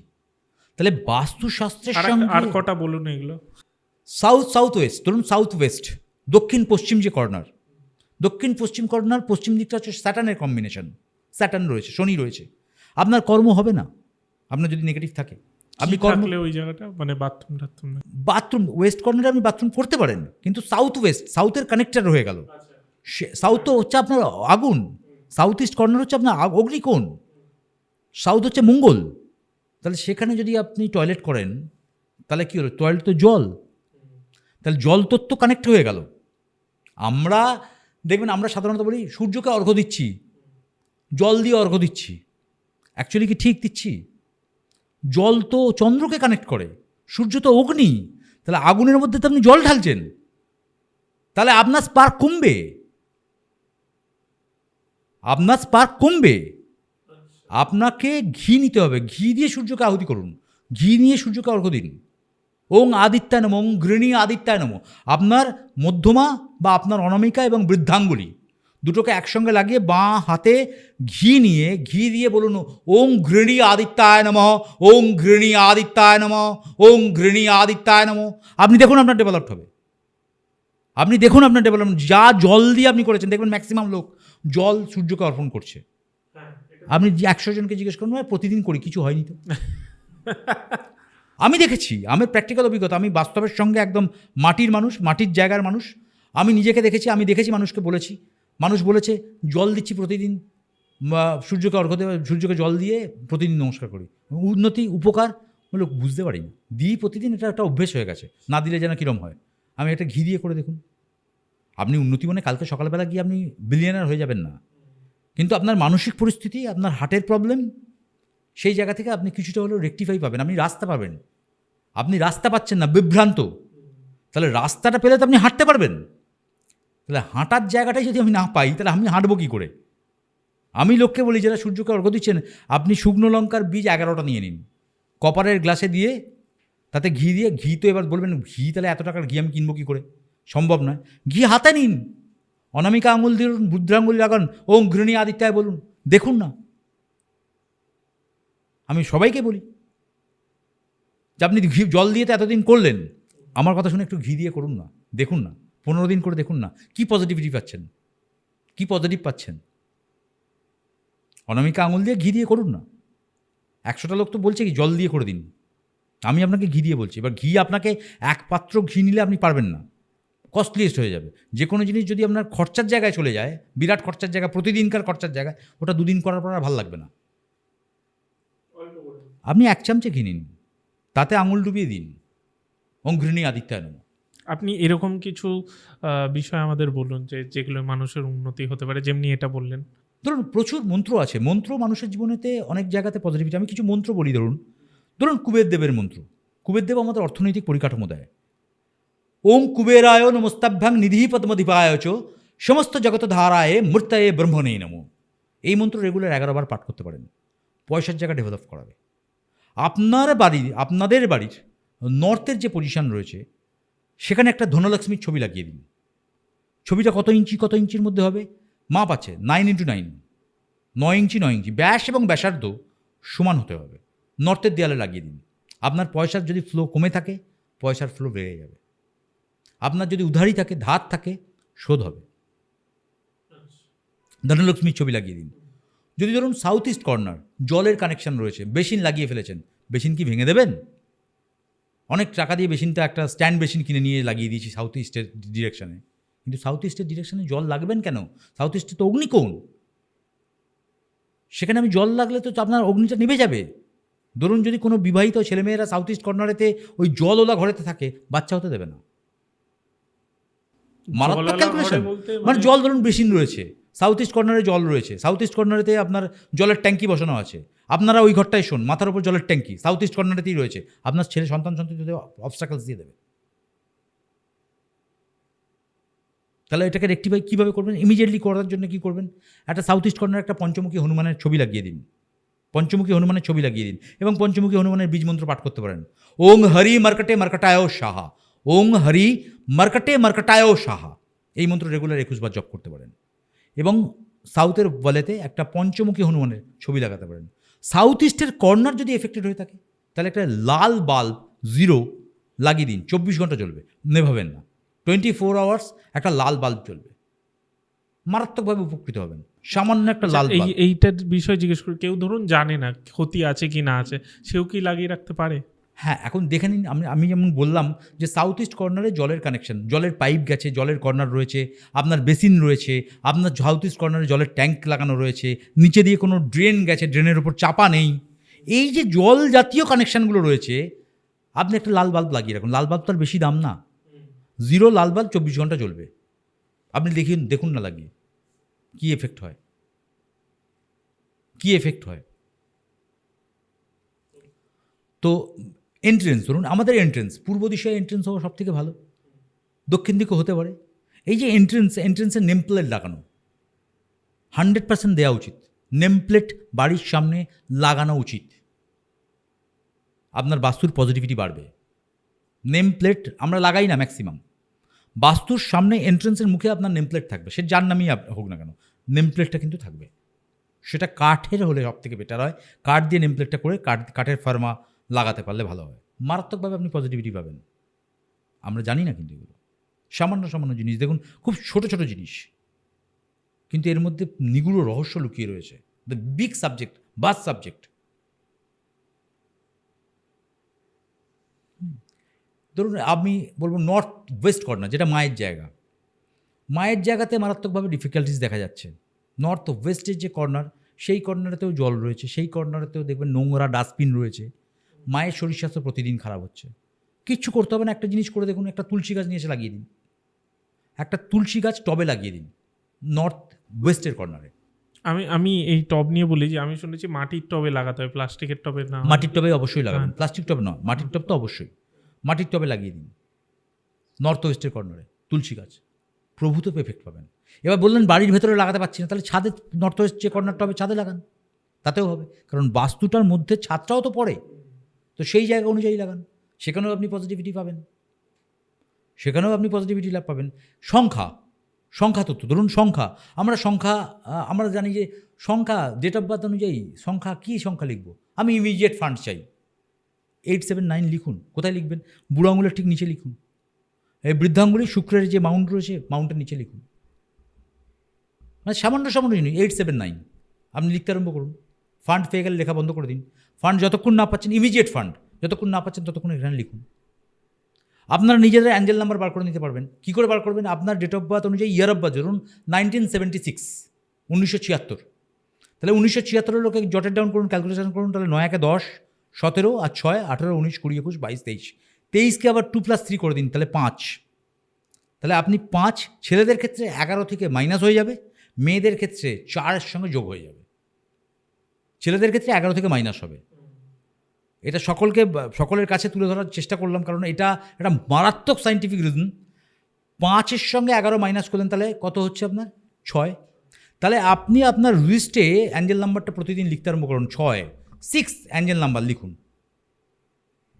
তাহলে বাস্তুশাস্ত্রের সঙ্গে আর কটা বলুন এগুলো। সাউথ ওয়েস্ট, ধরুন সাউথ ওয়েস্ট, দক্ষিণ পশ্চিম যে কর্নার, দক্ষিণ পশ্চিম কর্নার, পশ্চিম দিকটা হচ্ছে স্যাটার্নের কম্বিনেশন, স্যাটার্ন রয়েছে, শনি রয়েছে, আপনার কর্ম হবে না আপনার যদি নেগেটিভ থাকে। আপনি থাকলে ওই জায়গাটা মানে বাথরুম ওয়েস্ট কর্নারে আপনি বাথরুম করতে পারেন, কিন্তু সাউথ ওয়েস্ট, সাউথের কানেক্টার রয়ে গেল। সাউথ তো হচ্ছে আপনার আগুন, সাউথ ইস্ট কর্নার হচ্ছে আপনার অগ্নিকোণ, সাউথ হচ্ছে মঙ্গল। তাহলে সেখানে যদি আপনি টয়লেট করেন, তাহলে কী হলো? টয়লেট তো জল, তাহলে জল তত্ত্ব কানেক্ট হয়ে গেল। আমরা দেখবেন, আমরা সাধারণত বলি সূর্যকে অর্ঘ্য দিচ্ছি, জল দিয়ে অর্ঘ্য দিচ্ছি। অ্যাকচুয়ালি কি ঠিক দিচ্ছি? জল তো চন্দ্রকে কানেক্ট করে, সূর্য তো অগ্নি, তাহলে আগুনের মধ্যে তো আপনি জল ঢালছেন, তাহলে আপনার স্পার্ক কমবে, আপনার স্পার্ক কমবে। আপনাকে ঘি নিতে হবে, ঘি দিয়ে সূর্যকে আহুতি করুন, ঘি নিয়ে সূর্যকে অর্ঘ্য দিন। ওং আদিত্যায় নমঃ, ওং গৃণী আদিত্যায় নমঃ। আপনার মধ্যমা বা আপনার অনামিকা এবং বৃদ্ধাঙ্গুলি দুটোকে একসঙ্গে লাগিয়ে বাঁ হাতে ঘি নিয়ে, ঘি দিয়ে বলুন ওং গৃণী আদিত্যায় নমঃ, ওং গৃণী আদিত্যায় নমঃ, ওং গৃণী আদিত্যায় নমঃ। আপনি দেখুন আপনার ডেভেলপড হবে, আপনি দেখুন আপনার ডেভেলপমেন্ট। যা জল দিয়ে আপনি করেছেন, দেখবেন ম্যাক্সিমাম লোক জল সূর্যকে অর্পণ করছে। আপনি 100 জনকে জিজ্ঞেস করুন, প্রতিদিন করি, কিছু হয়নি তো। আমি দেখেছি, আমার প্র্যাকটিক্যাল অভিজ্ঞতা, আমি বাস্তবের সঙ্গে একদম মাটির মানুষ, মাটির জায়গার মানুষ, আমি নিজেকে দেখেছি, আমি দেখেছি মানুষকে বলেছি, মানুষ বলেছে জল দিচ্ছি প্রতিদিন, সূর্যকে অর্ঘ্য দেওয়া, সূর্যকে জল দিয়ে প্রতিদিন নমস্কার করি, উন্নতি উপকার লোক বুঝতে পারি না, দিই প্রতিদিন, এটা একটা অভ্যেস হয়ে গেছে, না দিলে যেন কীরম হয়। আমি একটা ঘি দিয়ে করে দেখুন, আপনি উন্নতি মানে কালকে সকালবেলা গিয়ে আপনি বিলিয়নার হয়ে যাবেন না, কিন্তু আপনার মানসিক পরিস্থিতি, আপনার হার্টের প্রবলেম, সেই জায়গা থেকে আপনি কিছুটা হলেও রেকটিফাই পাবেন, আপনি রাস্তা পাবেন। আপনি রাস্তা পাচ্ছেন না, বিভ্রান্ত, তাহলে রাস্তাটা পেলে তো আপনি হাঁটতে পারবেন। তাহলে হাঁটার জায়গাটাই যদি আমি না পাই, তাহলে আমি হাঁটবো কী করে? আমি লোককে বলি, যারা সূর্যকে অর্ঘ্য দিচ্ছেন, আপনি শুকনো লঙ্কার বীজ 11টা নিয়ে নিন, কপারের গ্লাসে দিয়ে, তাতে ঘি দিয়ে, ঘি তো এবার বলবেন ঘি তাহলে এত টাকার ঘি আমি কিনবো কী করে? সম্ভব নয়। ঘি হাতে নিন, অনামিকা আঙুল দিয়ে বুদ্ধাঙ্গুল লাগান, ওং গৃণী আদিত্যায় বলুন, দেখুন না। আমি সবাইকে বলি যে আপনি ঘি জল দিয়ে তো এতদিন করলেন, আমার কথা শুনে একটু ঘি দিয়ে করুন না, দেখুন না, 15 দিন করে দেখুন না, কী পজিটিভিটি পাচ্ছেন, কী পজিটিভ পাচ্ছেন। অনামিকা আঙুল দিয়ে ঘি দিয়ে করুন না। 100টা লোক তো বলছে কি জল দিয়ে করে দিন, আমি আপনাকে ঘি দিয়ে বলছি। এবার ঘি আপনাকে এক পাত্র ঘি নিলে আপনি পারবেন না, কস্টলিয়েস্ট হয়ে যাবে। যে কোনো জিনিস যদি আপনার খরচার জায়গায় চলে যায়, বিরাট খরচার জায়গা, প্রতিদিনকার খরচার জায়গায়, ওটা 2 দিন করার পর আর ভালো লাগবে না। আপনি 1 চামচে ঘি নিন, তাতে আঙুল ডুবিয়ে দিন, ওং গৃণী আদিত্যায় নমঃ। আপনি এরকম কিছু বিষয় আমাদের বলুন যেগুলো মানুষের উন্নতি হতে পারে, যেমনি এটা বললেন। ধরুন প্রচুর মন্ত্র আছে, মন্ত্র মানুষের জীবনেতে অনেক জায়গাতে পজিটিভিটি। আমি কিছু মন্ত্র বলি, ধরুন কুবের দেবের মন্ত্র। কুবের দেব আমাদের অর্থনৈতিক পরিকাঠামো দেয়। ওং কুবেরায় নমস্তাভ্যাং নিধি পদ্মধিপায় চ সমস্ত জগত ধারায় মূর্তায়ে ব্রহ্মণে নমঃ। এই মন্ত্র রেগুলার 11 বার পাঠ করতে পারেন, পয়সার জায়গা ডেভেলপ করাবে। আপনাদের বাড়ির নর্থের যে পজিশন রয়েছে, সেখানে একটা ধনলক্ষ্মীর ছবি লাগিয়ে দিন। ছবিটা কত ইঞ্চির মধ্যে হবে? মাপ আছে, 9x9, 9 ইঞ্চি 9 ইঞ্চি, ব্যাস এবং ব্যাসার্ধ সমান হতে হবে। নর্থের দেয়ালে লাগিয়ে দিন। আপনার পয়সার যদি ফ্লো কমে থাকে, পয়সার ফ্লো বেড়ে যাবে। আপনার যদি উধারি থাকে, ধার থাকে, শোধ হবে। ধনলক্ষ্মীর ছবি লাগিয়ে দিন। যদি ধরুন সাউথ ইস্ট কর্নার, জলের কানেকশন রয়েছে, বেসিন লাগিয়ে ফেলেছেন, বেসিন কি ভেঙে দেবেন? অনেক টাকা দিয়ে বেসিনটা একটা স্ট্যান্ড বেসিন কিনে নিয়ে লাগিয়ে দিয়েছি সাউথ ইস্টের ডিরেকশনে, কিন্তু সাউথ ইস্টের ডিরেকশনে জল লাগবেন কেন? সাউথ ইস্টে তো অগ্নিকোণ, সেখানে আমি জল লাগলে তো আপনার অগ্নিটা নিভে যাবে। ধরুন যদি কোনো বিবাহিত ছেলেমেয়েরা সাউথ ইস্ট কর্নারেতে ওই জলওলা ঘরেতে থাকে, বাচ্চা হতে দেবে না। মারাত্মক জলওয়ালা ক্যালকুলেশন। ঘরে বলতে মানে জল ধরুন বেসিন রয়েছে, সাউথ ইস্ট কর্নারে জল রয়েছে, সাউথ ইস্ট কর্নারেতে আপনার জলের ট্যাঙ্কি বসানো আছে, আপনারা ওই ঘরটায় শোন, মাথার উপর জলের ট্যাঙ্কি সাউথ ইস্ট কর্নারেতেই রয়েছে, আপনার ছেলে সন্তান সন্ততিতে অবস্টাকলস দিয়ে দেবে। তাহলে এটাকে রেক্টিফাই কীভাবে করবেন? ইমিডিয়েটলি করার জন্য কী করবেন? একটা সাউথ ইস্ট কর্নারে একটা পঞ্চমুখী হনুমানের ছবি লাগিয়ে দিন, পঞ্চমুখী হনুমানের ছবি লাগিয়ে দিন, এবং পঞ্চমুখী হনুমানের বীজ মন্ত্র পাঠ করতে পারেন, ওং হরি মার্কটে মার্কটায় সাহা, ওং হরি মার্কটে মার্কটায় সাহা। এই মন্ত্র রেগুলার 21 বার জপ করতে পারেন, এবং সাউথের ওয়ালেতে একটা পঞ্চমুখী হনুমানের ছবি লাগাতে পারেন। সাউথ ইস্টের কর্নার যদি এফেক্টেড হয়ে থাকে, তাহলে একটা লাল বাল্ব 0 লাগিয়ে দিন, 24 ঘন্টা জ্বলবে, নেভাবেন না, 24 আওয়ার্স একটা লাল বাল্ব জ্বলবে, মারাত্মকভাবে উপকৃত হবেন। সামান্য একটা লাল বাল্ব। এইটার বিষয় জিজ্ঞেস করি, কেউ ধরুন জানে না ক্ষতি আছে কি না আছে, সেও কি লাগিয়ে রাখতে পারে? হ্যাঁ, এখন দেখে নিন, আমি যেমন বললাম যে সাউথ ইস্ট কর্নারে জলের কানেকশন, জলের পাইপ গেছে, জলের কর্নার রয়েছে, আপনার বেসিন রয়েছে, আপনার সাউথ ইস্ট কর্নারে জলের ট্যাঙ্ক লাগানো রয়েছে, নিচে দিয়ে কোনো ড্রেন গেছে, ড্রেনের উপর চাপা নেই, এই যে জল জাতীয় কানেকশানগুলো রয়েছে, আপনি একটা লাল বাল্ব লাগিয়ে রাখুন। লাল বাল্ব তার বেশি দাম না, 0 লাল বাল্ব 24 ঘন্টা জ্বলবে। আপনি দেখুন না লাগিয়ে কী এফেক্ট হয়, কী এফেক্ট হয়। তো এন্ট্রেন্স, ধরুন আমাদের পূর্ব দিশে এন্ট্রেন্স হওয়া সব থেকে ভালো, দক্ষিণ দিকে হতে পারে। এই যে এন্ট্রেন্সের নেম প্লেট লাগানো 100% দেওয়া উচিত, নেম প্লেট বাড়ির সামনে লাগানো উচিত, আপনার বাস্তুর পজিটিভিটি বাড়বে। নেম প্লেট আমরা লাগাই না ম্যাক্সিমাম, বাস্তুর সামনে এন্ট্রেন্সের মুখে আপনার নেম প্লেট থাকবে, সে যার নামই হোক না কেন, নেম প্লেটটা কিন্তু থাকবে। সেটা কাঠের হলে সব থেকে বেটার হয়, কাঠ দিয়ে নেম প্লেটটা করে কাঠের ফার্মা লাগাতে পারলে ভালো হয়, মারাত্মকভাবে আপনি পজিটিভিটি পাবেন। আমরা জানি না কিন্তু এগুলো সামান্য সামান্য জিনিস, দেখুন খুব ছোট ছোট জিনিস, কিন্তু এর মধ্যে নিগুড় রহস্য লুকিয়ে রয়েছে। The big subject, bus subject. ধরুন আমি বলবো নর্থ ওয়েস্ট কর্নার, যেটা মায়ের জায়গা, মায়ের জায়গাতে মারাত্মকভাবে ডিফিকাল্টিস দেখা যাচ্ছে। নর্থ ওয়েস্টের যে কর্নার, সেই কর্নারেতেও জল রয়েছে, সেই কর্নারেতেও দেখবেন নোংরা ডাস্টবিন রয়েছে, মায়ের শরীর স্বাস্থ্য প্রতিদিন খারাপ হচ্ছে। কিচ্ছু করতে হবে না, একটা জিনিস করে দেখুন, একটা তুলসী গাছ নিয়ে এসে লাগিয়ে দিন, একটা তুলসী গাছ টবে লাগিয়ে দিন নর্থ ওয়েস্টের কর্নারে। আমি এই টব নিয়ে বলি যে আমি শুনেছি মাটির টবে লাগাতে হবে, প্লাস্টিকের টবে না। মাটির টবে অবশ্যই লাগাবেন, প্লাস্টিক টবে নয়, মাটির টব তো অবশ্যই, মাটির টবে লাগিয়ে দিন নর্থ ওয়েস্টের কর্নারে তুলসী গাছ, প্রভূত এফেক্ট পাবেন। এবার বললেন বাড়ির ভেতরে লাগাতে পারছি না, তাহলে ছাদে, নর্থ ওয়েস্ট যে কর্নারটা হবে ছাদে লাগান, তাতেও হবে, কারণ বাস্তুটার মধ্যে ছাদটাও তো পড়ে, তো সেই জায়গা অনুযায়ী লাগান, সেখানেও আপনি পজিটিভিটি পাবেন, সেখানেও আপনি পজিটিভিটি লাভ পাবেন। সংখ্যা তত্ত্ব, ধরুন সংখ্যা, আমরা জানি যে সংখ্যা ডেট অফ বার্থ অনুযায়ী সংখ্যা, কী সংখ্যা লিখব? আমি ইমিডিয়েট ফান্ড চাই, 879 লিখুন। কোথায় লিখবেন? বুড়ো আঙুলের ঠিক নিচে লিখুন, এই বৃদ্ধাঙ্গুলি শুক্রের যে মাউন্ট রয়েছে, মাউন্টের নিচে লিখুন, মানে সামান্য জিনিস 879 আপনি লিখতে আরম্ভ করুন। ফান্ড পেয়ে গেলে লেখা বন্ধ করে দিন। ফান্ড যতক্ষণ না পাচ্ছেন, ইমিডিয়েট ফান্ড যতক্ষণ না পাচ্ছেন, ততক্ষণ এখানে লিখুন। আপনারা নিজেদের অ্যাঞ্জেল নাম্বার বার করে নিতে পারবেন। কী করে বার করবেন? আপনার ডেট অফ বার্থ অনুযায়ী, ইয়ার অফ বার্থ ধরুন 1976, 1976, তাহলে 1976 লোকে জটেড ডাউন করুন, ক্যালকুলেশন করুন, তাহলে 9 × 10 17 আর 6 18 19 20 21 22 23, 23কে আবার 2+3 করে দিন, তাহলে 5। তাহলে আপনি 5, ছেলেদের ক্ষেত্রে 11 থেকে মাইনাস হয়ে যাবে, মেয়েদের ক্ষেত্রে 4-এর সঙ্গে যোগ হয়ে যাবে। ছেলেদের ক্ষেত্রে 11 থেকে মাইনাস হবে। এটা সকলের কাছে তুলে ধরার চেষ্টা করলাম, কারণ এটা একটা মারাত্মক সায়েন্টিফিক রিজন। 5-এর সঙ্গে 11 মাইনাস করলেন, তাহলে কত হচ্ছে আপনার? 6। তাহলে আপনি আপনার লিস্টে অ্যাঞ্জেল নাম্বারটা প্রতিদিন লিখতে আরম্ভ করুন। 6 অ্যাঞ্জেল নাম্বার লিখুন,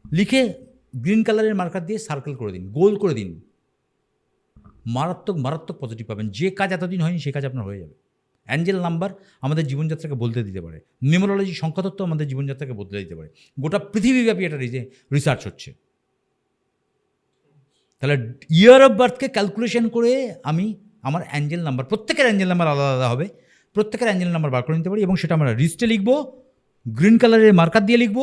লিখে গ্রিন কালারের মার্কার দিয়ে সার্কেল করে দিন, গোল করে দিন। মারাত্মক পজিটিভ পাবেন। যে কাজ এতদিন হয়নি, সে কাজ আপনার হয়ে যাবে। অ্যাঞ্জেল নাম্বার আমাদের জীবনযাত্রাকে বদলে দিতে পারে, নিউমেরোলজি সংখ্যাতত্ত্ব আমাদের জীবনযাত্রাকে বদলে দিতে পারে। গোটা পৃথিবীব্যাপী এটা রিসার্চ হচ্ছে। তাহলে ইয়ার অফ বার্থকে ক্যালকুলেশন করে আমি আমার অ্যাঞ্জেল নাম্বার, প্রত্যেকের অ্যাঞ্জেল নাম্বার আলাদা আলাদা হবে, প্রত্যেকের অ্যাঞ্জেল নাম্বার বার করে নিতে পারি, এবং সেটা আমরা রিস্টে লিখব, গ্রিন কালারের মার্কার দিয়ে লিখব,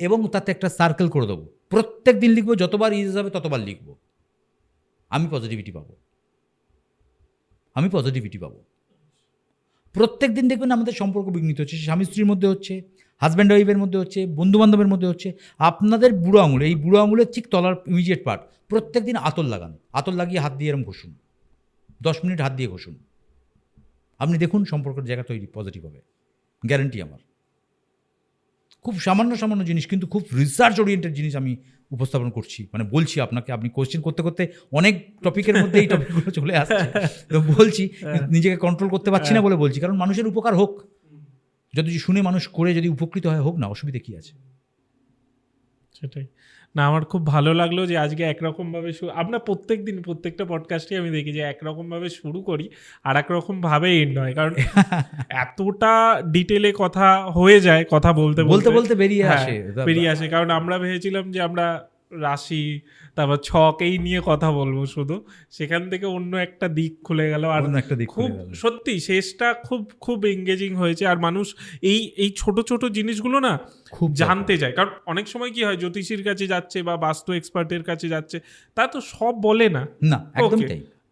এবং তাতে একটা সার্কেল করে দেবো। প্রত্যেক দিন লিখবো, যতবার ইউজ হবে ততবার লিখব। আমি পজিটিভিটি পাবো। প্রত্যেক দিন দেখবেন আমাদের সম্পর্ক বিঘ্নিত হচ্ছে, স্বামী স্ত্রীর মধ্যে হচ্ছে, হাজব্যান্ড ওয়াইফের মধ্যে হচ্ছে, বন্ধুবান্ধবের মধ্যে হচ্ছে, আপনাদের বুড়ো আঙুল, এই বুড়ো আঙুলের ঠিক তলার ইমিডিয়েট পার্ট প্রত্যেক দিন আতর লাগান, আতর লাগিয়ে হাত দিয়ে এরম ঘষুন, 10 মিনিট হাত দিয়ে ঘষুন, আপনি দেখুন সম্পর্কের জায়গা তৈরি পজিটিভ হবে, গ্যারান্টি আমার। খুব সামান্য সামান্য জিনিস, কিন্তু খুব রিসার্চ ওরিয়েন্টেড জিনিস আমি উপস্থাপন করছি, মানে বলছি আপনাকে। আপনি কোয়েশ্চেন করতে করতে অনেক টপিকের মধ্যে এই টপিকগুলো চলে আসছে, তো বলছি, নিজেকে কন্ট্রোল করতে পারছি না বলে বলছি, কারণ মানুষের উপকার হোক, যদি শুনে মানুষ করে যদি উপকৃত হয় হোক না, অসুবিধা কী আছে। সেটাই না, আমার খুব ভালো লাগলো যে আজকে একরকমভাবে আমরা প্রত্যেক দিন প্রত্যেকটা পডকাস্টে আমি দেখি যে একরকমভাবে শুরু করি আর একরকমভাবে এন্ড হয়, কারণ এতটা ডিটেলে কথা হয়ে যায়, কথা বলতে বলতে বলতে বেরিয়ে আসে। কারণ আমরা ভেবেছিলাম যে আমরা রাশি তারপর ছক এই নিয়ে কথা বলবো শুধু, সেখান থেকে অন্য একটা দিক খুলে গেল। আর খুব সত্যি শেষটা খুব খুব এঙ্গেজিং হয়েছে, আর মানুষ এই ছোট ছোট জিনিসগুলো না খুব জানতে যায়। কারণ অনেক সময় কি হয়, জ্যোতিষীর কাছে যাচ্ছে বা বাস্তু এক্সপার্টের কাছে যাচ্ছে, তা তো সব বলে না।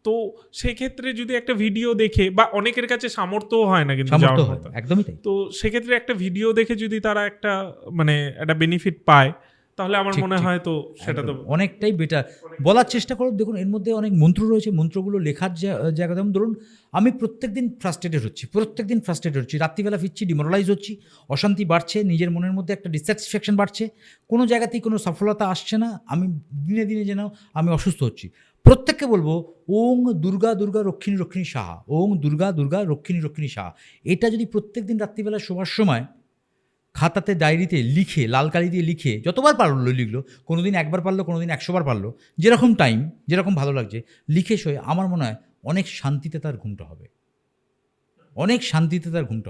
তো সেক্ষেত্রে যদি একটা ভিডিও দেখে, বা অনেকের কাছে সামর্থ্য হয় না কিন্তু যাওয়ার মতো, একদমই তাই, তো সেক্ষেত্রে একটা ভিডিও দেখে যদি তারা একটা মানে একটা বেনিফিট পায়, তাহলে আমার মনে হয় তো সেটা তো অনেকটাই বেটার। বলার চেষ্টা করো, দেখুন এর মধ্যে অনেক মন্ত্র রয়েছে, মন্ত্রগুলো লেখার জায়গা। যেমন ধরুন আমি প্রত্যেকদিন ফ্রাস্ট্রেটেড হচ্ছি, রাত্রিবেলা ফিরছি ডিমোরালাইজ হচ্ছি, অশান্তি বাড়ছে, নিজের মনের মধ্যে একটা ডিস্যাটিসফ্যাকশন বাড়ছে, কোনো জায়গাতেই কোনো সফলতা আসছে না, আমি দিনে দিনে যেন আমি অসুস্থ হচ্ছি। প্রত্যেককে বলবো ওং দুর্গা দুর্গা রক্ষিণী রক্ষিণী সাহা, ওং দুর্গা দুর্গা রক্ষিণী রক্ষিণী সাহা। এটা যদি প্রত্যেক দিন রাত্রিবেলা শোবার সময় খাতাতে ডায়েরিতে লিখে, লাল কালি দিয়ে লিখে, যতবার পারলো লিখলো, কোনো দিন একবার পারলো, কোনো দিন 100 বার পারলো, যেরকম টাইম, যেরকম ভালো লাগছে লিখে শোয়, আমার মনে হয় অনেক শান্তিতে তার ঘুমটা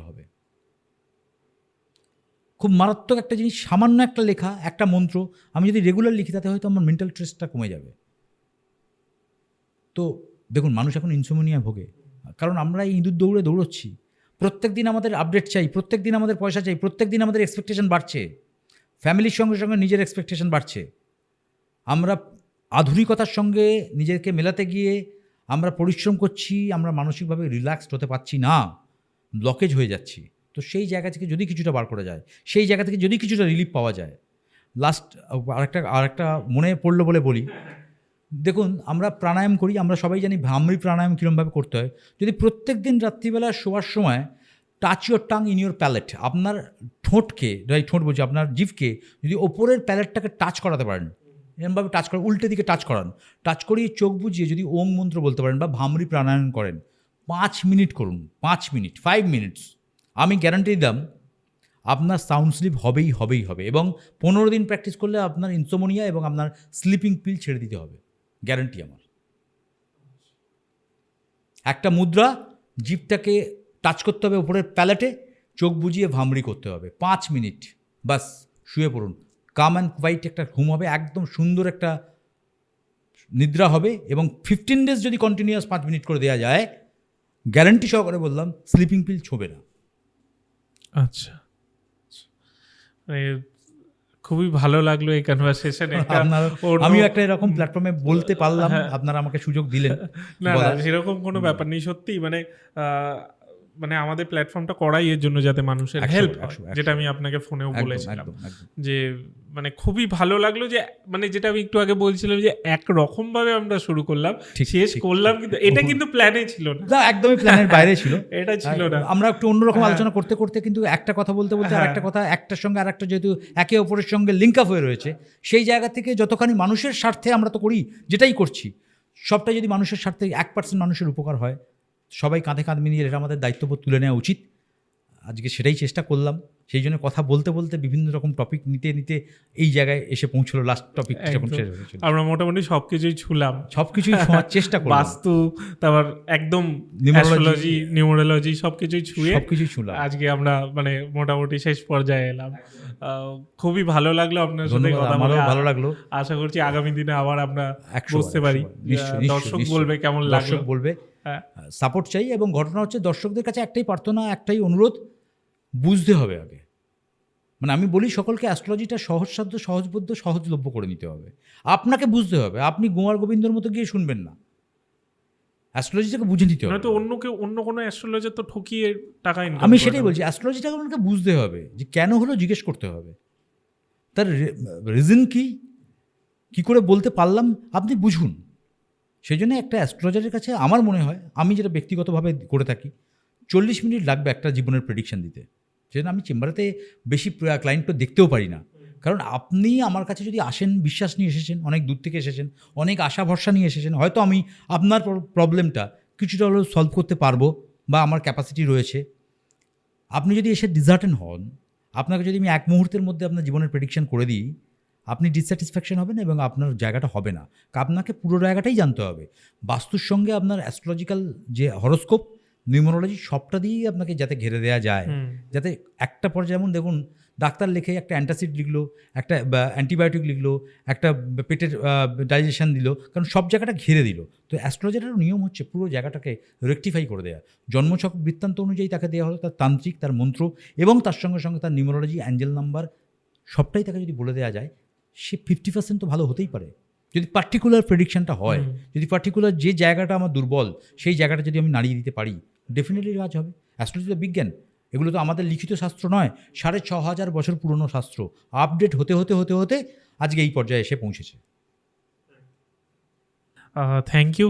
হবে, খুব মারাত্মক একটা জিনিস। সামান্য একটা লেখা, একটা মন্ত্র আমি যদি রেগুলার লিখি, তাতে হয়তো আমার মেন্টাল স্ট্রেসটা কমে যাবে। তো দেখুন মানুষ এখন ইনসোমনিয়া ভোগে, কারণ আমরা এই ইঁদুর দৌড়ে দৌড়চ্ছি, প্রত্যেক দিন আমাদের আপডেট চাই, প্রত্যেক দিন আমাদের পয়সা চাই, প্রত্যেক দিন আমাদের এক্সপেকটেশন বাড়ছে, ফ্যামিলির সঙ্গে সঙ্গে নিজের এক্সপেকটেশন বাড়ছে। আমরা আধুনিকতার সঙ্গে নিজেকে মেলাতে গিয়ে আমরা পরিশ্রম করছি, আমরা মানসিকভাবে রিল্যাক্সড হতে পারছি না, ব্লকেজ হয়ে যাচ্ছি। তো সেই জায়গা থেকে যদি কিছুটা বার করা যায়, সেই জায়গা থেকে যদি কিছুটা রিলিফ পাওয়া যায়। লাস্ট আরেকটা মনে পড়লো বলে বলি, দেখুন আমরা প্রাণায়াম করি, আমরা সবাই জানি ভ্রামরি প্রাণায়াম কীরকমভাবে করতে হয়। যদি প্রত্যেক দিন রাত্রিবেলা শোয়ার সময় touch your tongue in your palate, আপনার ঠোঁট বলছি, আপনার জিভকে যদি ওপরের প্যালেটটাকে টাচ করাতে পারেন, এরকমভাবে টাচ করেন, উল্টে দিকে টাচ করান, টাচ করিয়ে চোখ বুঝিয়ে যদি ওম মন্ত্র বলতে পারেন বা ভ্রামরি প্রাণায়াম করেন, 5 মিনিট করুন, 5 মিনিটস, আমি গ্যারান্টি দিলাম আপনার সাউন্ড স্লিপ হবেই হবে। এবং 15 দিন প্র্যাকটিস করলে আপনার ইনসোমনিয়া এবং আপনার স্লিপিং পিল ছেড়ে দিতে হবে, গ্যারান্টি আমার। একটা মুদ্রা, জিভটাকে টাচ করতে হবে উপরের প্যালেটে, চোখ বুজিয়ে ভামড়ি করতে হবে, 5 মিনিট, বাস শুয়ে পড়ুন, কাম অ্যান্ড কোয়াইট একটা ঘুম হবে, একদম সুন্দর একটা নিদ্রা হবে। এবং 15 ডেজ যদি কন্টিনিউয়াস 5 মিনিট করে দেওয়া যায়, গ্যারান্টি সহকারে বললাম স্লিপিং পিল ছোবে না। আচ্ছা, খুবই ভালো লাগলো এই কনভারসেশনে। আমিও একটা এরকম প্ল্যাটফর্মে বলতে পারলাম, আপনারা আমাকে সুযোগ দিলেন। না সেরকম কোনো ব্যাপার নেই, সত্যি মানে আমাদের প্ল্যাটফর্মটা করাই এর জন্য, যাতে মানুষের হেল্প, যেটা আমি আপনাকে ফোনেও বলেছিলাম, যে মানে খুবই ভালো লাগলো যে মানে যেটা আমি একটু আগে বলছিলাম যে একরকম ভাবে আমরা শুরু করলাম, শেষ করলাম, কিন্তু এটা কিন্তু প্ল্যানে ছিল না, একদমই প্ল্যানের বাইরে ছিল, এটা ছিল না। আমরা একটু অন্যরকম আলোচনা করতে করতে কিন্তু একটা কথা বলতে আরেকটা কথা, একটার সঙ্গে আরেকটা যেহেতু একে অপরের সঙ্গে লিঙ্ক আপ হয়ে রয়েছে, সেই জায়গা থেকে যতখানি মানুষের স্বার্থে আমরা তো করি, যেটাই করছি সবটাই যদি মানুষের স্বার্থে 1% মানুষের উপকার হয়, সবাই কাঁধে কাঁধ মিলিয়ে এটা আমাদের দায়িত্ববোধ তুলে নেওয়া উচিত। আজকে সেটাই চেষ্টা করলাম, সেই জন্য কথা বলতে বলতে বিভিন্ন রকম টপিক নিতে নিতে এই জায়গায় এসে পৌঁছলো। লাস্ট টপিক যখন শেষ হয়েছিল, আমরা মোটামুটি সবকিছুই ছুলাম, সবকিছুই ছোঁয়ার চেষ্টা করলাম, বাস্তু, তারপর একদম অ্যাস্ট্রোলজি, নিউমেরোলজি সবকিছুই ছুঁলাম। আজকে আমরা মানে মোটামুটি শেষ পর্যায়ে এলাম। খুবই ভালো লাগলো আপনার সাথে কথা বলে, ভালো লাগলো। আশা করছি আগামী দিনে আবার আমরা বুঝতে পারি, দর্শক বলবে কেমন লাগলো, দর্শক বলবে। সাপোর্ট চাই। এবং ঘটনা হচ্ছে দর্শকদের কাছে একটাই প্রার্থনা, একটাই অনুরোধ, বুঝতে হবে আগে। মানে আমি বলি সকলকে, অ্যাস্ট্রোলজিটা সহজসাধ্য, সহজবোধ্য, সহজলভ্য করে নিতে হবে। আপনাকে বুঝতে হবে, আপনি গোয়ার গোবিন্দর মতো গিয়ে শুনবেন না। অ্যাস্ট্রোলজিটাকে বুঝে নিতে হবে। নয়তো অন্য কোনো অ্যাস্ট্রোলজার তো ঠকিয়ে টাকা ইনকাম আমি সেটাই বলছি, অ্যাস্ট্রোলজিটাকে আপনাকে বুঝতে হবে যে কেন হলো, জিজ্ঞেস করতে হবে তার রিজন কি করে বলতে পারলাম আপনি বুঝুন। সেই জন্য একটা অ্যাস্ট্রোলজারের কাছে আমার মনে হয়, আমি যেটা ব্যক্তিগতভাবে করে থাকি, 40 মিনিট লাগবে একটা জীবনের প্রেডিকশন দিতে। সেজন্য আমি চেম্বারেতে বেশি ক্লায়েন্টও দেখতেও পারি না, কারণ আপনি আমার কাছে যদি আসেন বিশ্বাস নিয়ে এসেছেন, অনেক দূর থেকে এসেছেন, অনেক আশা ভরসা নিয়ে এসেছেন, হয়তো আমি আপনার প্রবলেমটা কিছুটা হলেও সলভ করতে পারবো বা আমার ক্যাপাসিটি রয়েছে। আপনি যদি এসে ডিসার্টেন হন, আপনাকে যদি আমি এক মুহূর্তের মধ্যে আপনার জীবনের প্রেডিকশন করে দিই, আপনি ডিসস্যাটিসফ্যাকশন হবেন এবং আপনার জায়গাটা হবে না। আপনাকে পুরো জায়গাটাই জানতে হবে। বাস্তুর সঙ্গে আপনার অ্যাস্ট্রোলজিক্যাল যে হরোস্কোপ, নিউমারোলজি সবটা দিয়েই আপনাকে যাতে ঘিরে দেওয়া যায়, যাতে একটা পর, যেমন দেখুন ডাক্তার লিখে একটা অ্যান্টাসিড লিখলো, একটা অ্যান্টিবায়োটিক লিখলো, একটা পেটের ডাইজেশন দিল, কারণ সব জায়গাটা ঘিরে দিল। তো অ্যাস্ট্রোলজারের নিয়ম হচ্ছে পুরো জায়গাটাকে রেকটিফাই করে দেওয়া। জন্মছক বৃত্তান্ত অনুযায়ী তাকে দেওয়া হলো তার তান্ত্রিক, তার মন্ত্র এবং তার সঙ্গে সঙ্গে তার নিউমারোলজি, অ্যাঞ্জেল নাম্বার সবটাই তাকে যদি বলে দেওয়া যায়, সে 50% তো ভালো হতেই পারে। যদি পার্টিকুলার প্রেডিকশনটা হয়, যদি পার্টিকুলার যে জায়গাটা আমার দুর্বল সেই জায়গাটা যদি আমি নাড়িয়ে দিতে পারি, ডেফিনেটলি কাজ হবে। অ্যাস্ট্রোলজি তো বিজ্ঞান, এগুলো তো আমাদের লিখিত শাস্ত্র নয়, 6500 বছর পুরনো শাস্ত্র, আপডেট হতে হতে হতে হতে আজকে এই পর্যায়ে এসে পৌঁছেছে। Thank you.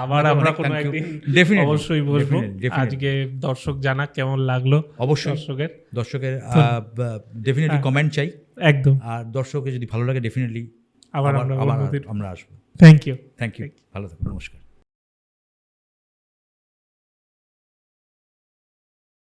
আবার আমরা কোনো Thank you. একদিন Definitely, অবশ্যই বলবো। definitely. আজকে দর্শক জানাক কেমন লাগলো, অবশ্যই দর্শকের ডেফিনেটলি কমেন্ট চাই একদম। আর দর্শকের যদি ভালো লাগে ডেফিনেটলি আবার আমরা আসবো। Thank you. থ্যাংক ইউ, ভালো থাকুন, নমস্কার।